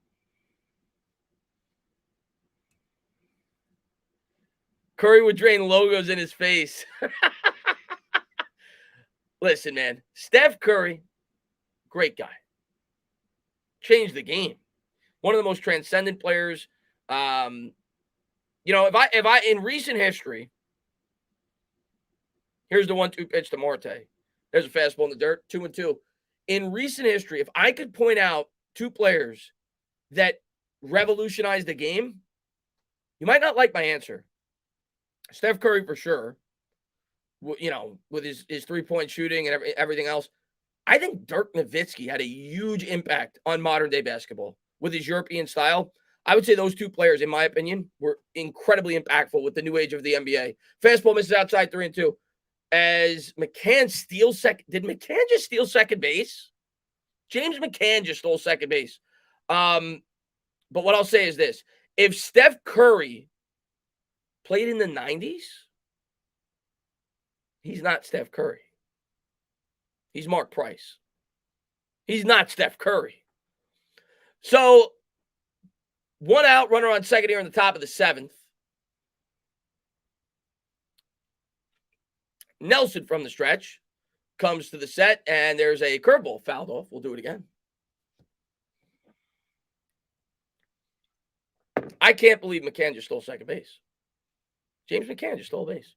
Curry would drain logos in his face. Listen, man. Steph Curry, great guy. Changed the game. One of the most transcendent players. If I in recent history, here's the 1-2 pitch to Marte. There's a fastball in the dirt, 2-2. In recent history, if I could point out 2 players that revolutionized the game, you might not like my answer. Steph Curry for sure, with his 3-point shooting and everything else. I think Dirk Nowitzki had a huge impact on modern-day basketball with his European style. I would say those 2 players, in my opinion, were incredibly impactful with the new age of the NBA. Fastball misses outside 3-2. As McCann steals second. Did McCann just steal second base? James McCann just stole second base. But what I'll say is this. If Steph Curry played in the 90s, he's not Steph Curry. He's Mark Price. He's not Steph Curry. So, 1 out, runner on second here in the top of the 7th. Nelson from the stretch comes to the set, and there's a curveball fouled off. We'll do it again. I can't believe McCann just stole second base. James McCann just stole base.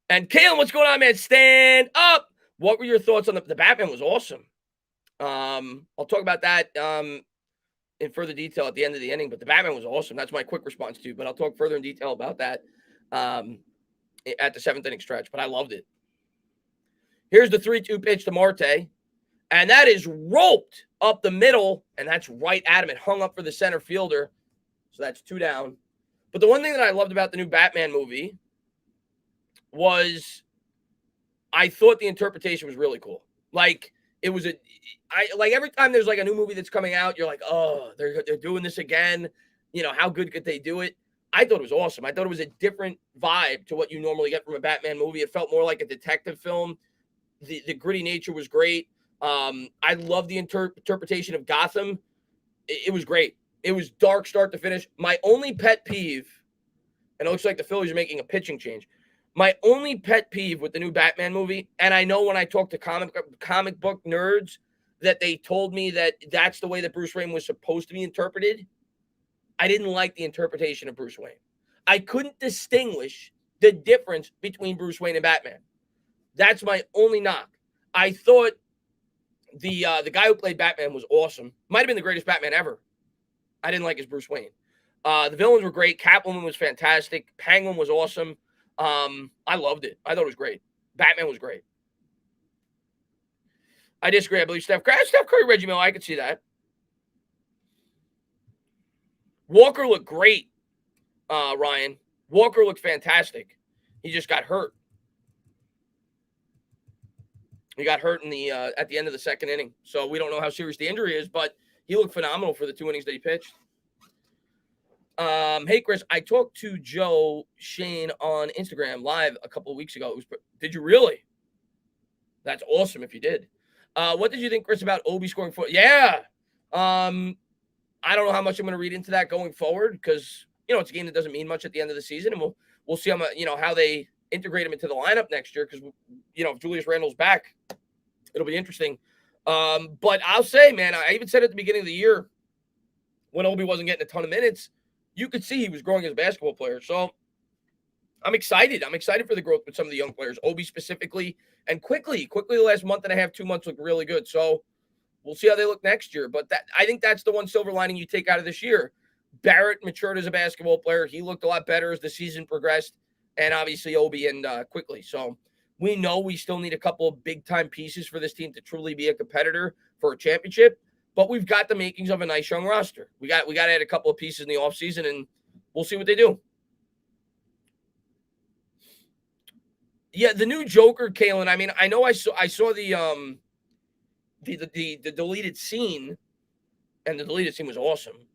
And Kalen, what's going on, man? Stand up. What were your thoughts on the Batman? Was awesome. I'll talk about that in further detail at the end of the inning, but the Batman was awesome. That's my quick response to, but I'll talk further in detail about that at the 7th inning stretch, but I loved it. Here's the 3-2 pitch to Marte, and that is roped up the middle, and that's right at him. It hung up for the center fielder, so that's 2 down. But the one thing that I loved about the new Batman movie was I thought the interpretation was really cool. Like, it was like every time there's like a new movie that's coming out, you're like, oh, they're doing this again. You know, how good could they do it? I thought it was awesome. I thought it was a different vibe to what you normally get from a Batman movie. It felt more like a detective film. The gritty nature was great. I love the interpretation of Gotham. It was great. It was dark start to finish. My only pet peeve, and it looks like the Phillies are making a pitching change. My only pet peeve with the new Batman movie, and I know when I talk to comic book nerds that they told me that that's the way that Bruce Wayne was supposed to be interpreted. I didn't like the interpretation of Bruce Wayne. I couldn't distinguish the difference between Bruce Wayne and Batman. That's my only knock. I thought the guy who played Batman was awesome. Might have been the greatest Batman ever. I didn't like his Bruce Wayne. The villains were great. Catwoman was fantastic. Penguin was awesome. I loved it. I thought it was great. Batman was great. I disagree. I believe Steph Curry, Reggie Miller. I could see that. Walker looked great, Ryan. Walker looked fantastic. He just got hurt. He got hurt in the at the end of the 2nd inning. So we don't know how serious the injury is, but he looked phenomenal for the 2 innings that he pitched. Hey, Chris, I talked to Joe Shane on Instagram live a couple of weeks ago. Did you really? That's awesome if you did. What did you think, Chris, about Obi scoring 4? Yeah. I don't know how much I'm going to read into that going forward because, it's a game that doesn't mean much at the end of the season, and we'll see how they integrate him into the lineup next year because, if Julius Randle's back, it'll be interesting. But I'll say, man, I even said at the beginning of the year when Obi wasn't getting a ton of minutes, you could see he was growing as a basketball player. So I'm excited. I'm excited for the growth with some of the young players, Obi specifically, and quickly the last month and a half, 2 months look really good. So we'll see how they look next year. But I think that's the one silver lining you take out of this year. Barrett matured as a basketball player. He looked a lot better as the season progressed. And obviously Obi and quickly. So we know we still need a couple of big-time pieces for this team to truly be a competitor for a championship. But we've got the makings of a nice young roster. We got to add a couple of pieces in the offseason, and we'll see what they do. Yeah, the new Joker, Kalen. I mean, I know I saw the deleted scene, and the deleted scene was awesome.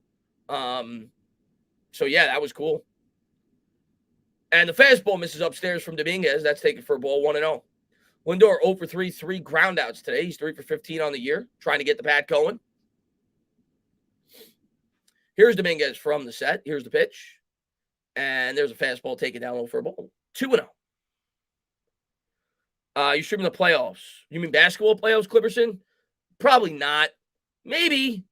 So yeah, that was cool. And the fastball misses upstairs from Dominguez. That's taken for a ball 1-0. Lindor 0 for 3, 3 groundouts today. He's 3 for 15 on the year, trying to get the bat going. Here's Dominguez from the set. Here's the pitch. And there's a fastball taken down low for a ball. 2-0. You're streaming the playoffs. You mean basketball playoffs, Clipperson? Probably not. Maybe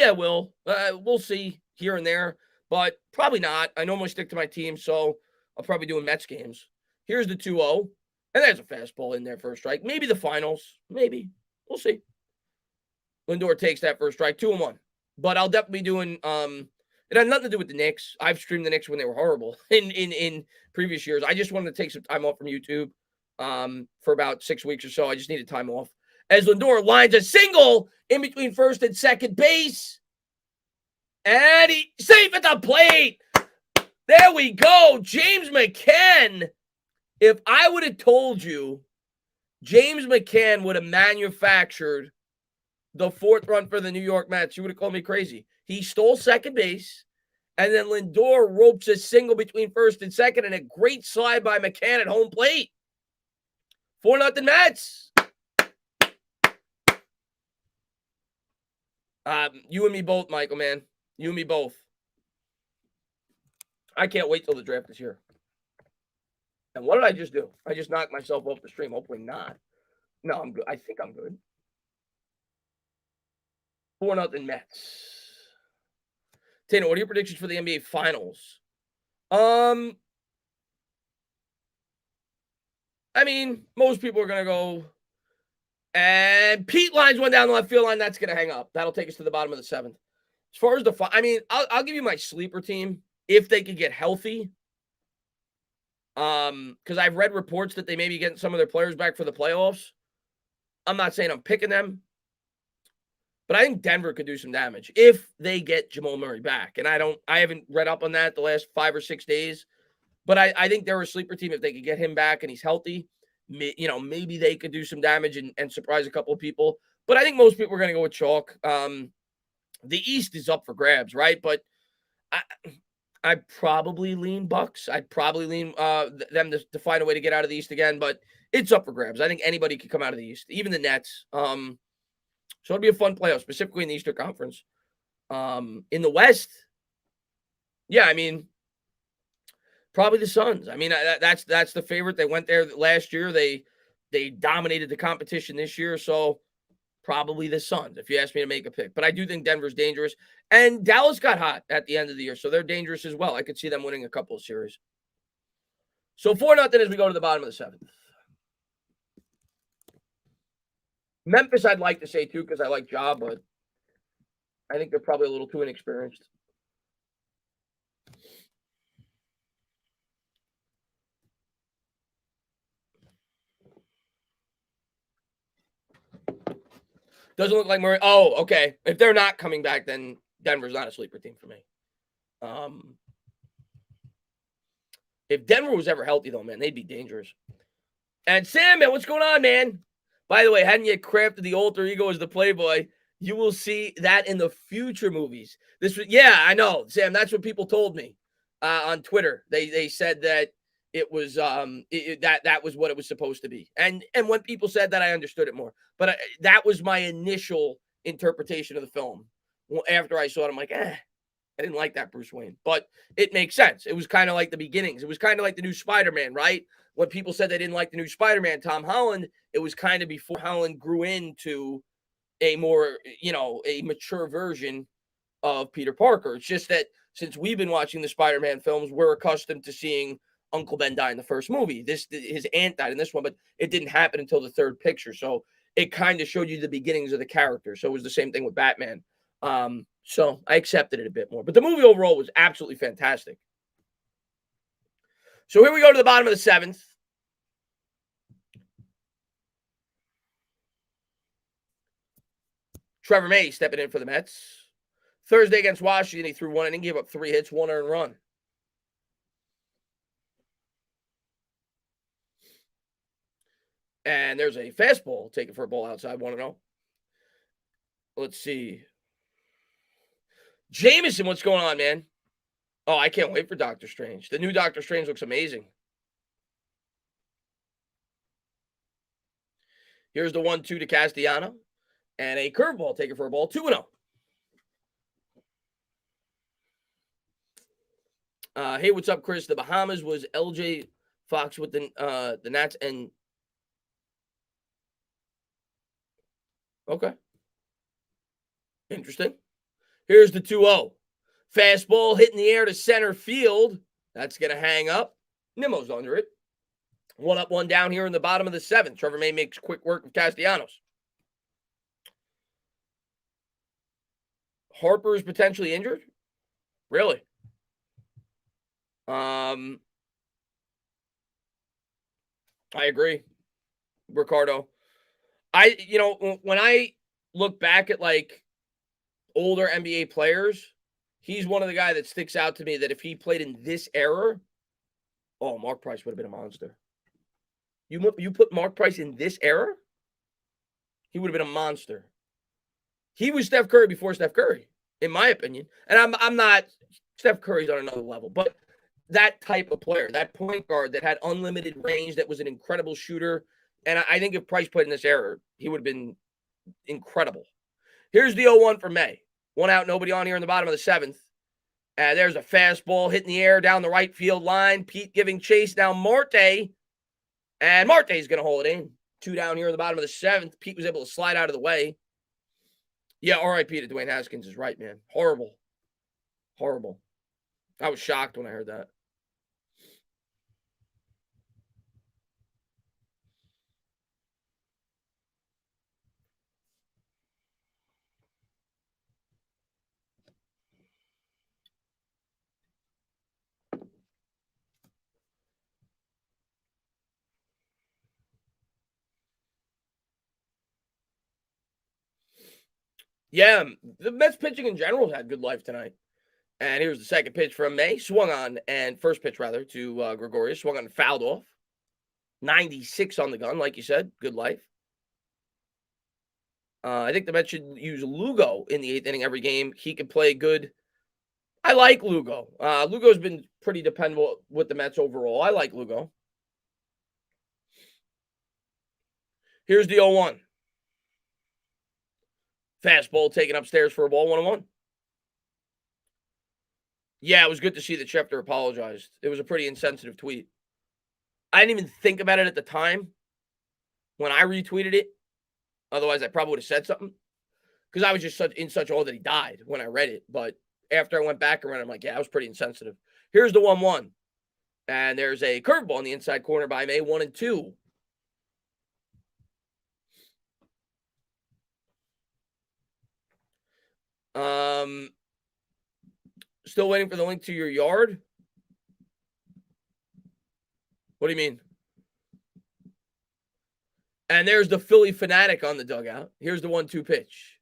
I will. We'll see here and there, but probably not. I normally stick to my team, so I'll probably do Mets games. Here's the 2-0, and there's a fastball in there for a strike. Maybe the finals. Maybe. We'll see. Lindor takes that first strike, 2-1. But I'll definitely be doing it had nothing to do with the Knicks. I've streamed the Knicks when they were horrible in previous years. I just wanted to take some time off from YouTube for about 6 weeks or so. I just needed time off. As Lindor lines a single in between first and second base. And he's safe at the plate. There we go. James McCann. If I would have told you James McCann would have manufactured the 4th run for the New York Mets, you would have called me crazy. He stole second base, and then Lindor ropes a single between first and second, and a great slide by McCann at home plate. 4-0 Mets. You and me both, Michael, man. You and me both. I can't wait till the draft this year. And what did I just do? I just knocked myself off the stream. Hopefully not. No, I'm good. I think I'm good. 4-0 Mets. Tana, what are your predictions for the NBA Finals? I mean, most people are gonna go. And Pete lines one down the left field line. That's gonna hang up. That'll take us to the bottom of the 7th. As far as I mean, I'll give you my sleeper team if they could get healthy. Because I've read reports that they may be getting some of their players back for the playoffs. I'm not saying I'm picking them, but I think Denver could do some damage if they get Jamal Murray back. And I haven't read up on that the last 5 or 6 days, but I think they're a sleeper team if they could get him back and he's healthy. Maybe they could do some damage and surprise a couple of people. But I think most people are going to go with chalk. The East is up for grabs, right? But I'd probably lean Bucks. I'd probably lean them to find a way to get out of the East again, but it's up for grabs. I think anybody could come out of the East, even the Nets. So it'll be a fun playoff, specifically in the Eastern Conference. In the West, yeah, I mean, probably the Suns. I mean, that's the favorite. They went there last year. They dominated the competition this year, so probably the Suns, if you ask me to make a pick. But I do think Denver's dangerous. And Dallas got hot at the end of the year, so they're dangerous as well. I could see them winning a couple of series. So 4-0 as we go to the bottom of the 7th. Memphis, I'd like to say, too, because I like Ja, but I think they're probably a little too inexperienced. Doesn't look like Murray. Oh, okay. If they're not coming back, then Denver's not a sleeper team for me. If Denver was ever healthy, though, man, they'd be dangerous. And Sam, man, what's going on, man? By the way, hadn't yet crafted the alter ego as the Playboy. You will see that in the future movies. Yeah, I know, Sam. That's what people told me on Twitter. They said that it was that was what it was supposed to be. And when people said that, I understood it more. But that was my initial interpretation of the film. After I saw it, I'm like, I didn't like that Bruce Wayne. But it makes sense. It was kind of like the beginnings. It was kind of like the new Spider-Man, right? When people said they didn't like the new Spider-Man, Tom Holland, it was kind of before Holland grew into a more, a mature version of Peter Parker. It's just that since we've been watching the Spider-Man films, we're accustomed to seeing Uncle Ben die in the first movie. His aunt died in this one, but it didn't happen until the third picture. So it kind of showed you the beginnings of the character. So it was the same thing with Batman. So I accepted it a bit more. But the movie overall was absolutely fantastic. So here we go to the bottom of the 7th. Trevor May stepping in for the Mets. Thursday against Washington, he threw 1 inning, gave up 3 hits, 1 earned run. And there's a fastball taken for a ball outside, 1-0. Let's see. Jameson, what's going on, man? Oh, I can't wait for Doctor Strange. The new Doctor Strange looks amazing. Here's the 1-2 to Castellano. And a curveball taken for a ball, 2-0. Hey, what's up, Chris? The Bahamas was LJ Fox with the Nats and okay. Interesting. Here's the 2-0. Fastball hitting the air to center field. That's going to hang up. Nimmo's under it. 1 up, 1 down here in the bottom of the 7th. Trevor May makes quick work of Castellanos. Harper is potentially injured? Really? I agree. Ricardo. When I look back at like older NBA players, he's one of the guys that sticks out to me that if he played in this era, Mark Price would have been a monster. You put Mark Price in this era, he would have been a monster. He was Steph Curry before Steph Curry, in my opinion. And I'm not Steph Curry's on another level, but that type of player, that point guard that had unlimited range, that was an incredible shooter. And I think if Price played in this era, he would have been incredible. Here's the 0-1 for May. 1 out, nobody on here in the bottom of the 7th. And there's a fastball hitting the air down the right field line. Pete giving chase down Marte. And Marte's going to hold it in. 2 down here in the bottom of the 7th. Pete was able to slide out of the way. Yeah, R.I.P. to Dwayne Haskins is right, man. Horrible. Horrible. I was shocked when I heard that. Yeah, the Mets pitching in general had good life tonight. And here's the second pitch from May. Swung on, and first pitch, rather, to Gregorius. Swung on and fouled off. 96 on the gun, like you said. Good life. I think the Mets should use Lugo in the 8th inning every game. He can play good. I like Lugo. Lugo's been pretty dependable with the Mets overall. I like Lugo. Here's the 0-1. Fastball taken upstairs for a ball, 1-1. Yeah, it was good to see that Schefter apologized. It was a pretty insensitive tweet. I didn't even think about it at the time when I retweeted it. Otherwise, I probably would have said something. Because I was just in such awe that he died when I read it. But after I went back and read it, I'm like, yeah, I was pretty insensitive. Here's the 1-1. And there's a curveball in the inside corner by May, 1-2. Still waiting for the link to your yard? What do you mean? And there's the Philly fanatic on the dugout. Here's the 1-2 pitch.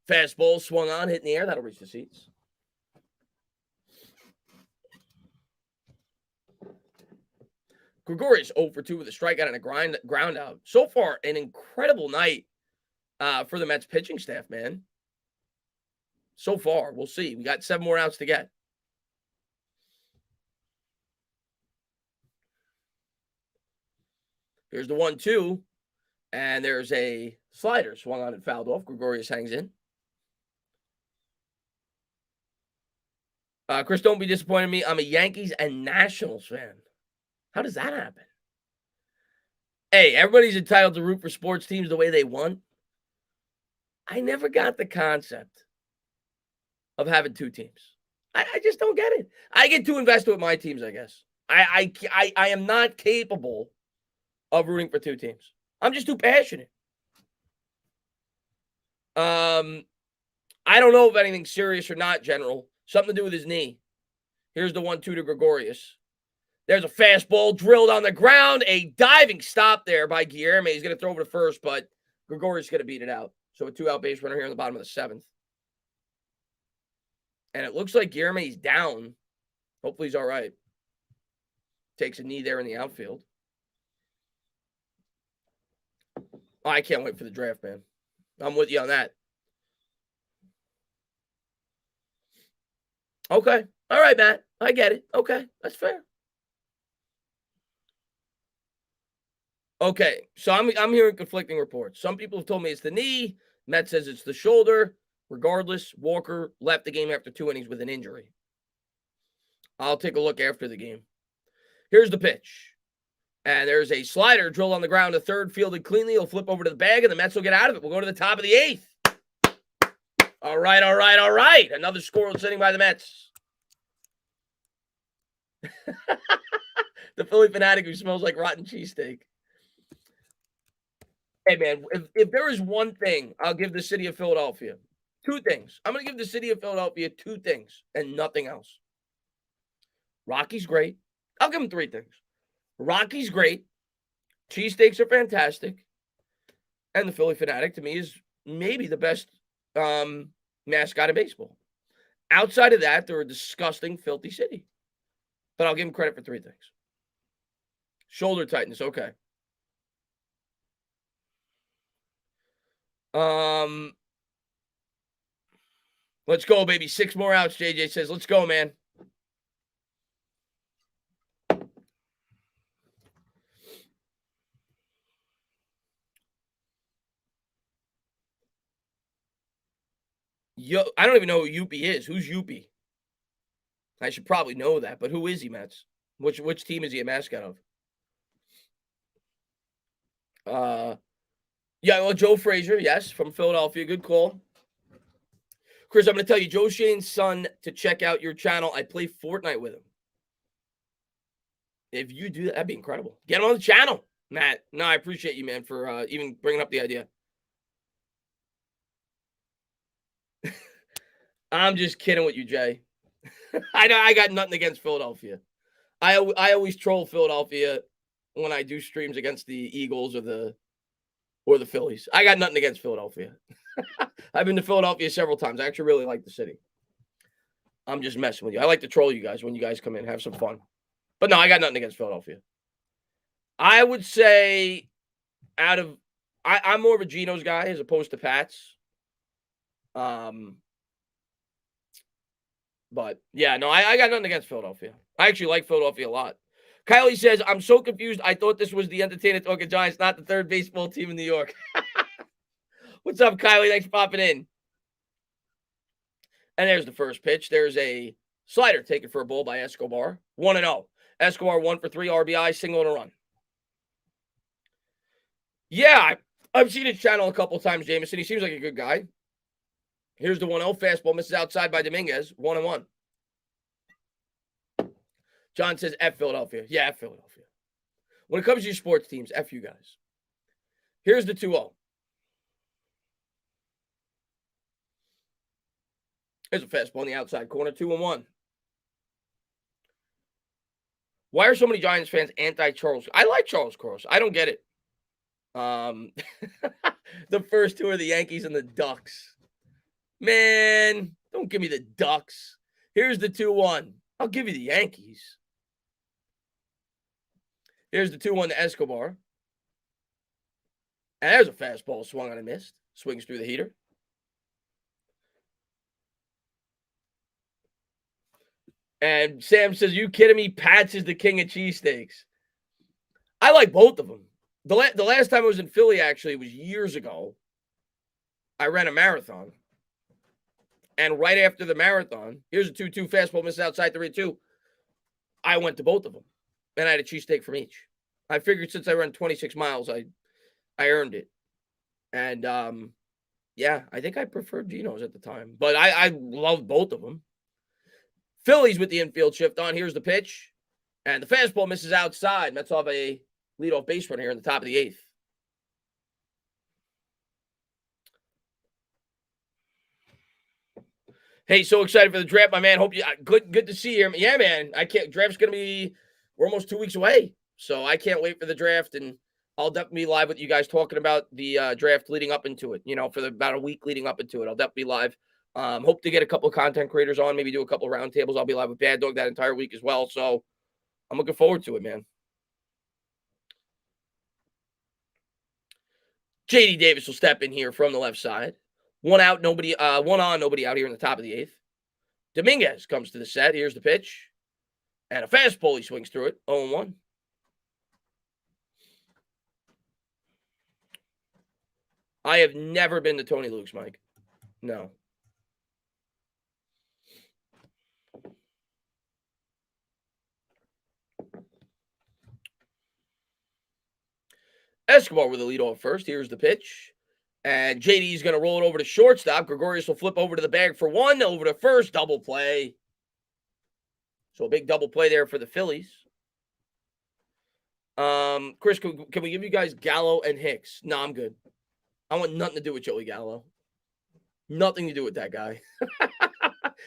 Fastball swung on, hit in the air. That'll reach the seats. Gregorius 0 for 2 with a strikeout and a ground out. So far, an incredible night for the Mets pitching staff, man. So far, we'll see. We got 7 more outs to get. Here's the 1-2. And there's a slider swung on and fouled off. Gregorius hangs in. Chris, don't be disappointed in me. I'm a Yankees and Nationals fan. How does that happen? Hey, everybody's entitled to root for sports teams the way they want. I never got the concept of having 2 teams. I just don't get it. I get too invested with my teams, I guess. I am not capable of rooting for 2 teams. I'm just too passionate. I don't know if anything's serious or not, General. Something to do with his knee. Here's the 1-2 to Gregorius. There's a fastball drilled on the ground. A diving stop there by Guillermo. He's going to throw over to first, but Gregorius is going to beat it out. So a 2-out base runner here in the bottom of the 7th. And it looks like Guillermo's down. Hopefully he's all right. Takes a knee there in the outfield. Oh, I can't wait for the draft, man. I'm with you on that. Okay. All right, Matt. I get it. Okay. That's fair. Okay. So I'm hearing conflicting reports. Some people have told me it's the knee. Matt says it's the shoulder. Regardless, Walker left the game after 2 innings with an injury. I'll take a look after the game. Here's the pitch. And there's a slider drilled on the ground to third, fielded cleanly. He'll flip over to the bag, and the Mets will get out of it. We'll go to the top of the 8th. All right, all right, all right. Another scoreless inning by the Mets. The Philly fanatic who smells like rotten cheesesteak. Hey, man, if there is one thing I'll give the city of Philadelphia, 2 things. I'm going to give the city of Philadelphia 2 things and nothing else. Rocky's great. I'll give him 3 things. Rocky's great. Cheesesteaks are fantastic. And the Philly fanatic, to me, is maybe the best mascot in baseball. Outside of that, they're a disgusting, filthy city. But I'll give him credit for 3 things. Shoulder tightness, okay. Let's go, baby. 6 more outs, JJ says. Let's go, man. Yo, I don't even know who Youpie is. Who's Youpie? I should probably know that, but who is he, Mets? Which team is he a mascot of? Yeah, well, Joe Frazier, yes, from Philadelphia. Good call. Chris, I'm going to tell you, Joe Shane's son, to check out your channel. I play Fortnite with him. If you do that, that'd be incredible. Get him on the channel, Matt. No, I appreciate you, man, for even bringing up the idea. I'm just kidding with you, Jay. I got nothing against Philadelphia. I always troll Philadelphia when I do streams against the Eagles or the Phillies. I got nothing against Philadelphia. I've been to Philadelphia several times. I actually really like the city. I'm just messing with you. I like to troll you guys when you guys come in, have some fun. But no, I got nothing against Philadelphia. I would say I'm more of a Geno's guy as opposed to Pat's. But yeah, no, I got nothing against Philadelphia. I actually like Philadelphia a lot. Kylie says, I'm so confused. I thought this was the Entertainer Talking Giants, not the third baseball team in New York. What's up, Kylie? Thanks for popping in. And there's the first pitch. There's a slider taken for a ball by Escobar. 1-0. Escobar 1 for 3 RBI, single and a run. Yeah, I've seen his channel a couple times, Jameson. He seems like a good guy. Here's the 1-0. Fastball misses outside by Dominguez. 1-1. John says, F Philadelphia. Yeah, F Philadelphia. When it comes to your sports teams, F you guys. Here's the 2-0. There's a fastball in the outside corner. 2-1. Why are so many Giants fans anti-Charles? I like Charles Cross. I don't get it. The first two are the Yankees and the Ducks. Man, don't give me the Ducks. Here's the 2-1. I'll give you the Yankees. Here's the 2-1 to Escobar. And there's a fastball swung on and missed. Swings through the heater. And Sam says, you kidding me? Pats is the king of cheesesteaks. I like both of them. The last time I was in Philly, actually, was years ago. I ran a marathon. And right after the marathon, here's a 2-2 fastball misses outside 3-2. I went to both of them. And I had a cheesesteak from each. I figured since I ran 26 miles, I earned it. And, yeah, I think I preferred Geno's at the time. But I loved both of them. Phillies with the infield shift on. Here's the pitch. And the fastball misses outside. Mets off a leadoff base run here in the top of the 8th. Hey, so excited for the draft, my man. Hope you good to see you. Yeah, man. I can't. Draft's gonna be. We're almost 2 weeks away, so I can't wait for the draft, and I'll definitely be live with you guys talking about the draft leading up into it. You know, for about a week leading up into it, I'll definitely be live. Hope to get a couple of content creators on, maybe do a couple of roundtables. I'll be live with Bad Dog that entire week as well. So I'm looking forward to it, man. JD Davis will step in here from the left side. One on, nobody out here in the top of the 8th. Dominguez comes to the set. Here's the pitch. And a fastball, he swings through it. 0-1. I have never been to Tony Luke's, Mike. No. Escobar with the lead off first. Here's the pitch. And JD's going to roll it over to shortstop. Gregorius will flip over to the bag for one. Over to first. Double play. So a big double play there for the Phillies. Chris, can we give you guys Gallo and Hicks? No, I'm good. I want nothing to do with Joey Gallo. Nothing to do with that guy.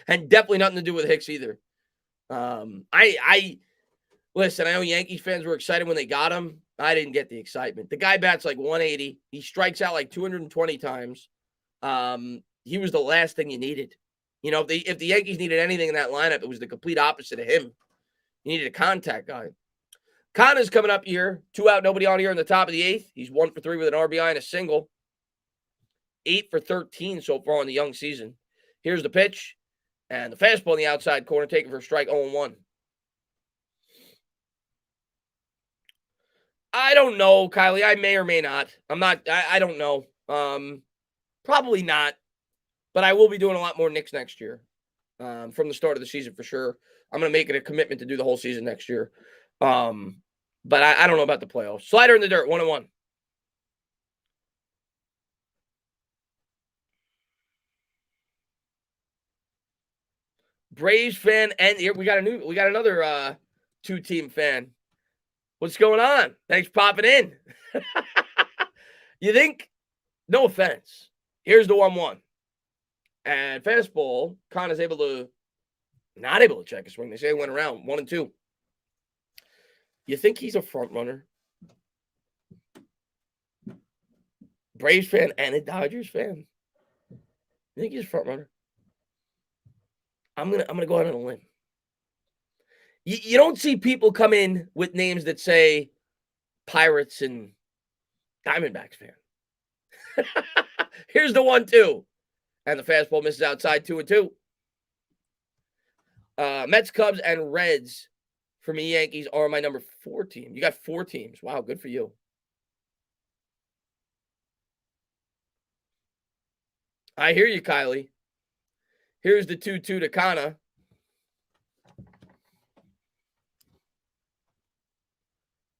And definitely nothing to do with Hicks either. Listen, I know Yankees fans were excited when they got him. I didn't get the excitement. The guy bats like 180. He strikes out like 220 times. He was the last thing you needed. You know, if the Yankees needed anything in that lineup, it was the complete opposite of him. You needed a contact guy. Canha's coming up here. 2 out, nobody on here in the top of the 8th. He's 1 for 3 with an RBI and a single. 8 for 13 so far in the young season. Here's the pitch. And the fastball in the outside corner taken for a strike, 0-1. I don't know, Kylie. I may or may not. I don't know. Probably not. But I will be doing a lot more Knicks next year from the start of the season for sure. I'm going to make it a commitment to do the whole season next year. But I don't know about the playoffs. Slider in the dirt, 1-1. Braves fan, and here we got another 2-team fan. What's going on? Thanks for popping in. You think? No offense. Here's the 1-1. And fastball, Khan is not able to check a swing. They say it went around 1-2. You think he's a front runner? Braves fan and a Dodgers fan. You think he's a front runner? I'm gonna go out on a limb. You don't see people come in with names that say Pirates and Diamondbacks fan. Here's the 1-2. And the fastball misses outside 2-2. Mets, Cubs, and Reds for me, Yankees are my number 4 team. You got 4 teams. Wow, good for you. I hear you, Kylie. Here's the 2-2 to Kana.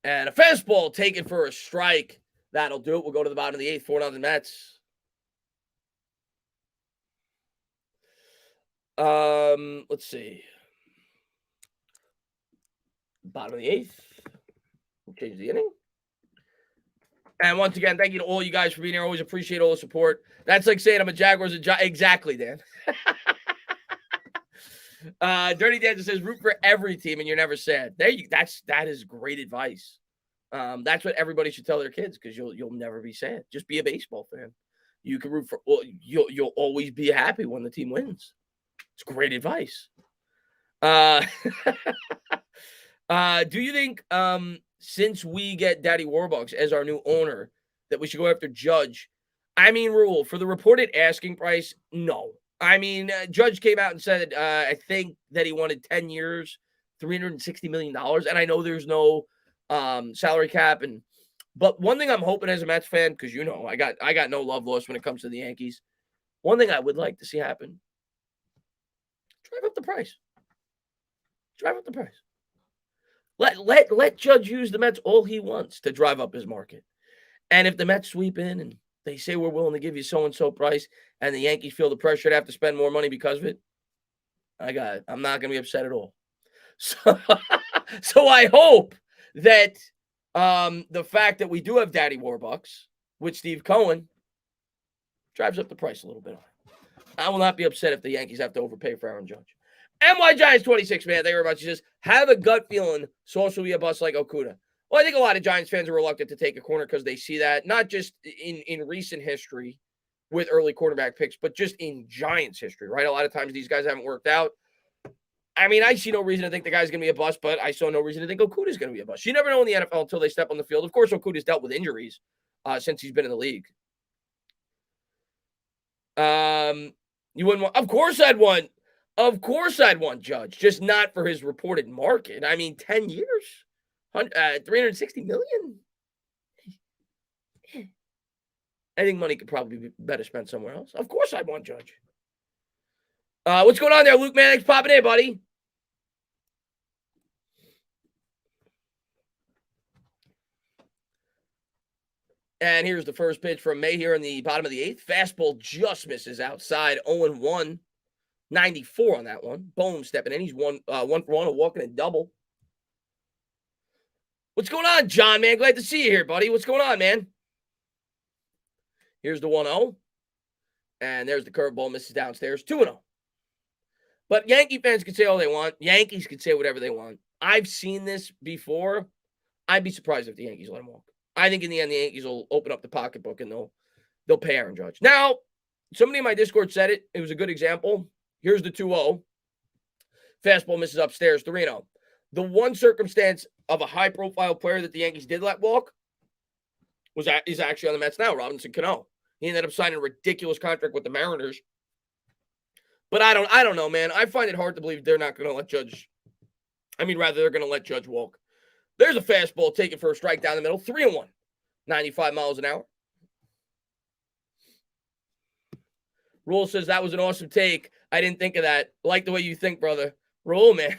And a fastball taken for a strike. That'll do it. We'll go to the bottom of the 8th. 4-0 Mets. Let's see. Bottom of the 8th. We'll change the inning. And once again, thank you to all you guys for being here. Always appreciate all the support. That's like saying I'm a Jaguars. Exactly, Dan. Dirty Dan just says root for every team and you're never sad. That is great advice. That's what everybody should tell their kids because you'll never be sad. Just be a baseball fan. You can root for. Well, you'll always be happy when the team wins. It's great advice. Do you think since we get Daddy Warbucks as our new owner that we should go after Judge? I mean, Rule, for the reported asking price, no. I mean, Judge came out and said, I think that he wanted 10 years, $360 million. And I know there's no salary cap. But one thing I'm hoping as a Mets fan, because I got no love lost when it comes to the Yankees. One thing I would like to see happen, drive up the price. Drive up the price. Let Judge use the Mets all he wants to drive up his market. And if the Mets sweep in and they say we're willing to give you so-and-so price and the Yankees feel the pressure to have to spend more money because of it, I'm not going to be upset at all. So I hope that the fact that we do have Daddy Warbucks with Steve Cohen drives up the price a little bit. I will not be upset if the Yankees have to overpay for Aaron Judge. MY Giants 26, man. Thank you very much. He says, have a gut feeling Sauce will be a bust like Okuda. Well, I think a lot of Giants fans are reluctant to take a corner because they see that, not just in recent history with early quarterback picks, but just in Giants history, right? A lot of times these guys haven't worked out. I mean, I see no reason to think the guy's going to be a bust, but I saw no reason to think Okuda's going to be a bust. You never know in the NFL until they step on the field. Of course, Okuda's dealt with injuries since he's been in the league. You wouldn't want, of course I'd want Judge, just not for his reported market. I mean, 10 years, $360 million. I think money could probably be better spent somewhere else. Of course I'd want Judge. What's going on there, Luke, man? Thanks for popping in, buddy. And here's the first pitch from May here in the bottom of the 8th. Fastball just misses outside, 0-1. 94 on that one. Boom, stepping in. He's one for one, a walk and a double. What's going on, John, man? Glad to see you here, buddy. What's going on, man? Here's the 1-0. And there's the curveball, misses downstairs, 2-0. But Yankee fans can say all they want. Yankees can say whatever they want. I've seen this before. I'd be surprised if the Yankees let him walk. I think in the end, the Yankees will open up the pocketbook and they'll pay Aaron Judge. Now, somebody in my Discord said it. It was a good example. Here's the 2-0. Fastball misses upstairs, 3-0. The one circumstance of a high-profile player that the Yankees did let walk is actually on the Mets now, Robinson Cano. He ended up signing a ridiculous contract with the Mariners. But I don't know, man. I find it hard to believe they're not going to let Judge. They're going to let Judge walk. There's a fastball taken for a strike down the middle, 3-1, 95 miles an hour. Rule says that was an awesome take. I didn't think of that. Like the way you think, brother. Rule, man.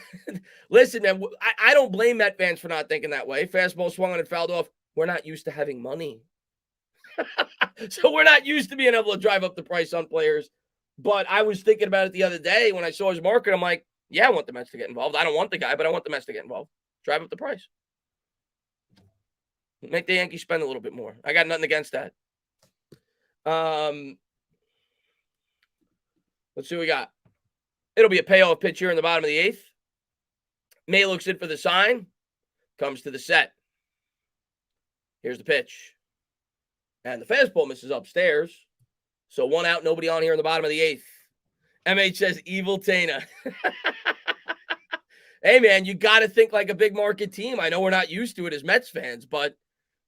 Listen, man, I don't blame Met fans for not thinking that way. Fastball swung on and fouled off. We're not used to having money. So we're not used to being able to drive up the price on players. But I was thinking about it the other day when I saw his market. I'm like, yeah, I want the Mets to get involved. I don't want the guy, but I want the Mets to get involved. Drive up the price. Make the Yankees spend a little bit more. I got nothing against that. Let's see what we got. It'll be a payoff pitch here in the bottom of the 8th. May looks in for the sign. Comes to the set. Here's the pitch. And the fastball misses upstairs. So 1 out, nobody on here in the bottom of the 8th. MH says, evil Tana. Hey, man, you got to think like a big market team. I know we're not used to it as Mets fans, but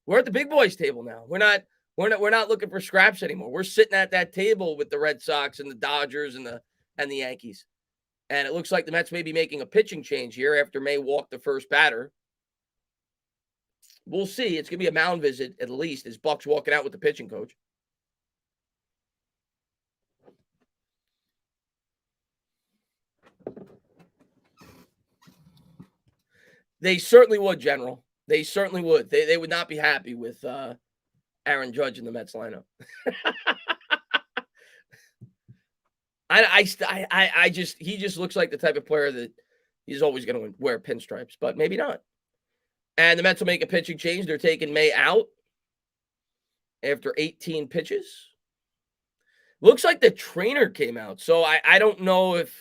we're at the big boys table now. We're not looking for scraps anymore. We're sitting at that table with the Red Sox and the Dodgers and the Yankees. And it looks like the Mets may be making a pitching change here after May walked the first batter. We'll see. It's going to be a mound visit at least as Buck's walking out with the pitching coach. They certainly would, General. They certainly would. They would not be happy with Aaron Judge in the Mets lineup. He just looks like the type of player that he's always going to wear pinstripes, but maybe not. And the Mets will make a pitching change. They're taking May out after 18 pitches. Looks like the trainer came out. So I don't know if,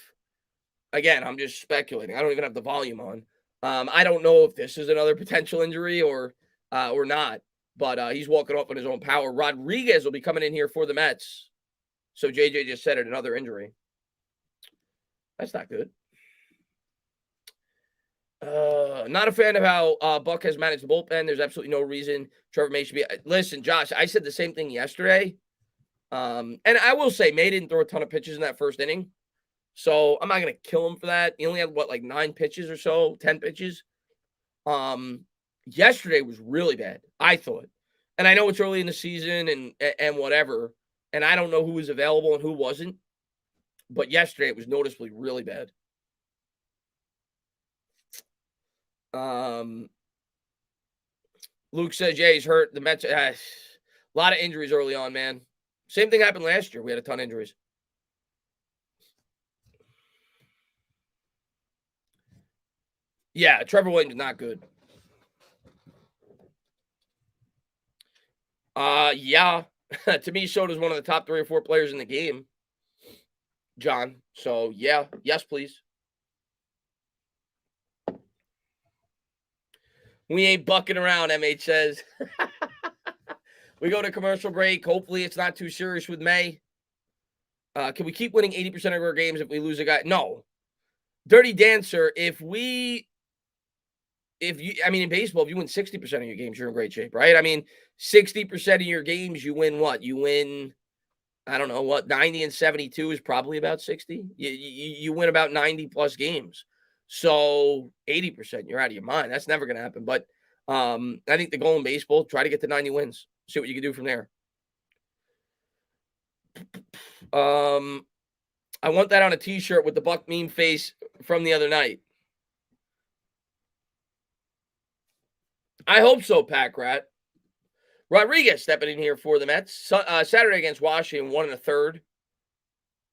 again, I'm just speculating. I don't even have the volume on. I don't know if this is another potential injury or not. But he's walking off on his own power. Rodriguez will be coming in here for the Mets. So JJ just said it, another injury. That's not good. Not a fan of how Buck has managed the bullpen. There's absolutely no reason Trevor May should be. Listen, Josh, I said the same thing yesterday. And I will say May didn't throw a ton of pitches in that first inning. So I'm not going to kill him for that. He only had, 9 pitches or so, 10 pitches. Yesterday was really bad, I thought. And I know it's early in the season and whatever. And I don't know who was available and who wasn't. But yesterday it was noticeably really bad. Luke says, yeah, he's hurt. The Mets, a lot of injuries early on, man. Same thing happened last year. We had a ton of injuries. Yeah, Trevor Williams is not good. Yeah. To me, Soto's one of the top 3 or 4 players in the game, John. So, yeah. Yes, please. We ain't bucking around, MH says. We go to commercial break. Hopefully it's not too serious with May. Can we keep winning 80% of our games if we lose a guy? No. Dirty Dancer, in baseball, if you win 60% of your games, you're in great shape, right? 60% of your games, you win what? You win, 90 and 72 is probably about 60. You win about 90 plus games. So 80%, you're out of your mind. That's never going to happen. But I think the goal in baseball, try to get to 90 wins. See what you can do from there. I want that on a t-shirt with the Buck meme face from the other night. I hope so, Pack Rat. Rodriguez stepping in here for the Mets. Saturday against Washington, 1 1/3.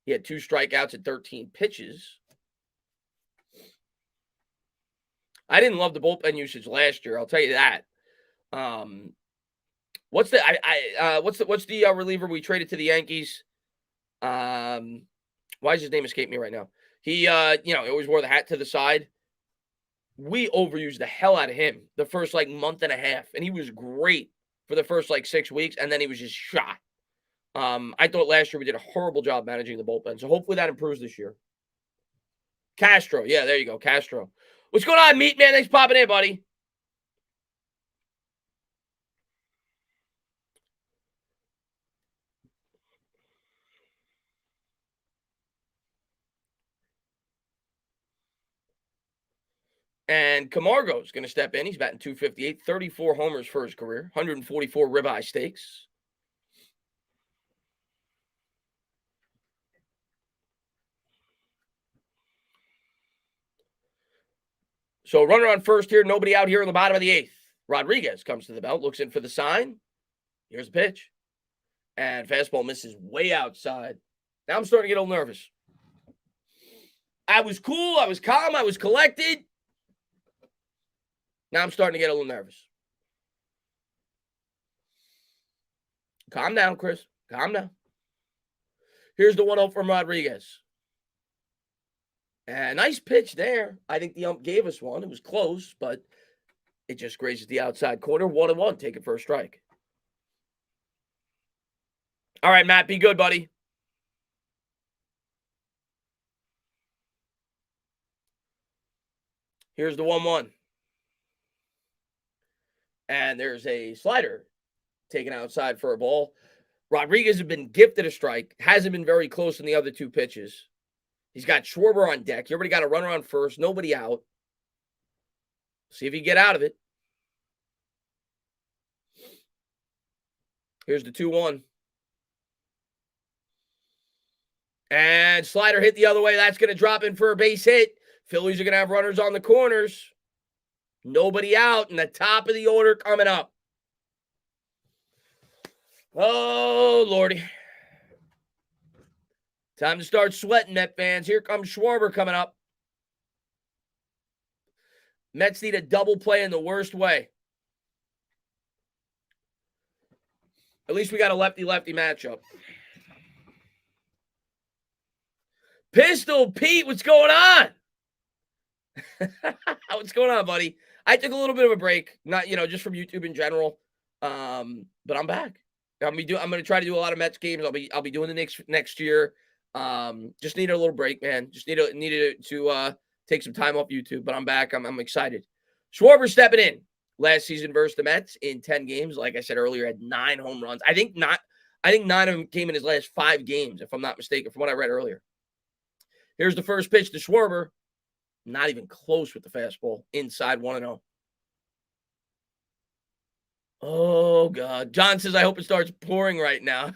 He had 2 strikeouts at 13 pitches. I didn't love the bullpen usage last year. I'll tell you that. What's the reliever we traded to the Yankees? Why does his name escape me right now? He always wore the hat to the side. We overused the hell out of him the first month and a half, and he was great for the first 6 weeks, and then he was just shot. I thought last year we did a horrible job managing the bullpen, so hopefully that improves this year. Castro, yeah, there you go, Castro. What's going on, Meat Man? Thanks for popping in, buddy. And Camargo's going to step in. He's batting .258, 34 homers for his career, 144 ribeye steaks. So runner on first here, nobody out here in the bottom of the 8th. Rodriguez comes to the belt, looks in for the sign. Here's the pitch. And fastball misses way outside. Now I'm starting to get a little nervous. I was cool, I was calm, I was collected. Now I'm starting to get a little nervous. Calm down, Chris. Calm down. Here's the 1-0 from Rodriguez. And nice pitch there. I think the ump gave us one. It was close, but it just grazes the outside corner. 1-1. Take it for a strike. All right, Matt, be good, buddy. Here's the 1-1. And there's a slider taken outside for a ball. Rodriguez has been gifted a strike. Hasn't been very close in the other 2 pitches. He's got Schwarber on deck. You already got a runner on first. Nobody out. See if he can get out of it. Here's the 2-1. And slider hit the other way. That's going to drop in for a base hit. Phillies are going to have runners on the corners. Nobody out. And the top of the order coming up. Oh, Lordy. Time to start sweating, Met fans. Here comes Schwarber coming up. Mets need a double play in the worst way. At least we got a lefty-lefty matchup. Pistol Pete, what's going on? What's going on, buddy? I took a little bit of a break, not just from YouTube in general, but I'm back. I'm going to try to do a lot of Mets games. I'll be doing the next year. Just needed a little break, man. Just needed to take some time off YouTube, but I'm back. I'm excited. Schwarber stepping in last season versus the Mets in 10 games. Like I said earlier, had 9 home runs. I think 9 of them came in his last 5 games, if I'm not mistaken, from what I read earlier. Here's the first pitch to Schwarber. Not even close with the fastball. Inside 1-0. Oh, God. John says, I hope it starts pouring right now.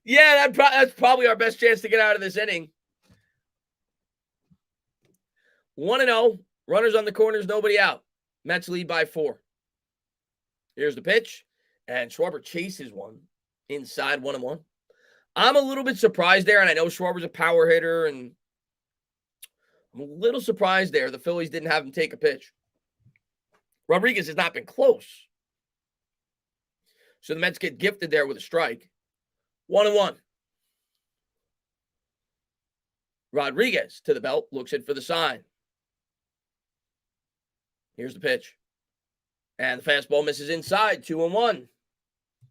Yeah, that's probably our best chance to get out of this inning. 1-0. Runners on the corners, nobody out. Mets lead by 4. Here's the pitch. And Schwarber chases one. Inside 1-1. I'm a little bit surprised there, and I know Schwarber's a power hitter, and I'm a little surprised there the Phillies didn't have him take a pitch. Rodriguez has not been close. So the Mets get gifted there with a strike. 1-1. Rodriguez to the belt, looks in for the sign. Here's the pitch. And the fastball misses inside, 2-1.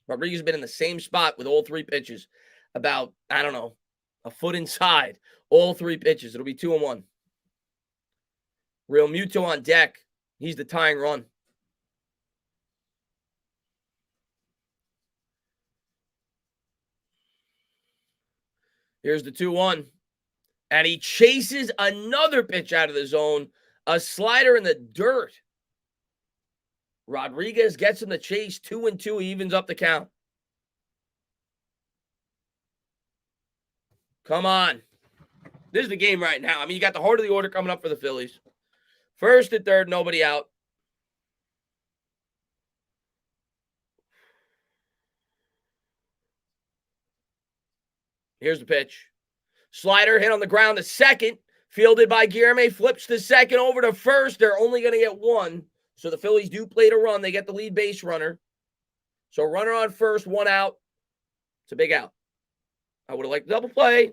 Rodriguez has been in the same spot with all 3 pitches. About, a foot inside. All 3 pitches. It'll be 2-1. Real Muto on deck. He's the tying run. Here's the 2-1. And he chases another pitch out of the zone. A slider in the dirt. Rodriguez gets him the chase. 2-2. He evens up the count. Come on. This is the game right now. I mean, you got the heart of the order coming up for the Phillies. First and third, nobody out. Here's the pitch. Slider hit on the ground to second. Fielded by Guillerme. Flips to second over to first. They're only going to get 1. So the Phillies do play to run. They get the lead base runner. So runner on first, 1 out. It's a big out. I would have liked double play,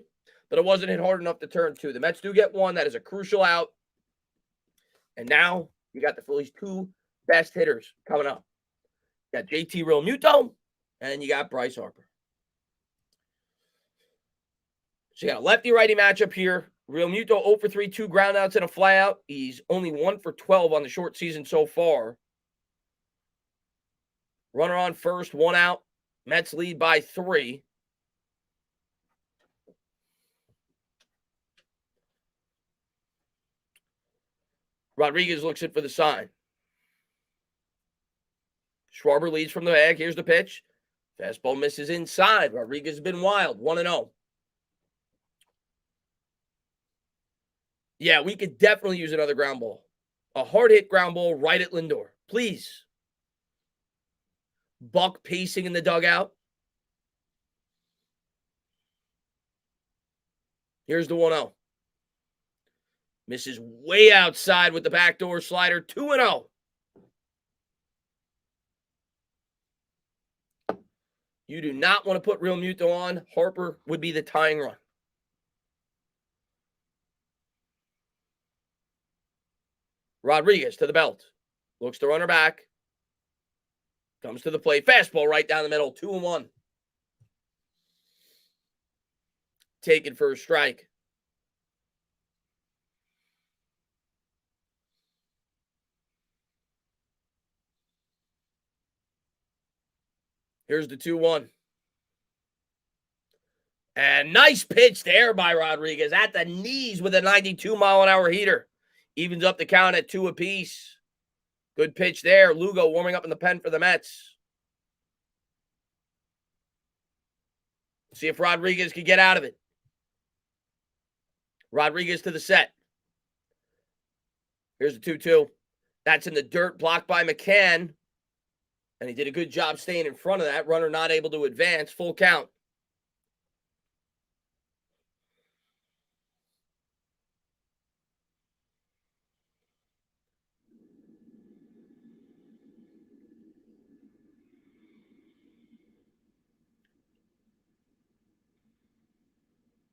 but it wasn't hit hard enough to turn 2. The Mets do get 1. That is a crucial out. And now you got the Phillies' 2 best hitters coming up. You got JT Real Muto, and you got Bryce Harper. So you got a lefty-righty matchup here. Real Muto 0 for 3, 2 groundouts and a flyout. He's only 1 for 12 on the short season so far. Runner on first, 1 out. Mets lead by 3. Rodriguez looks in for the sign. Schwarber leads from the bag. Here's the pitch. Fastball misses inside. Rodriguez has been wild. 1-0. Yeah, we could definitely use another ground ball. A hard hit ground ball right at Lindor. Please. Buck pacing in the dugout. Here's the 1-0. Misses way outside with the backdoor slider. 2-0. You do not want to put Real Muto on. Harper would be the tying run. Rodriguez to the belt. Looks to run her back. Comes to the plate. Fastball right down the middle. 2-1. Taken for a strike. Here's the 2-1. And nice pitch there by Rodriguez at the knees with a 92-mile-an-hour heater. Evens up the count at 2 apiece. Good pitch there. Lugo warming up in the pen for the Mets. See if Rodriguez can get out of it. Rodriguez to the set. Here's the 2-2. That's in the dirt, blocked by McCann. And he did a good job staying in front of that. Runner not able to advance. Full count.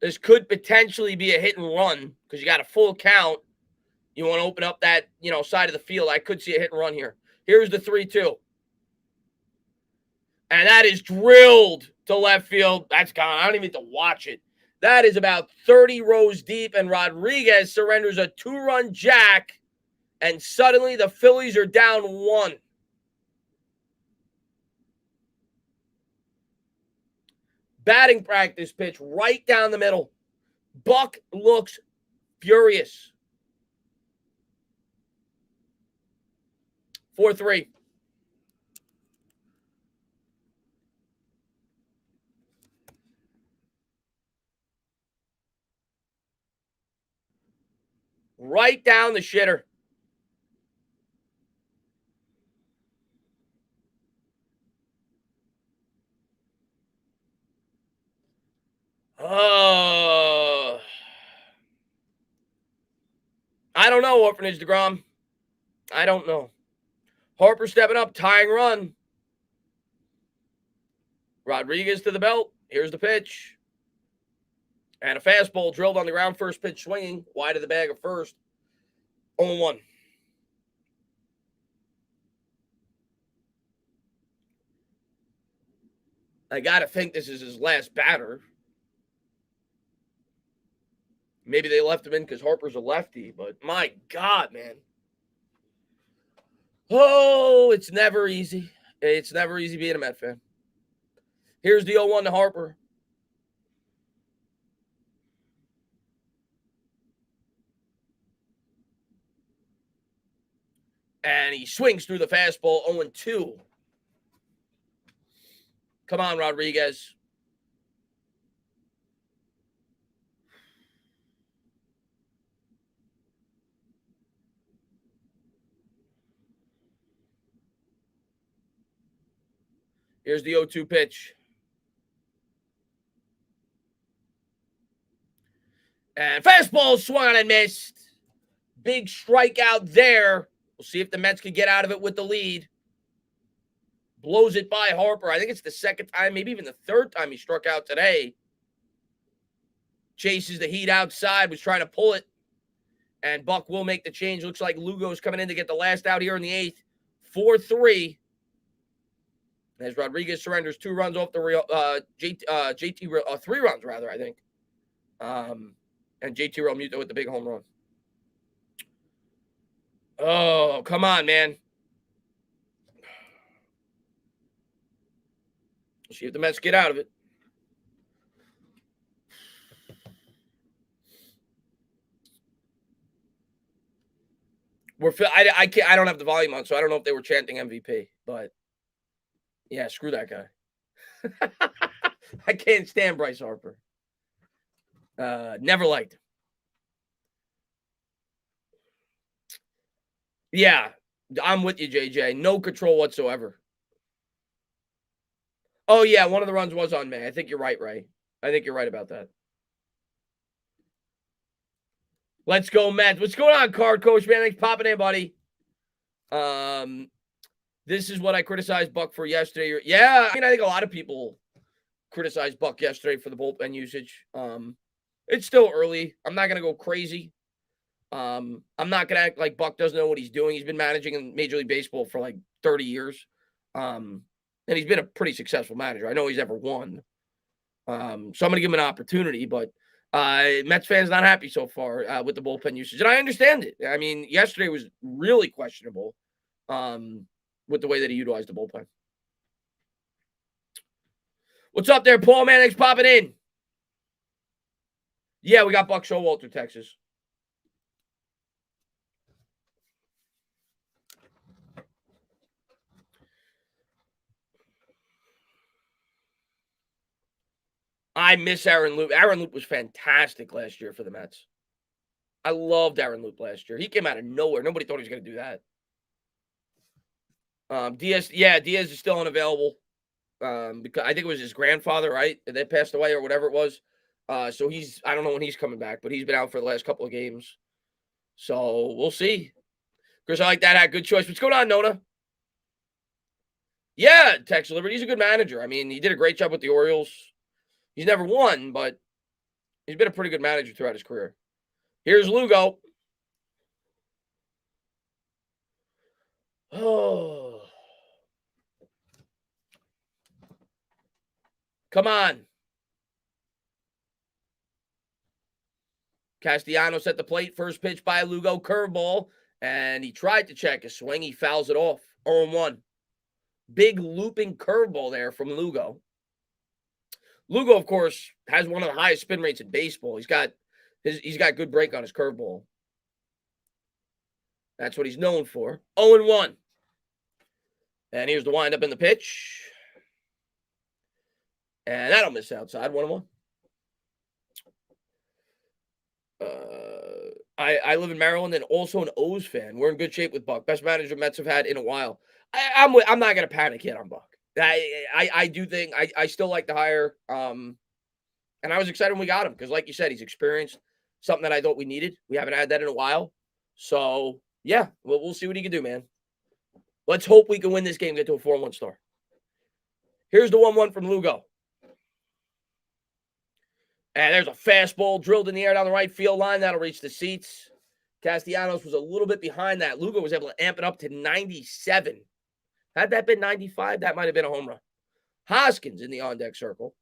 This could potentially be a hit and run because you got a full count. You want to open up that, side of the field. I could see a hit and run here. Here's the 3-2. And that is drilled to left field. That's gone. I don't even need to watch it. That is about 30 rows deep, and Rodriguez surrenders a 2-run jack, and suddenly the Phillies are down 1. Batting practice pitch right down the middle. Buck looks furious. 4-3. Right down the shitter. I don't know, Orphanage DeGrom. I don't know. Harper stepping up, tying run. Rodriguez to the belt. Here's the pitch. And a fastball drilled on the ground, first pitch swinging, wide of the bag of first. 0-1. I got to think this is his last batter. Maybe they left him in because Harper's a lefty, but my God, man. Oh, it's never easy. It's never easy being a Met fan. Here's the 0-1 to Harper. And he swings through the fastball, 0-2. Come on, Rodriguez. Here's the 0-2 pitch. And fastball swung on and missed. Big strikeout there. We'll see if the Mets can get out of it with the lead. Blows it by Harper. I think it's the second time, maybe even the third time he struck out today. Chases the heat outside, was trying to pull it. And Buck will make the change. Looks like Lugo's coming in to get the last out here in the 8th. 4-3. As Rodriguez surrenders 2 runs off the JT, 3 runs rather, I think. And JT Realmuto with the big home run. Oh, come on, man. See if the Mets get out of it. I can't. I don't have the volume on, so I don't know if they were chanting MVP. But yeah, screw that guy. I can't stand Bryce Harper. Never liked him. Yeah, I'm with you, JJ. No control whatsoever. Oh, yeah, one of the runs was on May. I think you're right, Ray. I think you're right about that. Let's go, Mets. What's going on, Card Coach, man? Thanks for popping in, buddy. This is what I criticized Buck for yesterday. Yeah, I mean, I think a lot of people criticized Buck yesterday for the bullpen usage. It's still early. I'm not going to go crazy. I'm not going to act like Buck doesn't know what he's doing. He's been managing in Major League Baseball for like 30 years. And he's been a pretty successful manager. I know he's ever won. So I'm going to give him an opportunity, but Mets fans not happy so far with the bullpen usage. And I understand it. I mean, yesterday was really questionable with the way that he utilized the bullpen. What's up there, Paul? Man, thanks for popping in. Yeah, we got Buck Showalter, Texas. I miss Aaron Loup. Aaron Loup was fantastic last year for the Mets. I loved Aaron Loup last year. He came out of nowhere. Nobody thought he was going to do that. Diaz is still unavailable. Because I think it was his grandfather, right? That passed away or whatever it was. So I don't know when he's coming back, but he's been out for the last couple of games. So we'll see. Chris, I like that. Had good choice. What's going on, Nona? Yeah, Texas Liberty. He's a good manager. I mean, he did a great job with the Orioles. He's never won, but he's been a pretty good manager throughout his career. Here's Lugo. Oh. Come on. Castellanos at the plate. First pitch by Lugo. Curveball. And he tried to check a swing. He fouls it off. 0-1. Big looping curveball there from Lugo. Lugo, of course, has one of the highest spin rates in baseball. He's got good break on his curveball. That's what he's known for. 0-1. And here's the windup in the pitch. And that'll miss outside. 1-1. I live in Maryland and also an O's fan. We're in good shape with Buck. Best manager Mets have had in a while. I'm not going to panic yet on Buck. I do think I still like the hire. And I was excited when we got him because, like you said, he's experienced, something that I thought we needed. We haven't had that in a while. So, yeah, we'll see what he can do, man. Let's hope we can win this game, get to a 4-1 start. Here's the 1-1 from Lugo. And there's a fastball drilled in the air down the right field line. That'll reach the seats. Castellanos was a little bit behind that. Lugo was able to amp it up to 97. Had that been 95, that might have been a home run. Hoskins in the on-deck circle.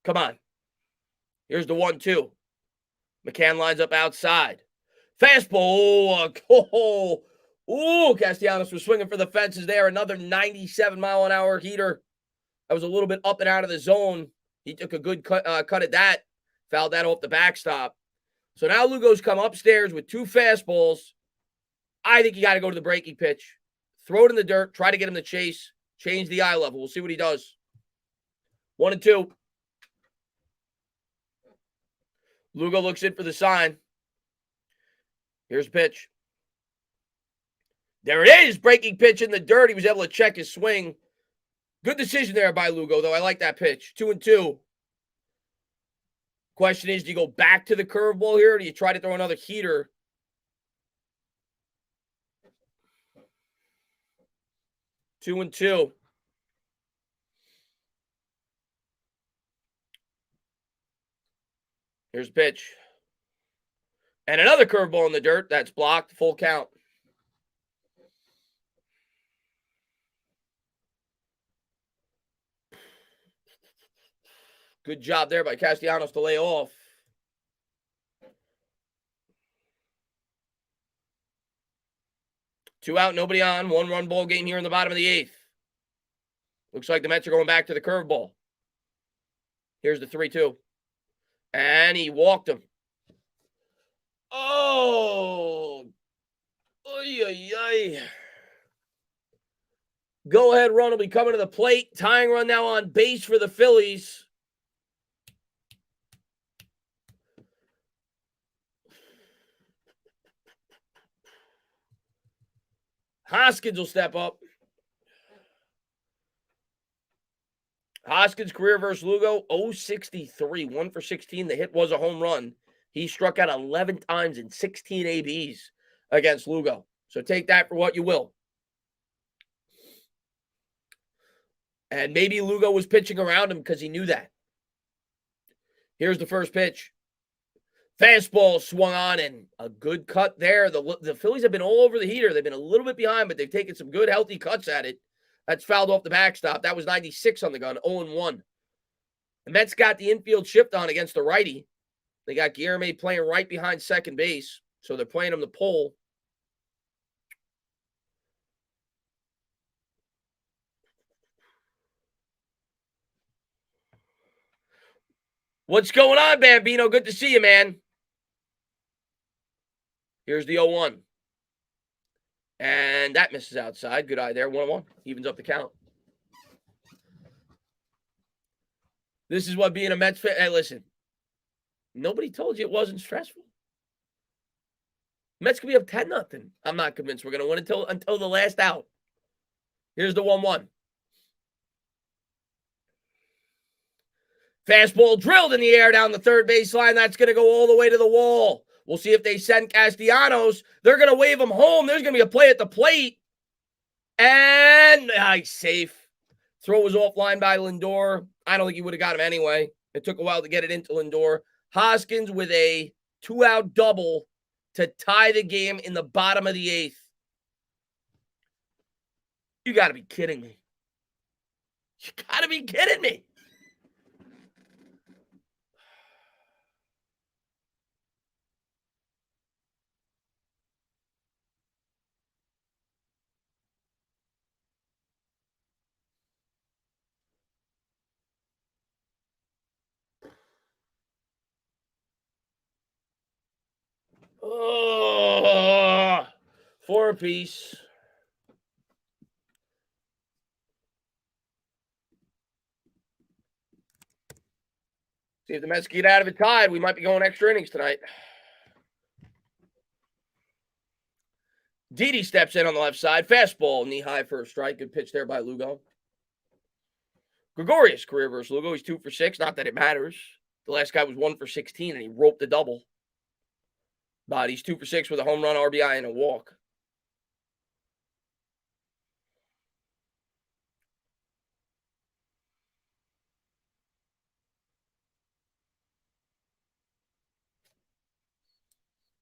Come on. Here's the 1-2. McCann lines up outside. Fastball. Oh, Castellanos was swinging for the fences there. Another 97-mile-an-hour heater. That was a little bit up and out of the zone. He took a good cut at that. Fouled that off the backstop. So now Lugo's come upstairs with 2 fastballs. I think you got to go to the breaking pitch. Throw it in the dirt. Try to get him to chase. Change the eye level. We'll see what he does. 1-2. Lugo looks in for the sign. Here's the pitch. There it is. Breaking pitch in the dirt. He was able to check his swing. Good decision there by Lugo, though. I like that pitch. 2-2. Question is, do you go back to the curveball here, or do you try to throw another heater? Two and two. Here's the pitch. And another curveball in the dirt. That's blocked. Full count. Good job there by Castellanos to lay off. Two out, nobody on. 1-run ball game here in the bottom of the 8th. Looks like the Mets are going back to the curveball. Here's the 3-2. And he walked him. Oh. Oy, oy, oy. Go-ahead run will be coming to the plate. Tying run now on base for the Phillies. Hoskins will step up. Hoskins' career versus Lugo, 063, 1 for 16. The hit was a home run. He struck out 11 times in 16 ABs against Lugo. So take that for what you will. And maybe Lugo was pitching around him because he knew that. Here's the first pitch. Fastball swung on and a good cut there. The Phillies have been all over the heater. They've been a little bit behind, but they've taken some good, healthy cuts at it. That's fouled off the backstop. That was 96 on the gun, 0-1. The Mets got the infield shift on against the righty. They got Guillermo playing right behind second base, so they're playing him to pull. What's going on, Bambino? Good to see you, man. Here's the 0-1. And that misses outside. Good eye there. 1-1. Evens up the count. This is what being a Mets fan. Hey, listen. Nobody told you it wasn't stressful. Mets could be up 10-0. I'm not convinced we're going to win until the last out. Here's the 1-1. Fastball drilled in the air down the third baseline. That's going to go all the way to the wall. We'll see if they send Castellanos. They're going to wave him home. There's going to be a play at the plate. And he's safe. Throw was offline by Lindor. I don't think he would have got him anyway. It took a while to get it into Lindor. Hoskins with a 2-out double to tie the game in the bottom of the eighth. You got to be kidding me. You got to be kidding me. Oh, 4 apiece. See if the Mets get out of it tied. We might be going extra innings tonight. Didi steps in on the left side. Fastball, knee high for a strike. Good pitch there by Lugo. Gregorius, career versus Lugo. He's 2 for 6. Not that it matters. The last guy was 1 for 16, and he roped a double. But he's 2 for 6 with a home run, RBI, and a walk.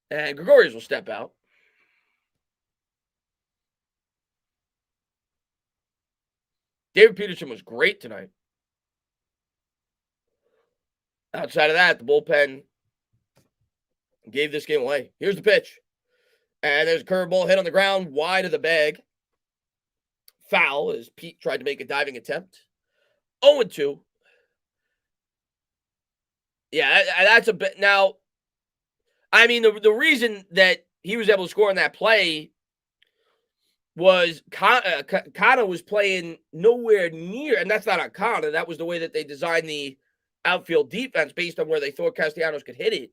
And Gregorius will step out. David Peterson was great tonight. Outside of that, the bullpen gave this game away. Here's the pitch. And there's a curveball hit on the ground, wide of the bag. Foul as Pete tried to make a diving attempt. 0-2. Yeah, that's a bit. Now, I mean, the reason that he was able to score in that play was Canha was playing nowhere near, and that's not on Canha. That was the way that they designed the outfield defense based on where they thought Castellanos could hit it.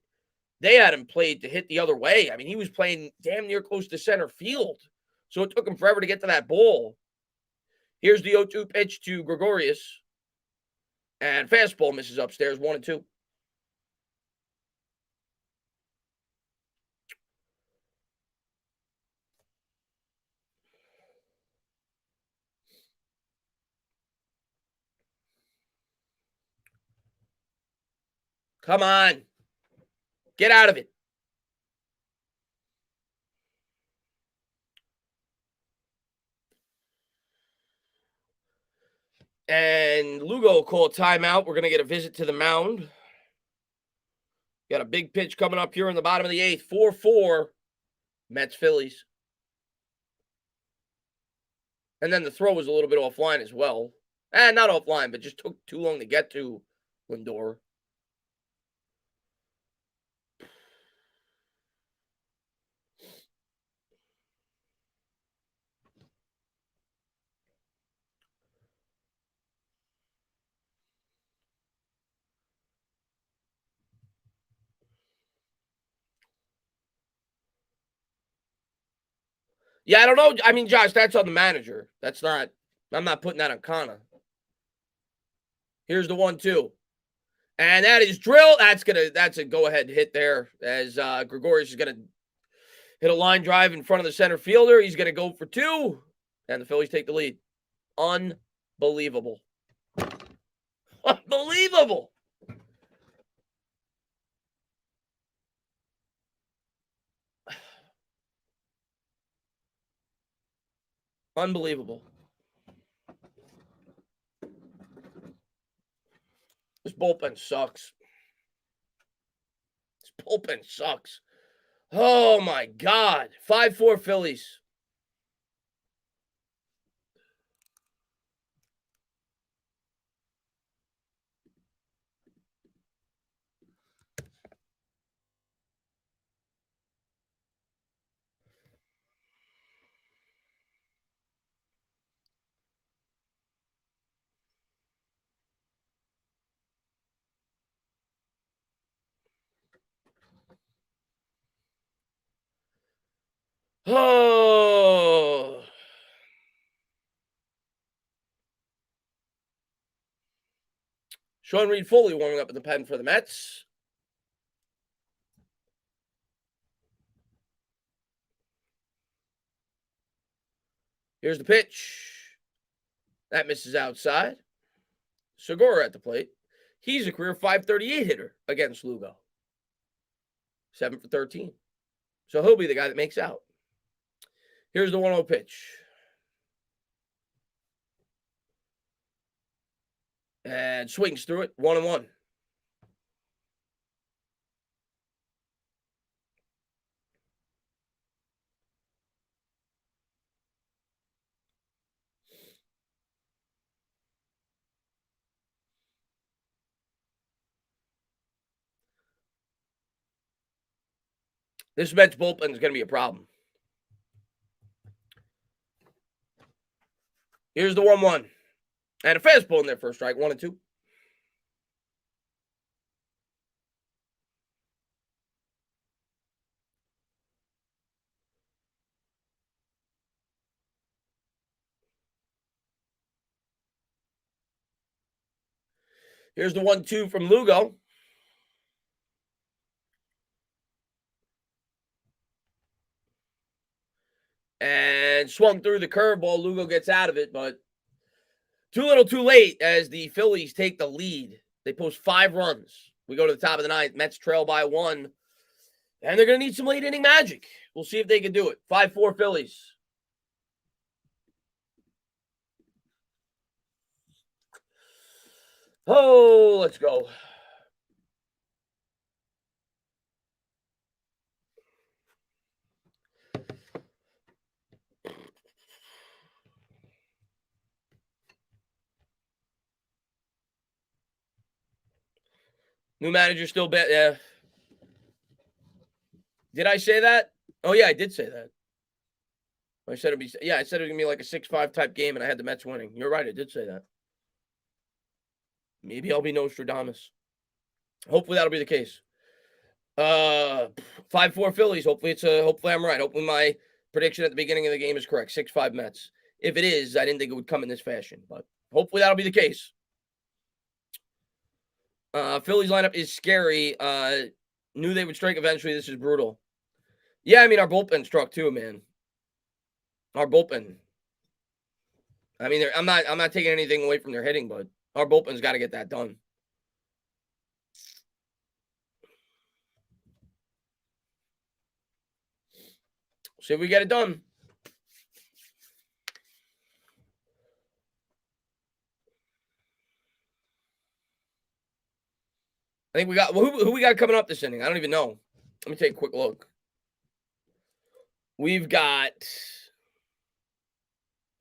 They had him played to hit the other way. I mean, he was playing damn near close to center field. So it took him forever to get to that ball. Here's the 0-2 pitch to Gregorius. And fastball misses upstairs, 1-2. Come on. Get out of it. And Lugo will call a timeout. We're going to get a visit to the mound. Got a big pitch coming up here in the bottom of the eighth. 4-4. Mets Phillies. And then the throw was a little bit offline as well. Not offline, but just took too long to get to Lindor. Yeah, I don't know. I mean, Josh, that's on the manager. That's not. I'm not putting that on Canha. Here's the 1-2. And that is drill. That's a go-ahead hit there, as Gregorius is gonna hit a line drive in front of the center fielder. He's gonna go for 2, and the Phillies take the lead. Unbelievable. Unbelievable. Unbelievable. This bullpen sucks. This bullpen sucks. Oh my God. 5-4 Phillies. Oh. Sean Reed Foley warming up in the pen for the Mets. Here's the pitch. That misses outside. Segura at the plate. He's a career .538 hitter against Lugo. 7 for 13. So he'll be the guy that makes out. Here's the 1-0 pitch. And swings through it. 1-1. This Mets bullpen is going to be a problem. Here's the 1-1. And a fastball in there for a strike. 1-2. Here's the 1-2 from Lugo. And swung through the curveball. Lugo gets out of it, but too little too late as the Phillies take the lead. They post 5 runs. We go to the top of the 9th. Mets trail by 1. And they're going to need some late inning magic. We'll see if they can do it. 5-4 Phillies. Oh, let's go. New manager still bet. Yeah. Did I say that? Oh, yeah, I did say that. I said it'd be. Yeah, I said it was gonna be like a 6-5 type game, and I had the Mets winning. You're right. I did say that. Maybe I'll be Nostradamus. Hopefully that'll be the case. 5-4 Phillies. Hopefully I'm right. Hopefully my prediction at the beginning of the game is correct. 6-5 Mets. If it is, I didn't think it would come in this fashion, but hopefully that'll be the case. Phillies lineup is scary. Knew they would strike eventually. This is brutal. Yeah, I mean, our bullpen struck too, man. Our bullpen. I mean, I'm not taking anything away from their hitting, but our bullpen's got to get that done. See if we get it done. I think we got who we got coming up this inning. I don't even know. Let me take a quick look. We've got,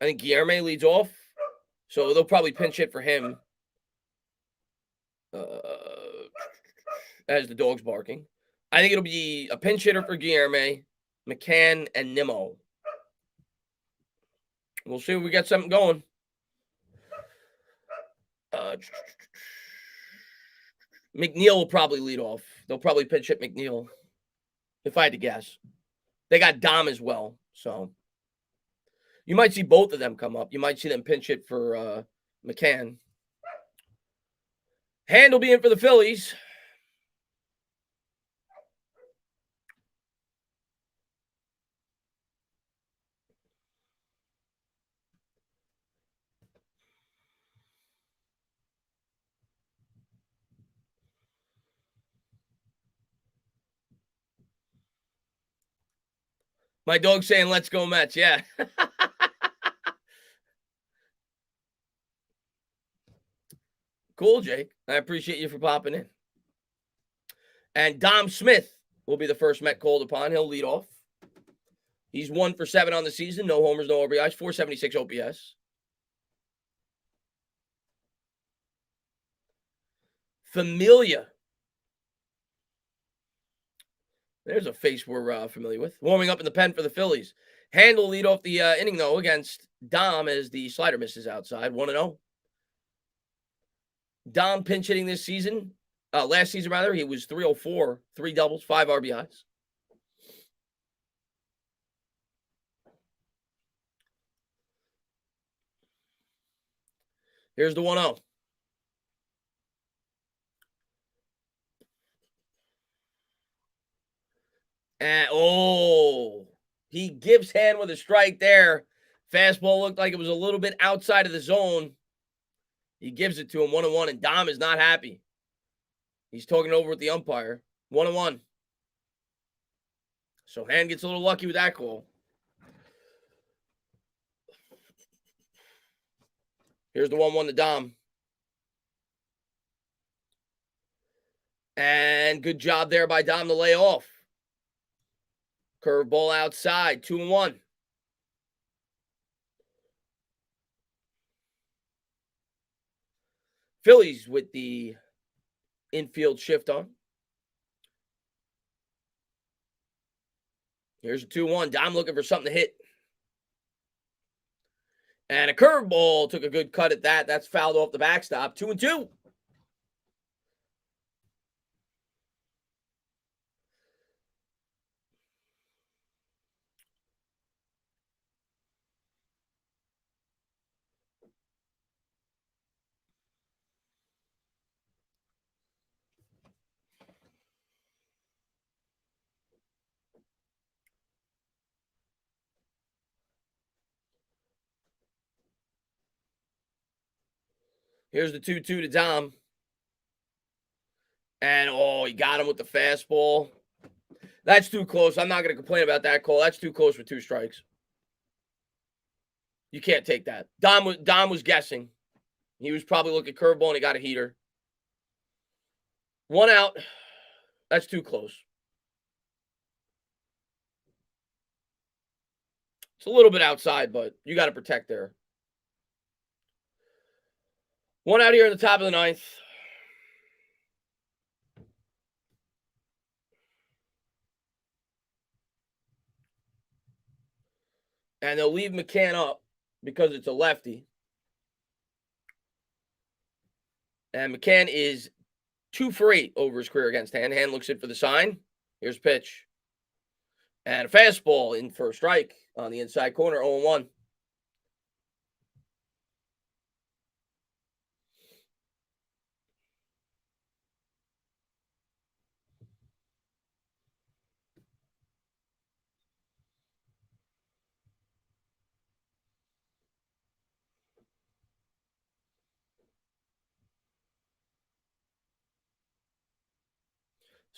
I think Guillermo leads off, so they'll probably pinch hit for him. As the dog's barking, I think it'll be a pinch hitter for Guillermo, McCann, and Nimmo. We'll see if we get something going. McNeil will probably lead off. They'll probably pinch hit McNeil, if I had to guess. They got Dom as well, so You might see both of them come up. You might see them pinch hit for McCann. Hand will be in for the Phillies. My dog's saying, let's go Mets. Yeah. Cool, Jake. I appreciate you for popping in. And Dom Smith will be the first Met called upon. He'll lead off. He's 1 for 7 on the season. No homers, no RBIs. 476 OPS. Familia. There's a face we're familiar with. Warming up in the pen for the Phillies. Hand will lead off the inning, though, against Dom as the slider misses outside. 1-0. Dom pinch hitting this season. Last season, rather, he was 304, 3 doubles, 5 RBIs. Here's the 1-0. And, he gives Hand with a strike there. Fastball looked like it was a little bit outside of the zone. He gives it to him 1-1, and Dom is not happy. He's talking over with the umpire. 1-1. So Hand gets a little lucky with that call. Here's the 1-1 to Dom. And good job there by Dom to lay off. Curveball outside, 2-1. Phillies with the infield shift on. Here's a 2-1. Dom looking for something to hit. And a curveball took a good cut at that. That's fouled off the backstop. 2-2. Here's the 2-2 to Dom. And, he got him with the fastball. That's too close. I'm not going to complain about that call. That's too close for 2 strikes. You can't take that. Dom was guessing. He was probably looking curveball, and he got a heater. 1 out. That's too close. It's a little bit outside, but you got to protect there. 1 out here in the top of the 9th. And they'll leave McCann up because it's a lefty. And McCann is 2 for 8 over his career against Hand. Hand looks in for the sign. Here's pitch. And a fastball in for a strike on the inside corner, 0-1.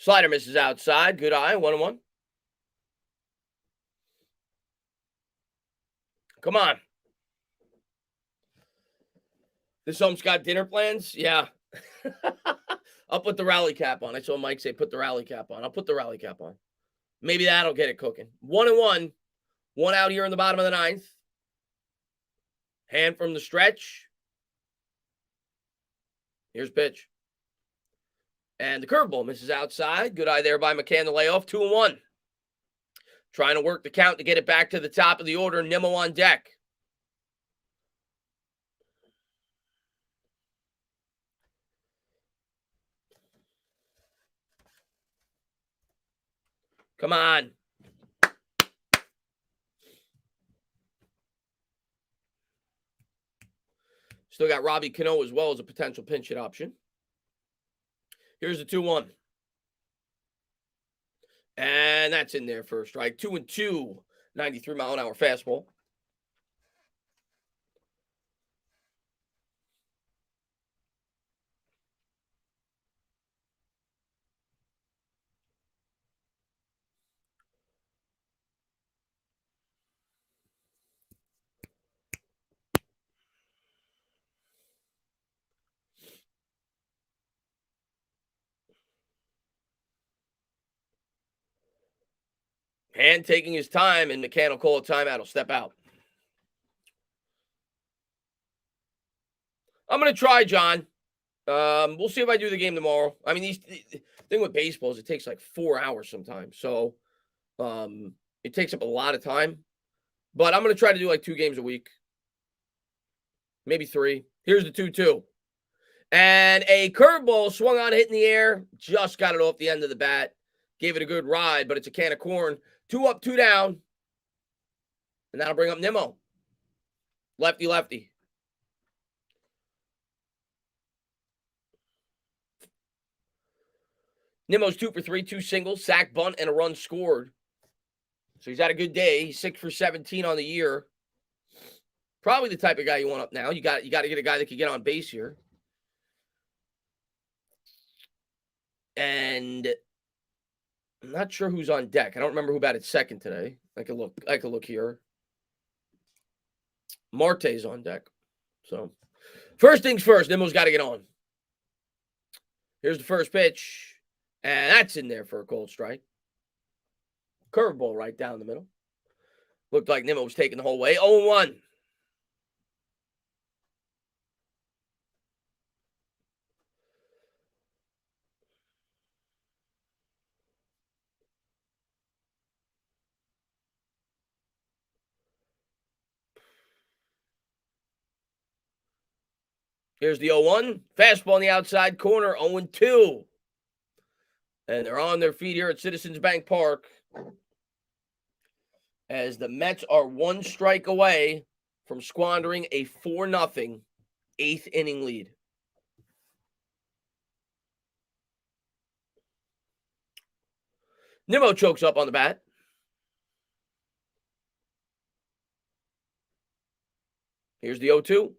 Slider misses outside. Good eye. 1-1. Come on. This ump's got dinner plans? Yeah. I'll put the rally cap on. I saw Mike say put the rally cap on. I'll put the rally cap on. Maybe that'll get it cooking. 1-1. 1 out here in the bottom of the 9th. Hand from the stretch. Here's pitch. And the curveball misses outside. Good eye there by McCann to lay off. 2-1. Trying to work the count to get it back to the top of the order. Nimmo on deck. Come on. Still got Robbie Cano as well as a potential pinch hit option. Here's the 2-1. And that's in there for a strike. 2-2, 93-mile-an-hour fastball. And taking his time, and McCann will call a timeout. He'll step out. I'm going to try, John. We'll see if I do the game tomorrow. I mean, the thing with baseball is it takes like 4 hours sometimes. So it takes up a lot of time. But I'm going to try to do like 2 games a week. Maybe 3. Here's the 2-2. And a curveball swung on, hit in the air. Just got it off the end of the bat. Gave it a good ride, but it's a can of corn. 2 up, 2 down. And that'll bring up Nimmo. Lefty. Nimmo's 2 for 3, 2 singles, sack, bunt, and a run scored. So he's had a good day. He's 6 for 17 on the year. Probably the type of guy you want up now. You got to get a guy that can get on base here. And I'm not sure who's on deck. I don't remember who batted second today. I could look here. Marte's on deck. So first things first, Nimmo's got to get on. Here's the first pitch. And that's in there for a cold strike. Curveball right down the middle. Looked like Nimmo was taking the whole way. 0-1. Here's the 0-1. Fastball on the outside corner. 0-2. And they're on their feet here at Citizens Bank Park as the Mets are 1 strike away from squandering a 4-0 8th inning lead. Nimmo chokes up on the bat. Here's the 0-2.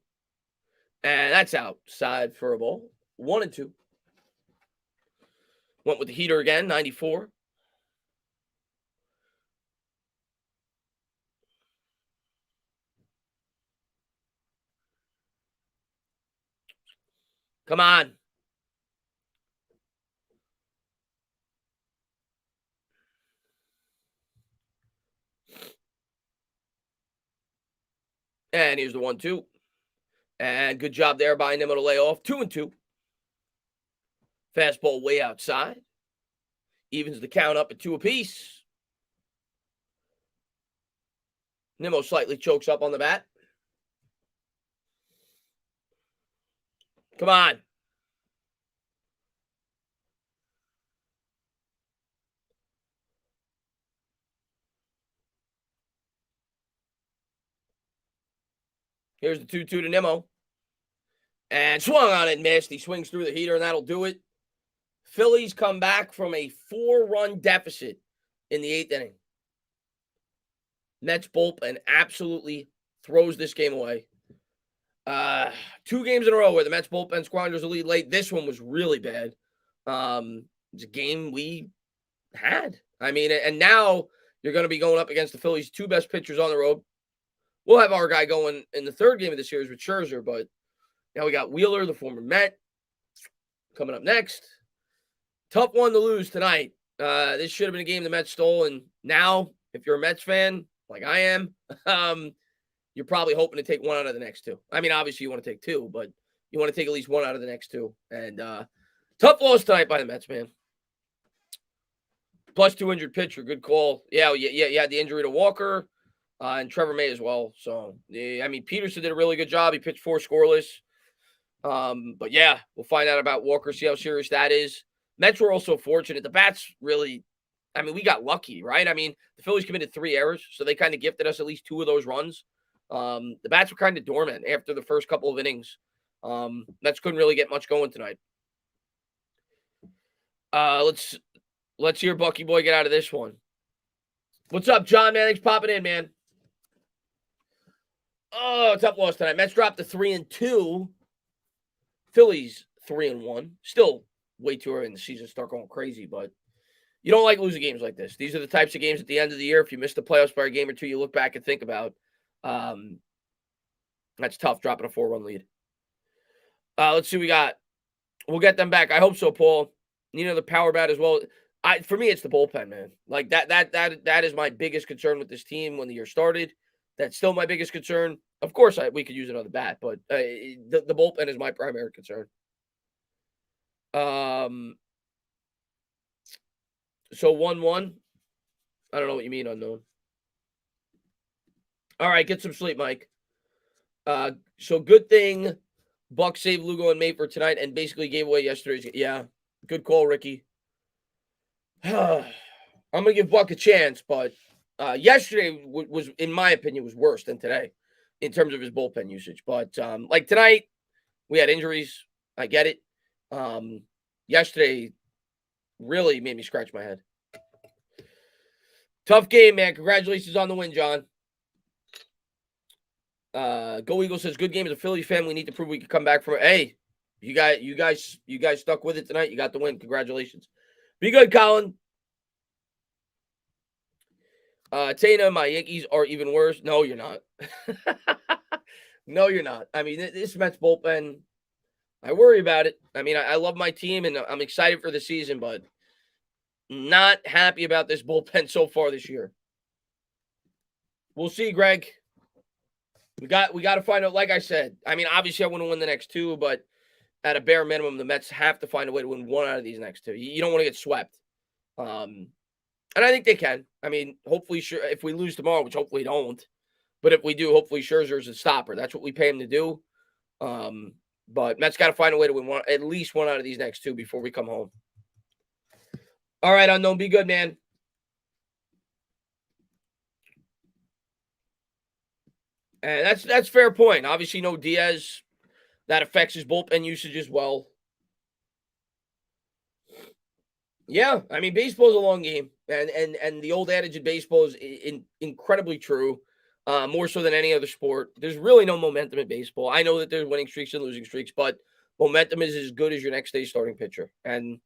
And that's outside for a ball. 1-2. Went with the heater again, 94. Come on. And here's the 1-2. And good job there by Nimmo to lay off. 2-2. Fastball way outside. Evens the count up at 2 apiece. Nimmo slightly chokes up on the bat. Come on. Here's the 2-2 to Nimmo. And swung on it and missed. He swings through the heater, and that'll do it. Phillies come back from a 4-run deficit in the 8th inning. Mets bullpen absolutely throws this game away. 2 games in a row where the Mets bullpen squanders a lead late. This one was really bad. It's a game we had. I mean, and now you're going to be going up against the Phillies' 2 best pitchers on the road. We'll have our guy going in the 3rd game of the series with Scherzer, but now we got Wheeler, the former Met, coming up next. Tough one to lose tonight. This should have been a game the Mets stole, and now, if you're a Mets fan, like I am, you're probably hoping to take 1 out of the next 2. I mean, obviously you want to take 2, but you want to take at least 1 out of the next 2. And tough loss tonight by the Mets, man. Plus 200 pitcher, good call. Yeah, you had the injury to Walker and Trevor May as well. So, I mean, Peterson did a really good job. He pitched 4 scoreless. But yeah, we'll find out about Walker, see how serious that is. Mets were also fortunate. The bats really, I mean, we got lucky, right? I mean, the Phillies committed 3 errors, so they kind of gifted us at least 2 of those runs. The bats were kind of dormant after the first couple of innings. Mets couldn't really get much going tonight. Let's hear Bucky Boy get out of this one. What's up, John? Man, thanks for popping in, man. Oh, tough loss tonight. Mets dropped to 3-2. Phillies 3-1. Still way too early in the season to start going crazy, but you don't like losing games like this. These are the types of games at the end of the year. If you miss the playoffs by a game or two, you look back and think about. That's tough, dropping a 4-1 lead. Let's see what we got. We'll get them back. I hope so, Paul. You know, the power bat as well. For me, it's the bullpen, man. Like that is my biggest concern with this team when the year started. That's still my biggest concern. Of course, we could use another bat, but the bullpen is my primary concern. So 1-1. I don't know what you mean, unknown. All right, get some sleep, Mike. So good thing Buck saved Lugo and May for tonight and basically gave away yesterday's. Yeah, good call, Ricky. I'm going to give Buck a chance, but yesterday was, in my opinion, was worse than today in terms of his bullpen usage. But like tonight, we had injuries. I get it. Yesterday really made me scratch my head. Tough game, man. Congratulations on the win, John. Go Eagles says, good game as a Phillies fan. We need to prove we can come back from it. Hey, you guys stuck with it tonight. You got the win. Congratulations. Be good, Colin. Tana, my Yankees are even worse. No, you're not. No, you're not. I mean, this Mets bullpen, I worry about it. I mean, I love my team, and I'm excited for the season, but not happy about this bullpen so far this year. We'll see, Greg. We got to find out, like I said. I mean, obviously I want to win the next two, but at a bare minimum, the Mets have to find a way to win one out of these next two. You don't want to get swept. And I think they can. I mean, hopefully, if we lose tomorrow, which hopefully don't, but if we do, hopefully Scherzer's a stopper. That's what we pay him to do. But Mets got to find a way to win at least one out of these next two before we come home. All right, Unknown, be good, man. And that's fair point. Obviously, no Diaz. That affects his bullpen usage as well. Yeah, I mean, baseball is a long game, and the old adage in baseball is incredibly true, more so than any other sport. There's really no momentum in baseball. I know that there's winning streaks and losing streaks, but momentum is as good as your next day's starting pitcher, and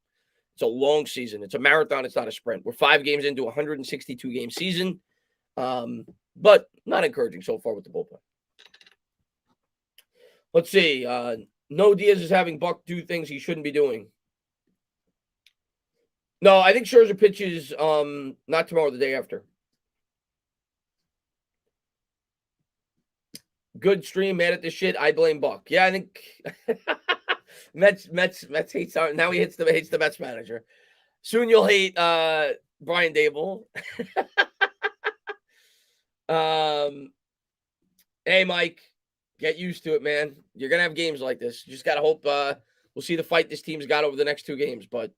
it's a long season. It's a marathon. It's not a sprint. We're 5 games into a 162-game season, but not encouraging so far with the bullpen. Let's see. No Diaz is having Buck do things he shouldn't be doing. No, I think Scherzer pitches not tomorrow, the day after. Good stream, mad at this shit. I blame Buck. Yeah, I think Mets hates now he hates the Mets manager. Soon you'll hate Brian Dable. Hey Mike, get used to it, man. You're gonna have games like this. You just gotta hope we'll see the fight this team's got over the next 2 games, but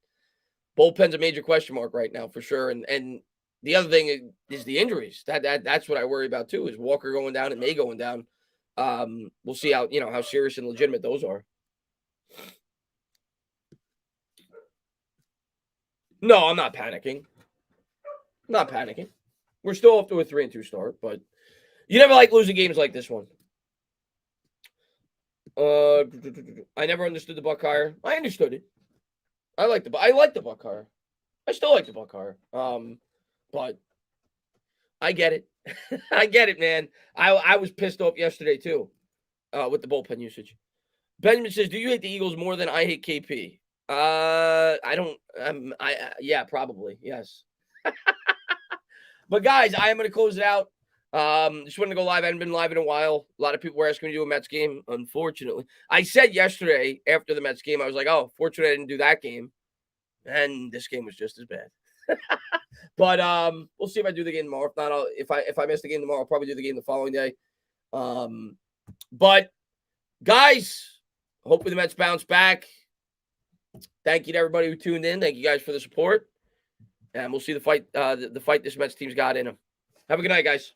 bullpen's a major question mark right now for sure. And the other thing is the injuries. That's what I worry about too, is Walker going down and May going down. We'll see how serious and legitimate those are. No, I'm not panicking. We're still off to a 3-2 start, but you never like losing games like this one. I never understood the Buck hire. I understood it. I like the Buck hire. I still like the Buck hire. But I get it. I get it, man. I was pissed off yesterday too, with the bullpen usage. Benjamin says, "Do you hate the Eagles more than I hate KP?" I don't. Yeah, probably yes. But guys, I am going to close it out. Just wanted to go live. I haven't been live in a while. A lot of people were asking me to do a Mets game. Unfortunately, I said yesterday after the Mets game, I was like, "Oh, fortunately, I didn't do that game." And this game was just as bad. But we'll see if I do the game tomorrow. If not, if I miss the game tomorrow, I'll probably do the game the following day. But guys, hopefully the Mets bounce back. Thank you to everybody who tuned in. Thank you guys for the support. And we'll see the fight this Mets team's got in them. Have a good night, guys.